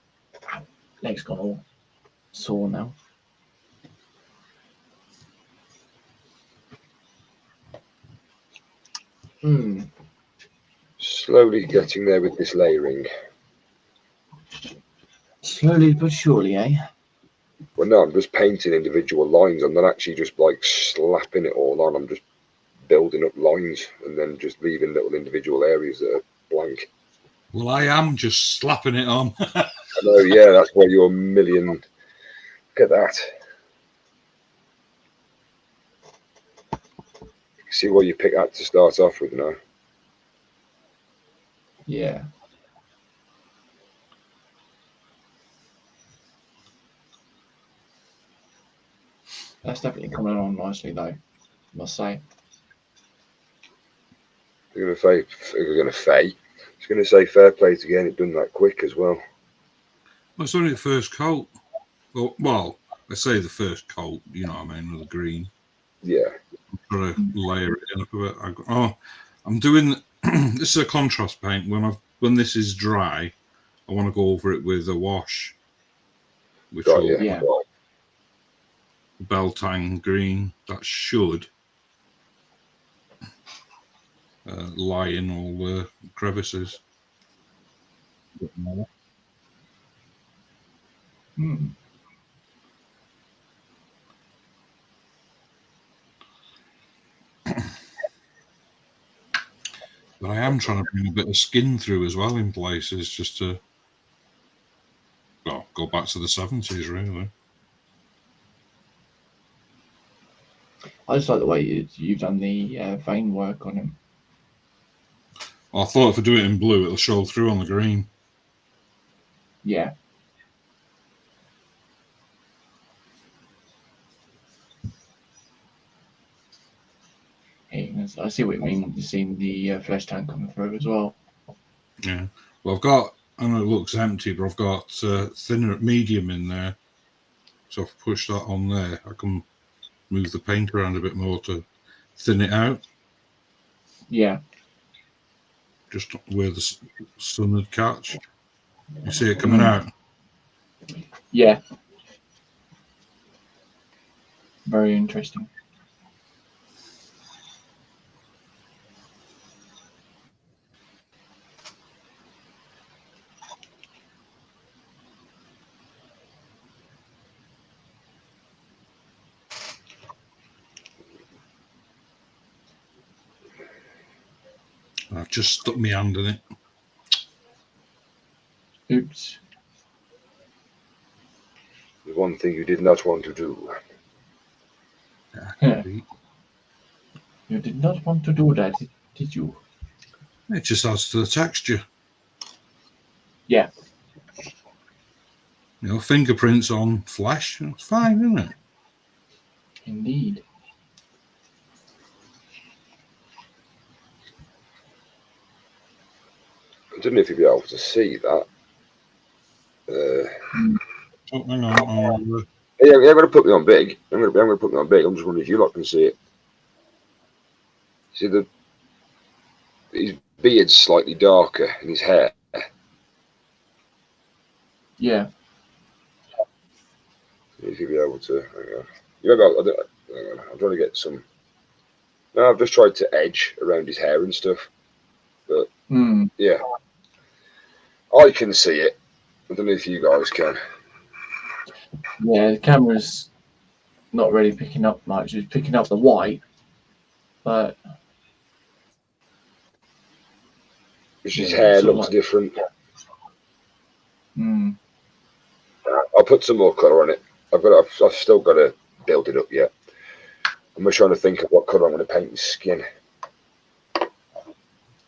Ow. Leg's gone all sore now. Slowly getting there with this layering. Slowly but surely, eh? Well, no, I'm just painting individual lines. I'm not actually just like slapping it all on. I'm just building up lines and then just leaving little individual areas that are blank. Well, I am just slapping it on. I know, yeah, that's why you're a million. Look at that. See what you pick out to start off with now. Yeah. That's definitely coming on nicely, though, I must say. You're going to say fair play to getting it done that quick as well. Well, it's only the first coat. Well, let's say the first coat, you know what I mean, with the green. Yeah. Try to layer it in a bit. I'm doing this is a contrast paint. When this is dry, I want to go over it with a wash, which Got will you. Yeah. Beltane green. That should lie in all the crevices. Hmm. But I am trying to bring a bit of skin through as well in places, just to go back to the 70s, really. I just like the way you've done the vein work on him. I thought if I do it in blue, it'll show through on the green. Yeah. I see what you mean. You've seen the flesh tank coming through as well. Yeah. Well, I know it looks empty, but I've got thinner medium in there. So if I push that on there, I can move the paint around a bit more to thin it out. Yeah. Just where the sun would catch. You see it coming out? Yeah. Very interesting. I've just stuck my hand in it. Oops. The one thing you did not want to do. Yeah. You did not want to do that, did you? It just adds to the texture. Yeah. You know, fingerprints on flesh. It's fine, isn't it? Indeed. I don't know if you'll be able to see that. Oh, hang on. Yeah, I'm going to put me on big. I'm going to put me on big. I'm just wondering if you lot can see it. See, his beard's slightly darker and his hair. Yeah. If you'll be able to. You know, I'm trying to get some. No, I've just tried to edge around his hair and stuff. But yeah, I can see it. I don't know if you guys can. Yeah, the camera's not really picking up much. It's picking up the white, but His hair looks different. I'll put some more colour on it. I've still got to build it up yet. I'm just trying to think of what colour I'm going to paint his skin. I'm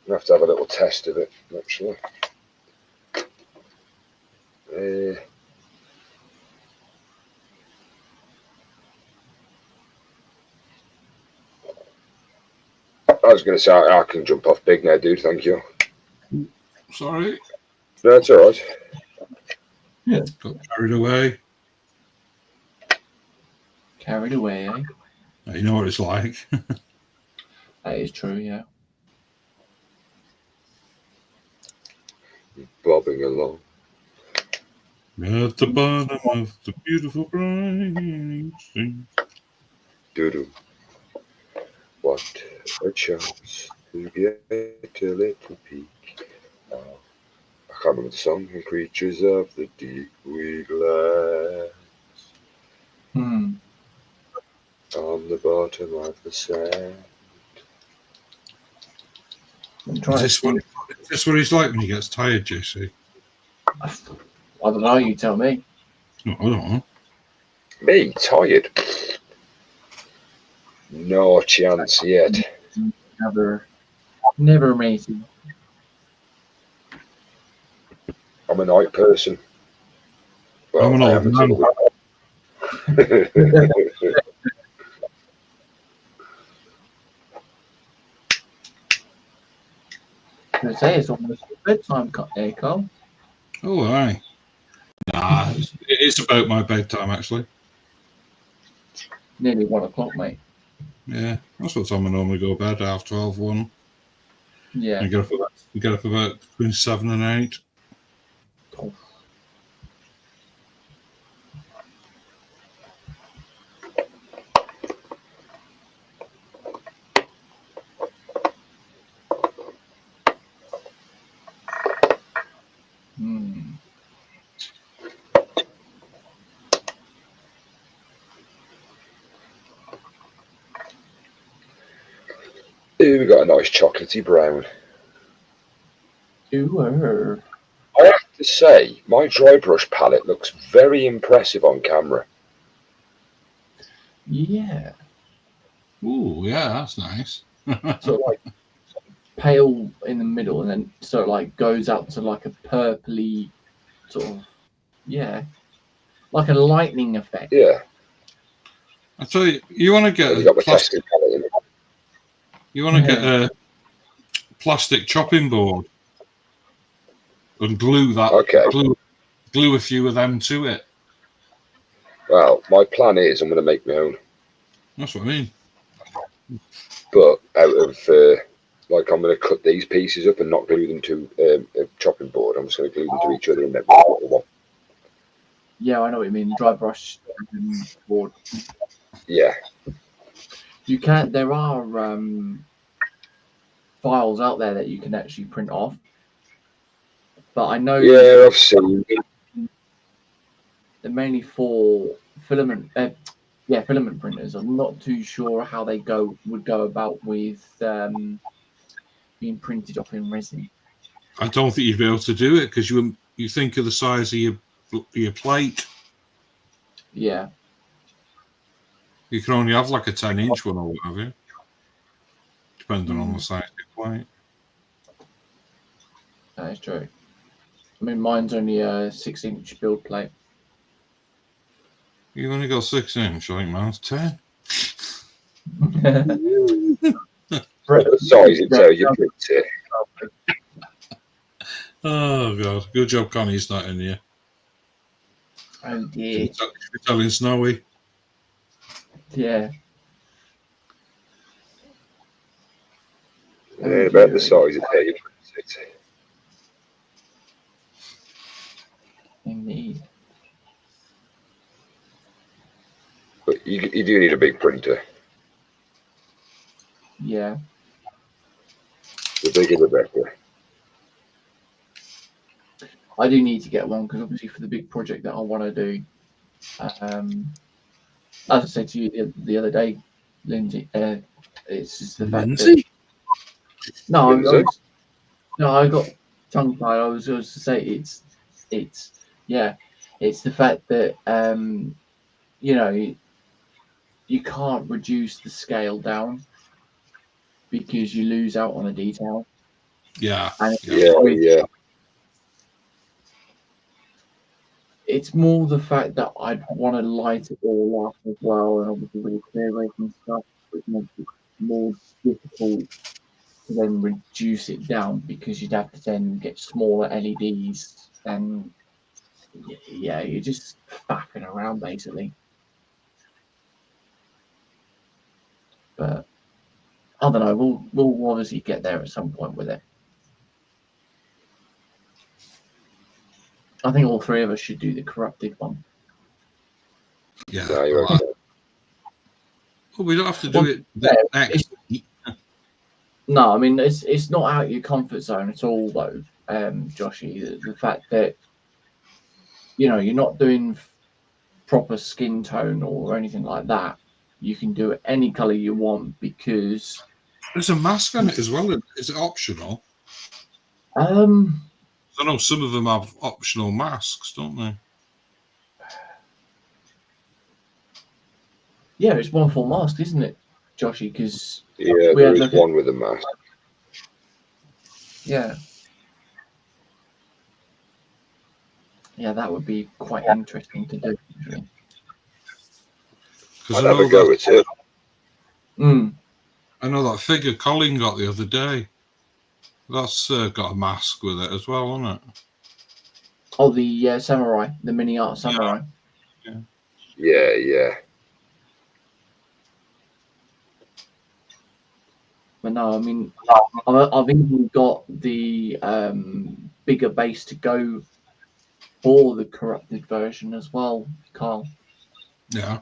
going to have a little test of it, actually. I was going to say, I can jump off big now, dude. Thank you. Sorry. No, it's all right. Yeah. Got carried away. Carried away, eh? You know what it's like. That is true, yeah. Bobbing along. At the bottom of the beautiful briny sea. Doo-doo. What a chance to get a little peek. I can't remember the song. And creatures of the deep we glance on the bottom of the sand. Is this what he's like when he gets tired, JC? I don't know. You tell me. No, I don't know. Me tired? No chance yet. Never amazing. I'm a night person. Well, I'm an old man. I say it's almost bedtime, Carl. Oh, aye. Nah, it's about my bedtime, actually. nearly 1 o'clock, mate. Yeah, that's what time I normally go to bed, 12:30, 1. Yeah. I get up about between 7 and 8. Oh. Hmm. Ooh, we got a nice chocolatey brown. Ooh. I have to say, my dry brush palette looks very impressive on camera. Yeah. Ooh, yeah, that's nice. Sort of like pale in the middle, and then sort of like goes out to like a purpley sort of, yeah, like a lightning effect. Yeah. I tell you, you want to get And you a got the plastic. testing palette in it. You want to get a plastic chopping board and glue that. Okay. Glue a few of them to it. Well, my plan is I'm going to make my own. That's what I mean. But out of like, I'm going to cut these pieces up and not glue them to a chopping board. I'm just going to glue them to each other and make one. Yeah, I know what you mean. Dry brush board. Yeah. You can. There are files out there that you can actually print off. But I know. Yeah, I've seen. They're mainly for filament. Filament printers. I'm not too sure how they would go about with being printed off in resin. I don't think you'd be able to do it because you think of the size of your plate. Yeah. You can only have like a 10-inch one or whatever, depending on the size of your plate. That is true. I mean, mine's only a 6-inch build plate. You've only got 6-inch, I think mine's 10. The size it tells you print it. Oh god, good job Connie's not in here. Oh dear. She's telling Snowy. Yeah. Yeah, about the size it tells you print it. Indeed. But you do need a big printer. Yeah. The bigger the better. I do need to get one because obviously for the big project that I want to do, as I said to you the other day, Lindsay, it's just the fact that I got tongue tied. I was going to say it's the fact that you can't reduce the scale down because you lose out on the detail. Yeah. And Yeah. It's more the fact that I'd want to light it all up as well, and obviously with the clear rate and stuff, which makes it more difficult to then reduce it down because you'd have to then get smaller LEDs, and yeah, you're just faffing around basically. But I don't know. We'll obviously get there at some point with it. I think all three of us should do the corrupted one. Yeah. No, you're right. Well, we don't have to do it next. No, I mean it's not out of your comfort zone at all, though, Joshy. The fact that you're not doing proper skin tone or anything like that. You can do it any color you want because there's a mask on it as well. Is it optional? I know some of them have optional masks, don't they? Yeah, it's one full mask, isn't it, Joshy? Because there is one with a mask. Yeah. Yeah, that would be quite interesting to do. Actually. I'd have a go at it. I know that figure Colin got the other day. That's got a mask with it as well, hasn't it? Oh, the samurai, the mini art samurai. Yeah. But no, I mean, I've even got the bigger base to go for the corrupted version as well, Carl. Yeah.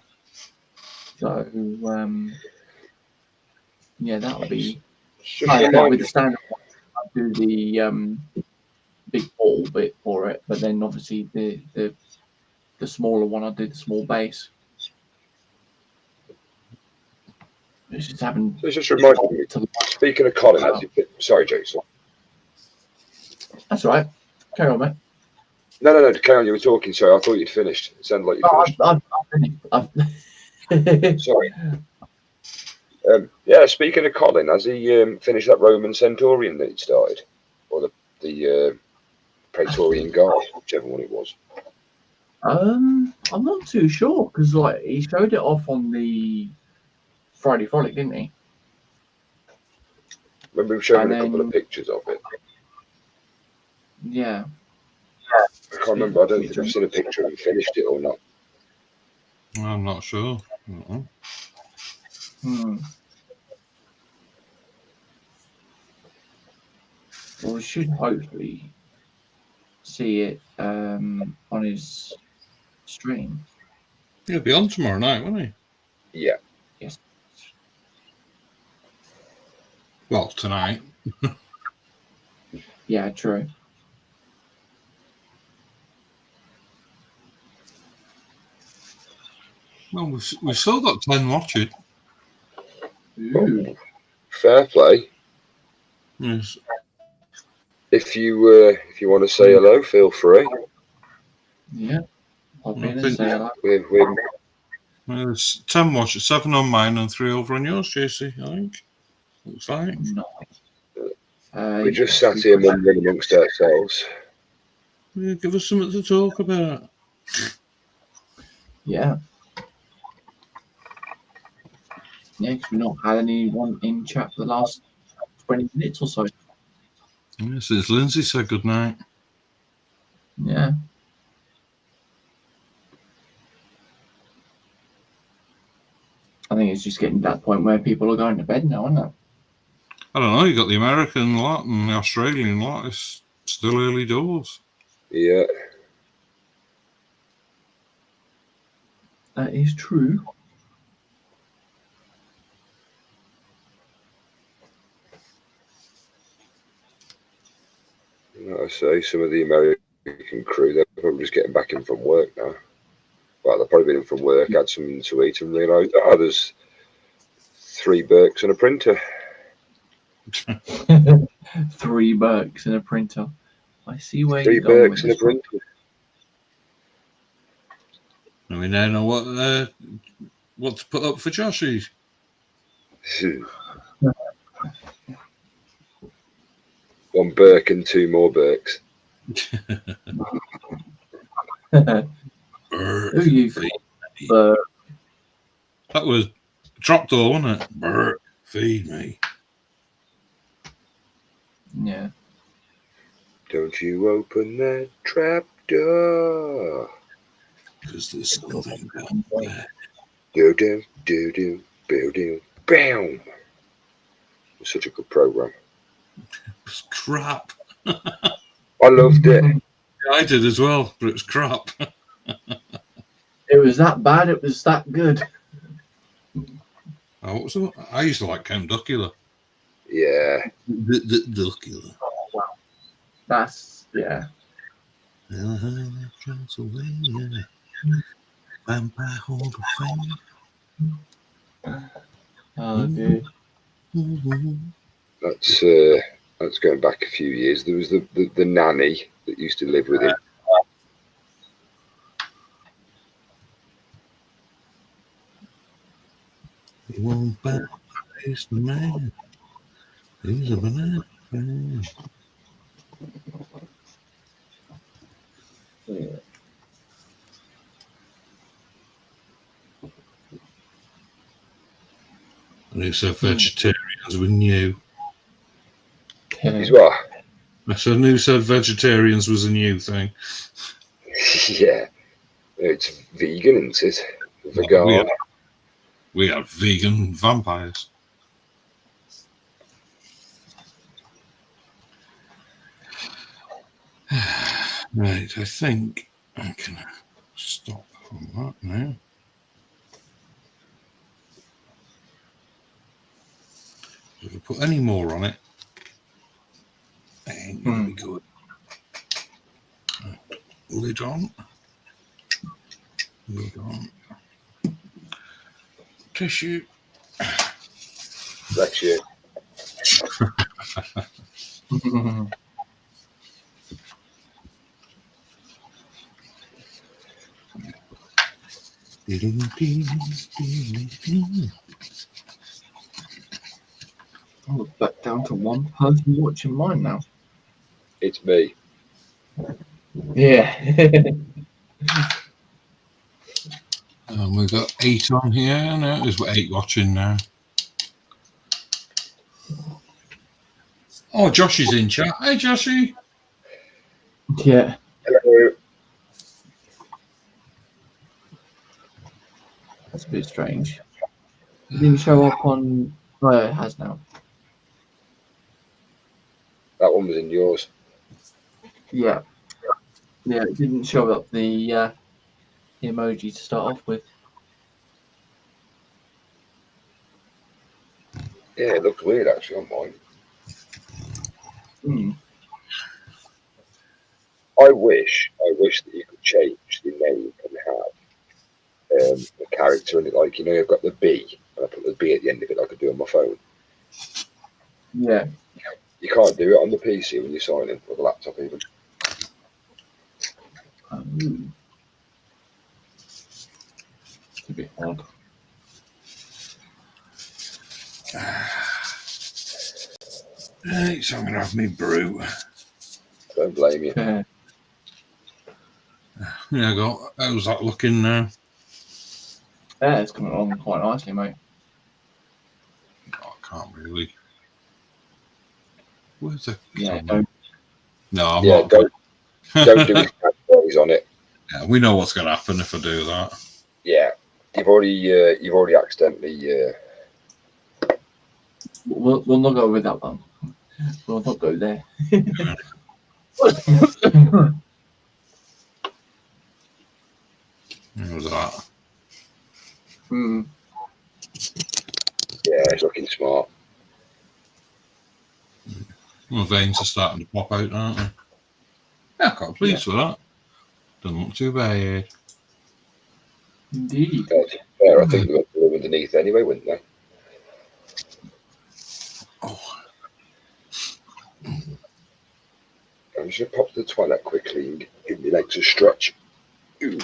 So yeah, that'll be. Just I think remind with me. the standard one, I do the big ball bit for it, but then obviously the smaller one, I do the small base. It's just having. So it's just reminding me. Speaking of Colin, sorry, Jason. That's all right. Carry on, mate. No, carry on. You were talking. Sorry, I thought you'd finished. It sounded like you finished. I've finished. Sorry. Yeah, speaking of Colin, has he finished that Roman Centurion that he'd started, or the Praetorian Guard, whichever one it was? I'm not too sure because like he showed it off on the Friday Frolic, didn't he? Remember him showing a couple of pictures of it. Yeah. I can't remember. I don't think I've seen a picture of him finished it or not. I'm not sure. Well, we should hopefully see it on his stream. He'll be on tomorrow night, won't he? Yeah. Yes. Well, tonight. Yeah, true. Well, we've still got 10 watching. Ooh. Fair play. Yes. If you want to say hello, feel free. Yeah. I'll be in and say hello. There's 10 watching, 7 on mine and 3 over on yours, JC, I think. Looks like. Nice. We just sat here mumbling amongst ourselves. Yeah, give us something to talk about. Yeah. Yeah, because we've not had anyone in chat for the last 20 minutes or so. Yeah, since Lindsay said goodnight. Yeah. I think it's just getting to that point where people are going to bed now, isn't it? I don't know, you got the American lot and the Australian lot. It's still early doors. Yeah. That is true. Like I say, some of the American crew, they're probably just getting back in from work now. Well, they've probably been in from work, had something to eat, and realised, there's 3 Burks and a printer. 3 Burks and a printer. I see where 3 you're going Burks with and a printer. I mean, I know what to put up for Joshy. One Burke and 2 more Burks. Who you call That was Trapdoor, wasn't it? Burke, feed me. Yeah. Don't you open that trap door. Because there's something down there. Do, bam. It's such a good program. It's crap. I loved it. Yeah, I did as well, but it was crap. It was that bad, it was that good. What was it? I used to like Count Duckula. Yeah. Duckula. Wow. That's, yeah. Transylvania. Vampire Hall of Fame. Oh, dude. That's going back a few years. There was the nanny that used to live with him. He won't back face the man. He's a banana man. Yeah. And he said vegetarians were new. He's what? I said, who said vegetarians was a new thing? Yeah. It's vegan, isn't it? Vegan. We have vegan vampires. Right, I think I can stop on that now. If I put any more on it, it ain't going to be good. Lid on. Lid on. Tissue. Bless you. Oh, back down to one person watching mine now. It's me. Yeah. We've got 8 on here. No, there's 8 watching now. Oh, Josh is in chat. Hey, Joshy. Yeah. Hello. That's a bit strange. It didn't show up on. Oh, it has now. That one was in yours. Yeah. Yeah, it didn't show up the emoji to start off with. Yeah, it looked weird actually on mine. I wish that you could change the name and have the character in it. Like, you know, you've got the B, and I put the B at the end of it like I do on my phone. Yeah. You can't do it on the PC when you're signing, or the laptop even. It's a bit odd. Right, so I'm going to have me brew. Don't blame you. Yeah. Yeah, how's that looking now? Yeah, it's coming along quite nicely, mate. Oh, I can't really. Where's the Yeah, camera? No, I'm Yeah, not. don't do his categories on it. Yeah, we know what's going to happen if I do that. Yeah, you've already accidentally. We'll not go with that one. We'll not go there. How's that? Yeah, it's looking smart. My veins are starting to pop out, aren't they? Yeah, I'm quite pleased with that. Doesn't look too bad. Indeed. Fair, I think they went blue underneath anyway, wouldn't they? Oh. I'm just going to pop to the toilet quickly and give my legs a stretch. Ooh.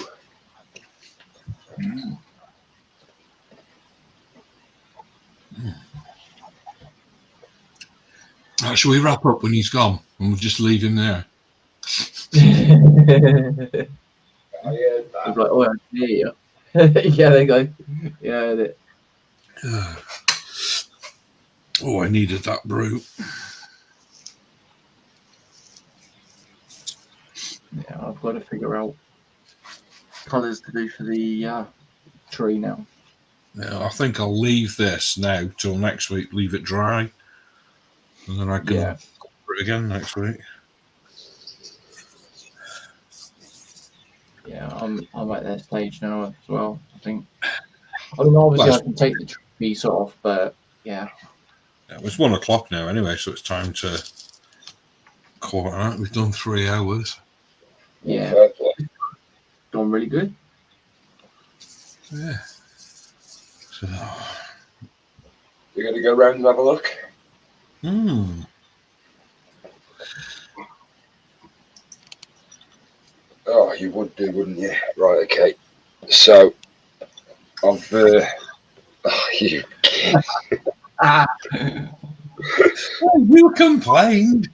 Right, shall we wrap up when he's gone and we'll just leave him there? I heard that. It's like, oh, yeah. Yeah, there you go. Yeah, Oh, I needed that brew. yeah, I've got to figure out colours to do for the tree now. Yeah, I think I'll leave this now till next week, leave it dry. And then I can cover it again next week. Yeah, I'm at that stage now as well, I think. I mean, obviously I can take the tree piece off, but yeah. It's 1 o'clock now anyway, so it's time to call it out. We've done 3 hours. Yeah. Gone really good. Yeah. So, We're going to go round and have a look. Oh, you would do, wouldn't you? Right, okay. So, I've... oh, you kid. You complained.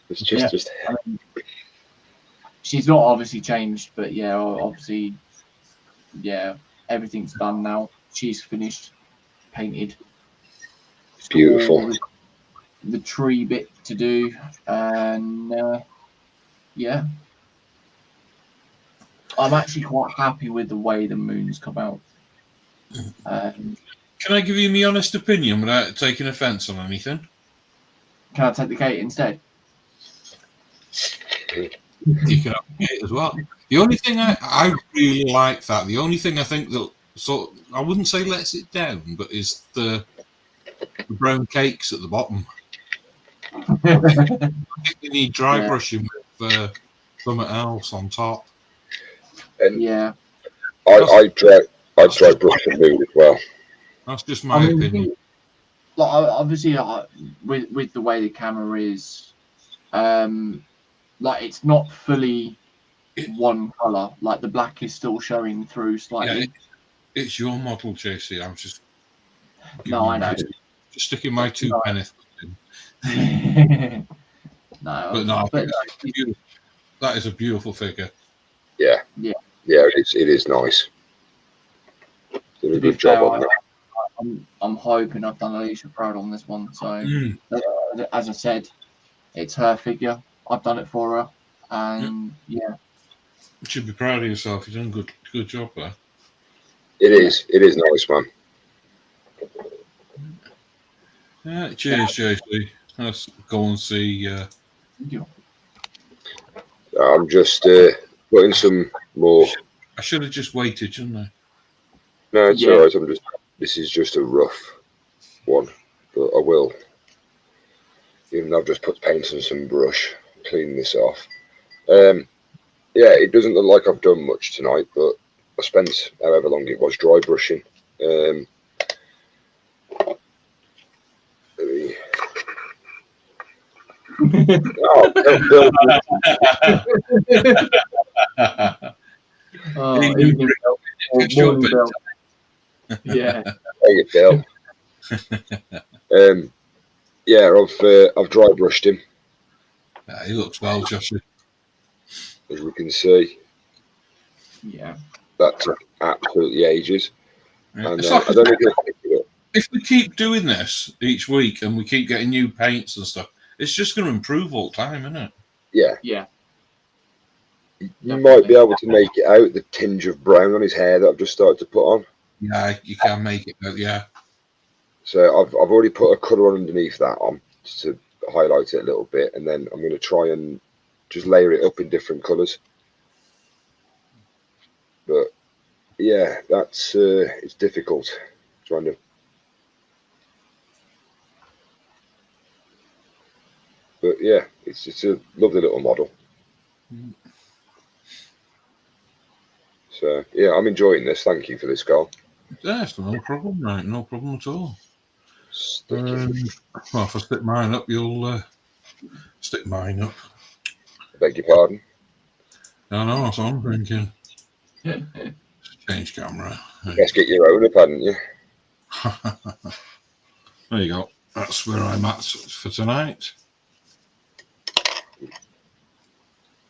It's just... She's not obviously changed, but yeah, obviously, yeah, everything's done now. She's finished, painted. Beautiful. The tree bit to do, and yeah, I'm actually quite happy with the way the moon's come out. Can I give you my honest opinion without taking offence on anything? Can I take the gate instead? You can have it as well. The only thing I really like that. The only thing I think that I wouldn't say lets it down, but is the brown cakes at the bottom. I think they need dry brushing with something else on top. And yeah, I dry brush the food as well. That's just my opinion. Like obviously, with the way the camera is, like it's not fully one color. Like the black is still showing through slightly. Yeah, it's your model, JC. I'm just I know. Just sticking my 2 pennies in. No, but that is a beautiful figure. Yeah. It is nice. Did a good job on that. I'm hoping I've done Alicia proud on this one. So, as I said, it's her figure. I've done it for her, and yeah. You should be proud of yourself. You've done a good job there. It is nice, man. Yeah, cheers, JC. Let's go and see. I'm just putting some more. I should have just waited, shouldn't I? No, it's all right. This is just a rough one, but I will. Even though I've just put paint on some brush, clean this off. Yeah, it doesn't look like I've done much tonight, but I spent however long it was dry brushing. Bill. Yeah. There you go. Yeah, I've dry brushed him. He looks well, Joshua. As we can see. Yeah. That took absolutely ages. Yeah. And Like I don't know if we keep doing this each week and we keep getting new paints and stuff, it's just going to improve all the time, isn't it? Yeah. Yeah. You might be able to make it out, the tinge of brown on his hair that I've just started to put on. Yeah, you can make it, but yeah. So I've already put a colour underneath that on just to highlight it a little bit, and then I'm going to try and just layer it up in different colours. But yeah, that's it's difficult trying to. But yeah, it's a lovely little model. So yeah, I'm enjoying this. Thank you for this, Carl. That's no problem, mate. No problem at all. Well, if I stick mine up, you'll stick mine up. I beg your pardon. I know, that's what I'm thinking. Change camera. Let's get your own up, hadn't you? There you go. That's where I'm at for tonight.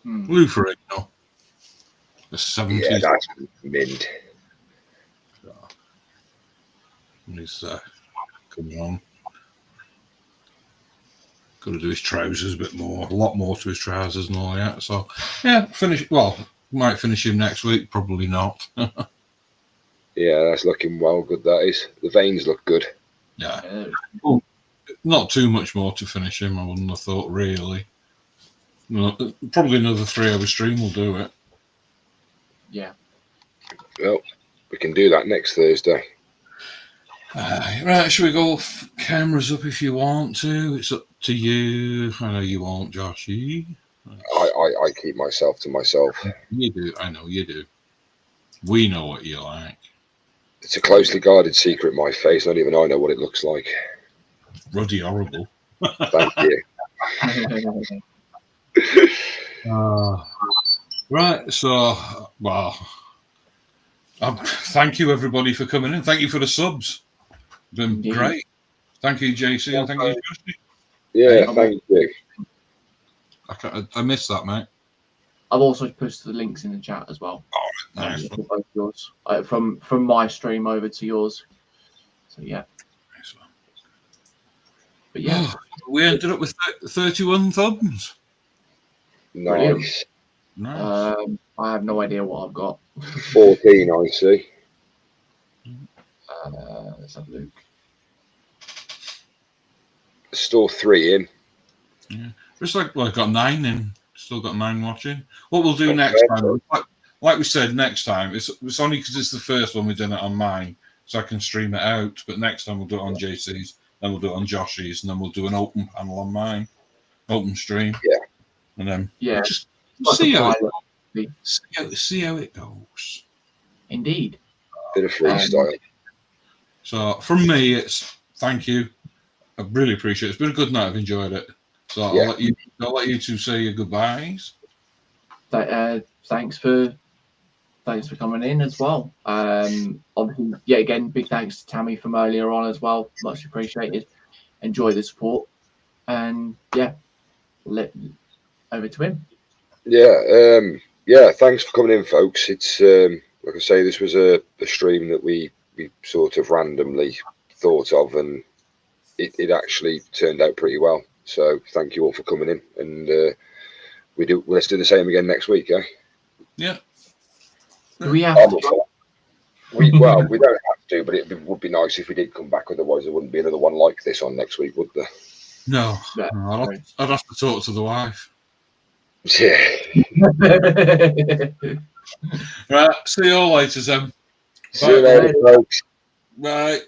Luferino. The 70s. Yeah, that's mint. He's coming on. Got to do his trousers a bit more, a lot more to his trousers and all that. So, yeah, might finish him next week, probably not. Yeah, that's looking well good, that is. The veins look good. Yeah. Well, not too much more to finish him, I wouldn't have thought, really. No, probably another 3-hour stream will do it. Yeah. Well, we can do that next Thursday. Right, shall we go cameras up if you want to? It's up to you. I know you won't, Joshy. I keep myself to myself. You do. I know you do. We know what you like. It's a closely guarded secret, my face. Not even I know what it looks like. Ruddy horrible. Thank you. Right, so, well, thank you, everybody, for coming in. Thank you for the subs. Been great. Thank you, JC, and thank you, Joshy. Yeah, thank you. I missed that, mate. I've also posted the links in the chat as well. All right, nice. For both yours. From my stream over to yours. So yeah. Nice one. But yeah. We ended up with 31 thumbs. Nice. Nice. I have no idea what I've got. 14, I see. Let's have a look. Still 3 in. Yeah. It's like I got 9 in. Still got 9 watching. What we'll do next time, like we said, next time, it's only because it's the first one we've done it on mine, so I can stream it out. But next time we'll do it on JC's, then we'll do it on Josh's, and then we'll do an open panel on mine, open stream. Yeah. And then just see how it goes. Indeed. Bit of freestyle. So from me, it's thank you. I really appreciate it. It's been a good night. I've enjoyed it. So I'll let you two say your goodbyes. Thanks for coming in as well. Obviously, yet again, big thanks to Tammy from earlier on as well. Much appreciated. Enjoy the support, and over to him. Thanks for coming in, folks. It's like I say, this was a stream that we sort of randomly thought of, and it actually turned out pretty well. So thank you all for coming in, and let's do the same again next week, eh? Yeah. Do we have to? We don't have to, but it would be nice if we did come back. Otherwise, there wouldn't be another one like this on next week, would there? No, I'd have to talk to the wife. Yeah. Right. See you all later, then. See you later, folks. Bye.